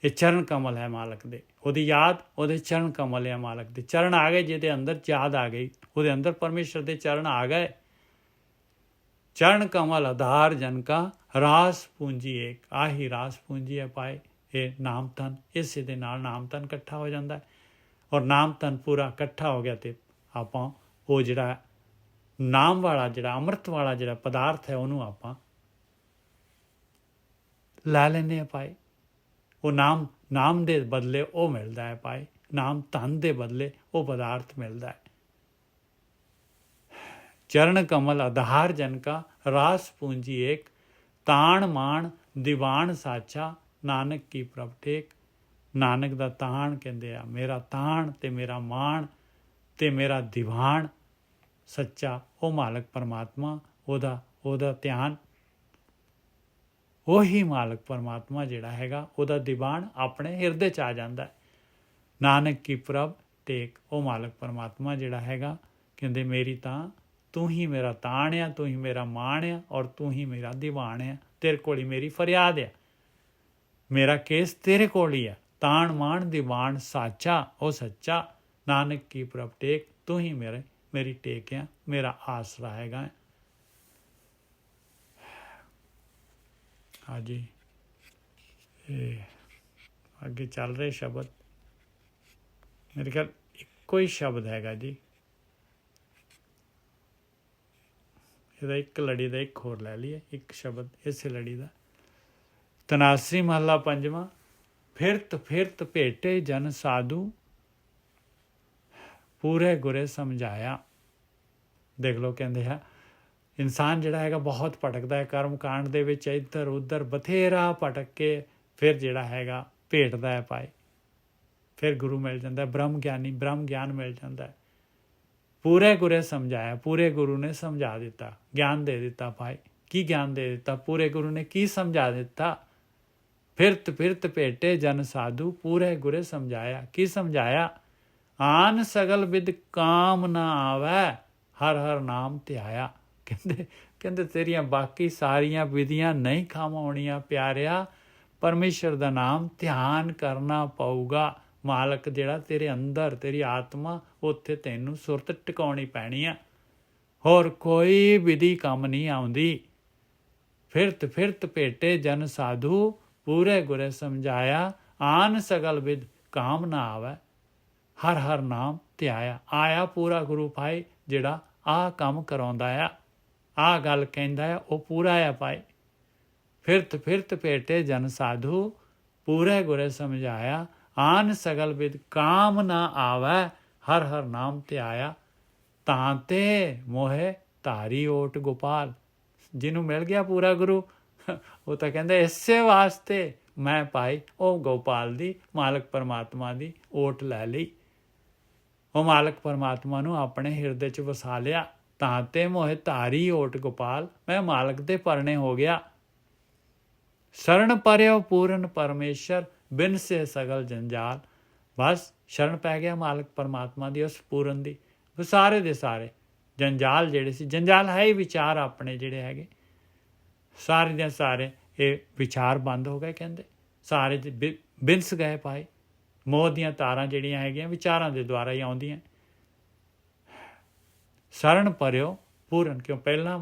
ਇਹ ਚਰਨ ਕਮਲ ਹੈ ਮਾਲਕ ਦੇ, ਉਹਦੀ ਯਾਦ, ਉਹਦੇ ਚਰਨ ਕਮਲ ਹੈ ਮਾਲਕ ਦੇ। ਚਰਨ ਆ ਗਏ ਜਿਹਦੇ ਅੰਦਰ, ਯਾਦ ਆ ਗਈ, ਉਹਦੇ ਅੰਦਰ ਪਰਮੇਸ਼ਰ ਦੇ ਚਰਨ ਆ ਗਏ। ਚਰਨ ਕਮਲ ਆਧਾਰ ਜਨ ਕਾ ਰਾਸ ਪੂੰਜੀ ਏਕ। ਆਹੀ ਰਾਸ ਪੂੰਜੀ ਹੈ ਪਾਏ ਇਹ ਨਾਮ ਧਨ। ਇਸੇ ਦੇ ਨਾਲ ਨਾਮ ਧਨ ਇਕੱਠਾ ਹੋ ਜਾਂਦਾ ਹੈ, ਔਰ ਨਾਮ ਧਨ ਪੂਰਾ ਇਕੱਠਾ ਹੋ ਗਿਆ ਤੇ ਆਪਾਂ ਉਹ ਜਿਹੜਾ ਨਾਮ ਵਾਲਾ, ਜਿਹੜਾ ਅੰਮ੍ਰਿਤ ਵਾਲਾ ਜਿਹੜਾ ਪਦਾਰਥ ਹੈ ਉਹਨੂੰ ਆਪਾਂ ਲੈ ਲੈਂਦੇ ਹਾਂ ਪਾਏ। ਉਹ ਨਾਮ ਦੇ ਬਦਲੇ ਉਹ ਮਿਲਦਾ ਹੈ ਪਾਏ, ਨਾਮ ਧਨ ਦੇ ਬਦਲੇ ਉਹ ਪਦਾਰਥ ਮਿਲਦਾ ਹੈ। ਚਰਨ ਕਮਲ ਆਧਾਰ ਜਨ ਕਾ ਰਾਸ ਪੂੰਜੀ ਏਕ। ਤਾਣ ਮਾਣ ਦੀਵਾਨ ਸਾਚਾ ਨਾਨਕ ਕੀ ਪ੍ਰਭ ਟੇਕ। ਨਾਨਕ ਦਾ ਤਾਣ ਕਹਿੰਦੇ ਆ, ਮੇਰਾ ਤਾਣ ਤੇ ਮੇਰਾ ਮਾਣ ਤੇ ਮੇਰਾ ਦੀਵਾਨ ਸੱਚਾ ਉਹ ਮਾਲਕ ਪਰਮਾਤਮਾ, ਉਹਦਾ ਧਿਆਨ, ਉਹੀ ਮਾਲਕ ਪਰਮਾਤਮਾ ਜਿਹੜਾ ਹੈਗਾ ਉਹਦਾ ਦੀਵਾਨ ਆਪਣੇ ਹਿਰਦੇ 'ਚ ਆ ਜਾਂਦਾ ਹੈ। ਨਾਨਕ ਕੀ ਪ੍ਰਭ ਟੇਕ। ਉਹ ਮਾਲਕ ਪਰਮਾਤਮਾ ਜਿਹੜਾ ਹੈਗਾ ਕਹਿੰਦੇ ਮੇਰੀ ਤਾਂ ਤੂੰ ਹੀ ਮੇਰਾ ਤਾਣ ਆ, ਤੂੰ ਹੀ ਮੇਰਾ ਮਾਣ ਆ, ਔਰ ਤੂੰ ਹੀ ਮੇਰਾ ਦੀਵਾਨ ਆ। ਤੇਰੇ ਕੋਲ ਹੀ ਮੇਰੀ ਫਰਿਆਦ ਆ, ਮੇਰਾ ਕੇਸ ਤੇਰੇ ਕੋਲ ਹੀ ਆ। ਤਾਣ ਮਾਣ ਦੀਵਾਨ ਸਾਚਾ ਉਹ ਸੱਚਾ। ਨਾਨਕ ਕੀ ਪ੍ਰਭ ਟੇਕ। ਤੂੰ ਹੀ ਮੇਰੀ ਟੇਕ ਆ, ਮੇਰਾ ਆਸਰਾ ਹੈਗਾ। ਹਾਂਜੀ, ਇਹ ਅੱਗੇ ਚੱਲ ਰਹੇ ਸ਼ਬਦ ਮੇਰੇ ਖਿਆਲ ਇੱਕੋ ਹੀ ਸ਼ਬਦ ਹੈਗਾ ਜੀ। ਇਹਦਾ ਇੱਕ ਲੜੀ ਦਾ ਇੱਕ ਹੋਰ ਲੈ ਲਈਏ, ਇੱਕ ਸ਼ਬਦ ਇਸੇ ਲੜੀ ਦਾ। ਤਨਾਸਰੀ ਮਹੱਲਾ ਪੰਜਵਾਂ। ਫਿਰਤ ਫਿਰਤ ਭੇਟੇ ਜਨ ਸਾਧੂ ਪੂਰੇ ਗੁਰੇ ਸਮਝਾਇਆ। ਦੇਖ ਲਓ, ਕਹਿੰਦੇ ਆ ਇਨਸਾਨ ਜਿਹੜਾ ਹੈਗਾ ਬਹੁਤ ਭਟਕਦਾ ਹੈ ਕਰਮ ਕਾਂਡ ਦੇ ਵਿੱਚ, ਇੱਧਰ ਉੱਧਰ ਬਥੇਰਾ ਭਟਕ ਕੇ ਫਿਰ ਜਿਹੜਾ ਹੈਗਾ ਭੇਟਦਾ ਹੈ ਪਾਏ, ਫਿਰ ਗੁਰੂ ਮਿਲ ਜਾਂਦਾ, ਬ੍ਰਹਮ ਗਿਆਨ ਮਿਲ ਜਾਂਦਾ ਹੈ। ਪੂਰੇ ਗੁਰੇ ਸਮਝਾਇਆ, ਪੂਰੇ ਗੁਰੂ ਨੇ ਸਮਝਾ ਦਿੱਤਾ, ਗਿਆਨ ਦੇ ਦਿੱਤਾ ਭਾਈ। ਕੀ ਗਿਆਨ ਦੇ ਦਿੱਤਾ? ਪੂਰੇ ਗੁਰੂ ਨੇ ਕੀ ਸਮਝਾ ਦਿੱਤਾ? ਫਿਰਤ ਫਿਰਤ ਭੇਟੇ ਜਨ ਸਾਧੂ ਪੂਰੇ ਗੁਰੇ ਸਮਝਾਇਆ। ਕੀ ਸਮਝਾਇਆ? ਆਨ ਸਗਲ ਵਿਦ ਕਾਮ ਨਾ ਆਵੈ ਹਰ ਹਰ ਨਾਮ ਧਿਆਇਆ। ਕਹਿੰਦੇ ਤੇਰੀਆਂ ਬਾਕੀ ਸਾਰੀਆਂ ਵਿਧੀਆਂ ਨਹੀਂ ਕੰਮ ਆਉਣੀਆਂ ਪਿਆਰਿਆ, ਪਰਮੇਸ਼ਰ ਦਾ ਨਾਮ ਧਿਆਨ ਕਰਨਾ ਪਊਗਾ। ਮਾਲਕ ਜਿਹੜਾ ਤੇਰੇ ਅੰਦਰ, ਤੇਰੀ ਆਤਮਾ, ਉੱਥੇ ਤੈਨੂੰ ਸੁਰਤ ਟਿਕਾਉਣੀ ਪੈਣੀ ਆ, ਹੋਰ ਕੋਈ ਵਿਧੀ ਕੰਮ ਨਹੀਂ ਆਉਂਦੀ। ਫਿਰਤ ਫਿਰਤ ਭੇਟੇ ਜਨ ਸਾਧੂ ਪੂਰੇ ਗੁਰੇ ਸਮਝਾਇਆ। ਆਨ ਸਗਲ ਵਿਦ ਕਾਮ ਨਾ ਆਵੈ ਹਰ ਹਰ ਨਾਮ ਧਿਆਇਆ। ਆਇਆ ਪੂਰਾ ਗੁਰੂ ਭਾਈ ਜਿਹੜਾ ਆਹ ਕੰਮ ਕਰਾਉਂਦਾ ਆ, ਆਹ ਗੱਲ ਕਹਿੰਦਾ ਆ, ਉਹ ਪੂਰਾ ਆ ਭਾਈ। ਫਿਰਤ ਫਿਰਤ ਭੇਟੇ ਜਨ ਸਾਧੂ ਪੂਰੇ ਗੁਰੇ ਸਮਝਾਇਆ। ਆਨ ਸਗਲ ਵਿਦ ਕਾਮ ਨਾ ਆਵੈ ਹਰ ਹਰ ਨਾਮ ਧਿਆਇਆ। ਤਾਂ ਤੇ ਮੋਹੇ ਧਾਰੀ ਓਟ ਗੋਪਾਲ। ਜਿਹਨੂੰ ਮਿਲ ਗਿਆ ਪੂਰਾ ਗੁਰੂ, ਉਹ ਤਾਂ ਕਹਿੰਦਾ ਇਸੇ ਵਾਸਤੇ ਮੈਂ ਭਾਈ ਉਹ ਗੋਪਾਲ ਦੀ, ਮਾਲਕ ਪਰਮਾਤਮਾ ਦੀ ਓਟ ਲੈ ਲਈ। ਉਹ ਮਾਲਕ ਪਰਮਾਤਮਾ ਨੂੰ ਆਪਣੇ ਹਿਰਦੇ 'ਚ ਵਸਾ ਲਿਆ। ਤਾਂ ਤੇ ਮੋਹੇ ਧਾਰੀ ਓਟ ਗੋਪਾਲ, ਮੈਂ ਮਾਲਕ ਦੇ ਪਰਣੇ ਹੋ ਗਿਆ। ਸ਼ਰਨ ਪਰਿਓ ਪੂਰਨ ਪਰਮੇਸ਼ਰ ਬਿਨ ਸੇ ਸਗਲ ਜੰਜਾਲ। ਬਸ ਸ਼ਰਨ ਪੈ ਗਿਆ ਮਾਲਕ ਪਰਮਾਤਮਾ ਦੀ, ਉਸ ਪੂਰਨ ਦੀ। ਸਾਰੇ ਦੇ ਸਾਰੇ ਜੰਜਾਲ ਜਿਹੜੇ ਸੀ, ਜੰਜਾਲ ਹੈ ਹੀ ਵਿਚਾਰ ਆਪਣੇ ਜਿਹੜੇ ਹੈਗੇ, ਸਾਰੇ ਦੇ ਸਾਰੇ ਇਹ ਵਿਚਾਰ ਬੰਦ ਹੋ ਗਏ। ਕਹਿੰਦੇ ਸਾਰੇ ਬਿੰਸ ਗਏ ਭਾਈ। ਮੋਹ ਦੀਆਂ ਤਾਰਾਂ ਜਿਹੜੀਆਂ ਹੈਗੀਆਂ ਵਿਚਾਰਾਂ ਦੇ ਦੁਆਰਾ ਹੀ ਆਉਂਦੀਆਂ। ਸ਼ਰਨ ਪਰਿਓ ਪੂਰਨ, ਕਿਉਂ ਪਹਿਲਾਂ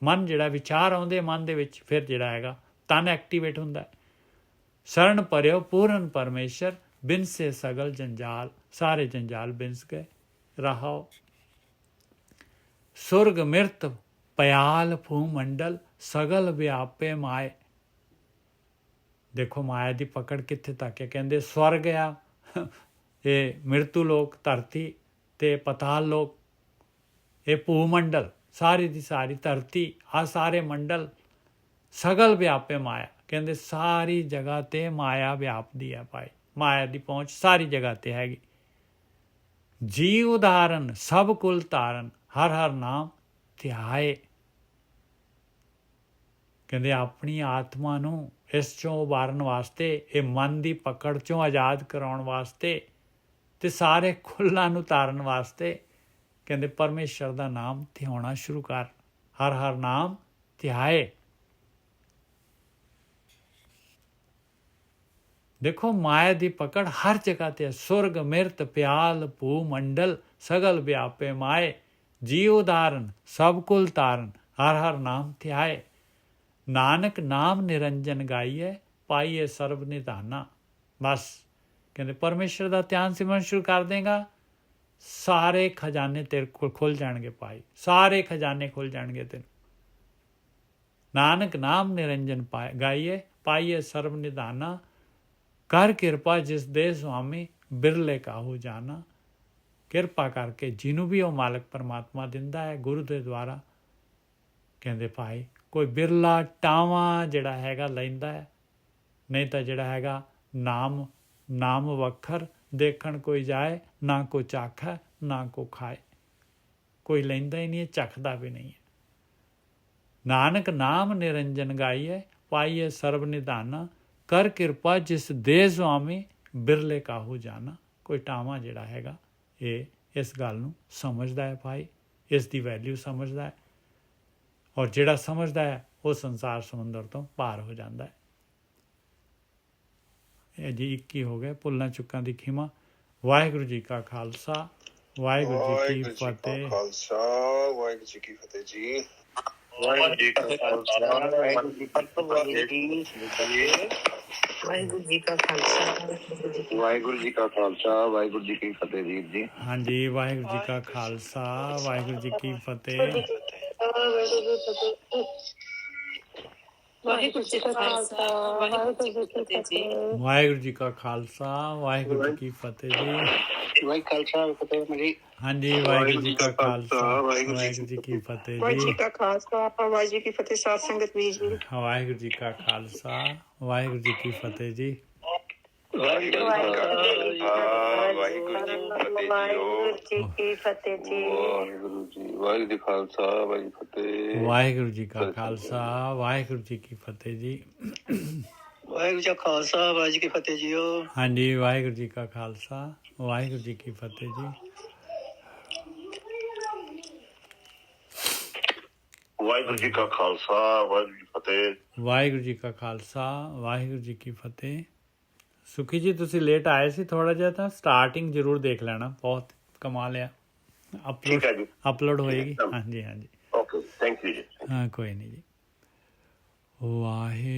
ਮਨ ਜਿਹੜਾ ਵਿਚਾਰ ਆਉਂਦੇ ਮਨ ਦੇ ਵਿੱਚ, ਫਿਰ ਜਿਹੜਾ ਹੈਗਾ ਤਨ ਐਕਟੀਵੇਟ ਹੁੰਦਾ। ਸ਼ਰਨ ਪਰਿਓ ਪੂਰਨ ਪਰਮੇਸ਼ਰ, ਬਿਨਸੇ ਸਗਲ ਜੰਜਾਲ, ਸਾਰੇ ਜੰਜਾਲ ਬਿਨਸ ਗਏ। ਰਹਾਓ ਸੁਰਗ ਮਿਰਤ ਪਿਆਲ ਭੂ ਮੰਡਲ, ਸਗਲ ਵਿਆਪੇ ਮਾਏ। ਦੇਖੋ ਮਾਇਆ ਦੀ ਪਕੜ ਕਿੱਥੇ ਤੱਕ ਹੈ। ਕਹਿੰਦੇ ਸਵਰਗ ਆ, ਇਹ ਮਿਰਤੂ ਲੋਕ ਧਰਤੀ ਤੇ ਪਤਾਲ ਲੋਕ, ਇਹ ਭੂ ਮੰਡਲ ਸਾਰੀ ਦੀ ਸਾਰੀ ਧਰਤੀ, ਆ ਸਾਰੇ ਮੰਡਲ, ਸਗਲ ਵਿਆਪੇ ਮਾਇਆ। ਕਹਿੰਦੇ ਸਾਰੀ ਜਗ੍ਹਾ ਤੇ ਮਾਇਆ ਵਿਆਪਦੀ ਹੈ ਭਾਈ। ਮਾਇਆ ਦੀ ਪਹੁੰਚ ਸਾਰੀ ਜਗ੍ਹਾ ਤੇ ਹੈਗੀ। ਜੀ ਉਦਾਹਰਨ ਸਭ ਕੁਲ ਤਾਰਨ, ਹਰ ਹਰ ਨਾਮ ਧਿਆਏ। ਕਹਿੰਦੇ ਆਪਣੀ ਆਤਮਾ ਨੂੰ ਇਸ ਚੋਂ ਉਬਾਰਨ ਵਾਸਤੇ, ਇਹ ਮਨ ਦੀ ਪਕੜ ਚੋਂ ਆਜ਼ਾਦ ਕਰਾਉਣ ਵਾਸਤੇ ਤੇ ਸਾਰੇ ਖੁੱਲਾਂ ਨੂੰ ਤਾਰਨ ਵਾਸਤੇ, ਕਹਿੰਦੇ ਪਰਮੇਸ਼ਰ ਦਾ ਨਾਮ ਧਿਆਉਣਾ ਸ਼ੁਰੂ ਕਰ। ਹਰ ਹਰ ਨਾਮ ਧਿਆਏ। ਦੇਖੋ ਮਾਇਆ ਦੀ ਪਕੜ ਹਰ ਜਗ੍ਹਾ ਤੇ ਹੈ। ਸੁਰਗ ਮਿਰਤ ਪਿਆਲ ਭੂ ਮੰਡਲ, ਸਗਲ ਵਿਆਪੇ ਮਾਏ। ਜੀ ਉਦਾਹਰਨ ਸਭ ਕੁਲ ਤਾਰਨ, ਹਰ ਹਰ ਨਾਮ ਧਿਆਏ। ਨਾਨਕ ਨਾਮ ਨਿਰੰਜਨ ਗਾਈਏ, ਪਾਈਏ ਸਰਬ ਨਿਧਾਨਾ। ਬਸ ਕਹਿੰਦੇ ਪਰਮੇਸ਼ਰ ਦਾ ਧਿਆਨ ਸਿਮਰਨ ਸ਼ੁਰੂ ਕਰ ਦੇਗਾ, ਸਾਰੇ ਖਜ਼ਾਨੇ ਤੇਰੇ ਕੋਲ ਖੁੱਲ ਜਾਣਗੇ ਭਾਈ। ਸਾਰੇ ਖਜ਼ਾਨੇ ਖੁੱਲ ਜਾਣਗੇ ਤੈਨੂੰ। ਨਾਨਕ ਨਾਮ ਨਿਰੰਜਨ ਗਾਈਏ, ਪਾਈਏ ਸਰਬ ਨਿਧਾਨਾ। ਕਰ ਕਿਰਪਾ ਜਿਸ ਦੇ ਸੁਆਮੀ, ਬਿਰਲੇ ਕਾਹੂ ਜਾਣਾ। ਕਿਰਪਾ ਕਰਕੇ ਜਿਹਨੂੰ ਵੀ ਉਹ ਮਾਲਕ ਪਰਮਾਤਮਾ ਦਿੰਦਾ ਹੈ ਗੁਰੂ ਦੇ ਦੁਆਰਾ, ਕਹਿੰਦੇ ਭਾਈ ਕੋਈ ਬਿਰਲਾ ਟਾਵਾਂ ਜਿਹੜਾ ਹੈਗਾ ਲੈਂਦਾ ਹੈ। ਨਹੀਂ ਤਾਂ ਜਿਹੜਾ ਹੈਗਾ ਨਾਮ ਵਖਰ ਦੇਖਣ ਕੋਈ ਜਾਏ, ਨਾ ਕੋ ਚਾਖੈ ਨਾ ਕੋ ਖਾਏ। ਕੋਈ ਲੈਂਦਾ ਹੀ ਨਹੀਂ ਹੈ, ਚੱਖਦਾ ਵੀ ਨਹੀਂ ਹੈ। ਨਾਨਕ ਨਾਮ ਨਿਰੰਜਨ ਗਾਈਏ, ਪਾਈਏ ਸਰਬ ਨਿਧਾਨਾ। ਕਰ ਕਿਰਪਾ ਜਿਸ ਦੇ ਸੁਆਮੀ, ਬਿਰਲੇ ਕਾਹੂ ਜਾਣਾ। ਕੋਈ ਟਾਵਾਂ ਜਿਹੜਾ ਹੈਗਾ ਇਹ ਇਸ ਗੱਲ ਨੂੰ ਸਮਝਦਾ ਹੈ ਭਾਈ, ਇਸ ਦੀ ਵੈਲਿਊ ਸਮਝਦਾ ਹੈ। ਔਰ ਜਿਹੜਾ ਸਮਝਦਾ ਹੈ ਉਹ ਸੰਸਾਰ ਸਮੁੰਦਰ ਤੋਂ ਪਾਰ ਹੋ ਜਾਂਦਾ ਹੈ। ਇਹ ਜੀ 21 ਹੋ ਗਏ। ਭੁੱਲਾਂ ਚੁੱਕਾਂ ਦੀ ਖਿਮਾ। ਵਾਹਿਗੁਰੂ ਜੀ ਕਾ ਖਾਲਸਾ, ਵਾਹਿਗੁਰੂ ਜੀ ਕੀ ਫਤਿਹ। ਖਾਲਸਾ ਵਾਹਿਗੁਰੂ ਜੀ ਕੀ ਫਤਿਹ ਜੀ। ਵਾਹਿਗੁਰੂ ਜੀ ਕਾ ਖਾਲਸਾ, ਵਾਹਿਗੁਰੂ ਜੀ ਕੀ ਫਤਿਹ। ਵਾਹਿਗੁਰੂ ਜੀ ਕਾ ਖਾਲਸਾ, ਵਾਹਿਗੁਰੂ ਜੀ ਕਾ ਖਾਲਸਾ, ਵਾਹਿਗੁਰੂ ਜੀ ਕੀ ਫਤਿਹ ਜੀ। ਹਾਂਜੀ, ਵਾਹਿਗੁਰੂ ਜੀ ਕਾ ਖਾਲਸਾ, ਵਾਹਿਗੁਰੂ ਜੀ ਕੀ ਫਤਿਹ। ਵਾਹਿਗੁਰੂ ਜੀ ਕਾ ਖਾਲਸਾ, ਵਾਹਿਗੁਰੂ ਜੀ ਕੀ ਫਤਿਹ ਜੀ। ਵਾਹਿਗੁਰੂ ਜੀ ਕਾ ਖਾਲਸਾ, ਵਾਹਿਗੁਰੂ ਜੀ ਕੀ ਫਤਿਹ ਜੀ। ਵਾਹਿ ਖਾਲਸਾ ਫਤਿਹ ਜੀ। ਹਾਂਜੀ, ਵਾਹਿਗੁਰੂ ਜੀ ਕਾ ਖਾਲਸਾ, ਵਾਹਿਗੁਰੂ ਜੀ ਕੀ ਫਤਿਹ ਵਾਹਿਗੁਰੂ ਜੀ। ਜੀ ਕਾ ਖਾਲਸਾ, ਵਾਹਿਗੁਰੂ ਜੀ ਕੀ ਫਤਿਹ। ਸਾਧ ਸੰਗਤ ਵੀਰ ਜੀ, ਵਾਹਿਗੁਰੂ ਜੀ ਕਾ ਖਾਲਸਾ, ਵਾਹਿਗੁਰੂ ਜੀ ਕੀ ਫਤਿਹ ਜੀ। ਵਾਹਿਗੁਰੂ ਜੀ ਕਾ ਖਾਲਸਾ, ਵਾਹਿਗੁਰੂ ਜੀ ਕੀ ਫਤਿਹ ਜੀ। ਵਾਹਿਗੁਰੂ ਜੀ ਕੀ ਫਤਿਹ ਜੀ। ਵਾਹਿਗੁਰੂ ਜੀ ਖਾਲਸਾ, ਵਾਹਿਗੁਰੂ ਫਤਿਹ। ਵਾਹਿਗੁਰੂ ਜੀ ਕਾ ਖਾਲਸਾ, ਵਾਹਿਗੁਰੂ ਜੀ ਕੀ ਫਤਿਹ ਜੀ। ਵਾਹਿਗੁਰੂ ਜੀ ਕਾ ਖਾਲਸਾ, ਵਾਹਿਗੁਰੂ ਜੀ ਕੀ ਫਤਿਹ ਜੀ। ਹਾਂਜੀ, ਵਾਹਿਗੁਰੂ ਜੀ ਕਾ ਖਾਲਸਾ, ਵਾਹਿਗੁਰੂ ਜੀ ਕੀ ਫਤਿਹ ਜੀ। ਵਾਹਿਗੁਰੂ ਜੀ ਕਾ ਖਾਲਸਾ, ਵਾਹਿਗੁਰੂ ਜੀ ਫਤਿਹ। ਵਾਹਿਗੁਰੂ ਜੀ ਕਾ ਖਾਲਸਾ, ਵਾਹਿਗੁਰੂ ਜੀ ਕੀ ਫਤਿਹ। ਸੁਖੀ ਜੀ ਤੁਸੀਂ ਲੇਟ ਆਏ ਸੀ ਥੋੜਾ ਜਿਹਾ, ਤਾਂ ਸਟਾਰਟਿੰਗ ਜ਼ਰੂਰ ਦੇਖ ਲੈਣਾ, ਬਹੁਤ ਕਮਾਲ ਆ। ਠੀਕ ਹੈ ਜੀ। ਅਪਲੋਡ ਹੋਏਗੀ। ਹਾਂਜੀ ਹਾਂਜੀ, ਓਕੇ, ਥੈਂਕ ਯੂ ਜੀ। ਹਾਂ ਕੋਈ ਨਹੀਂ ਜੀ। ਵਾਹਿਗੁਰੂ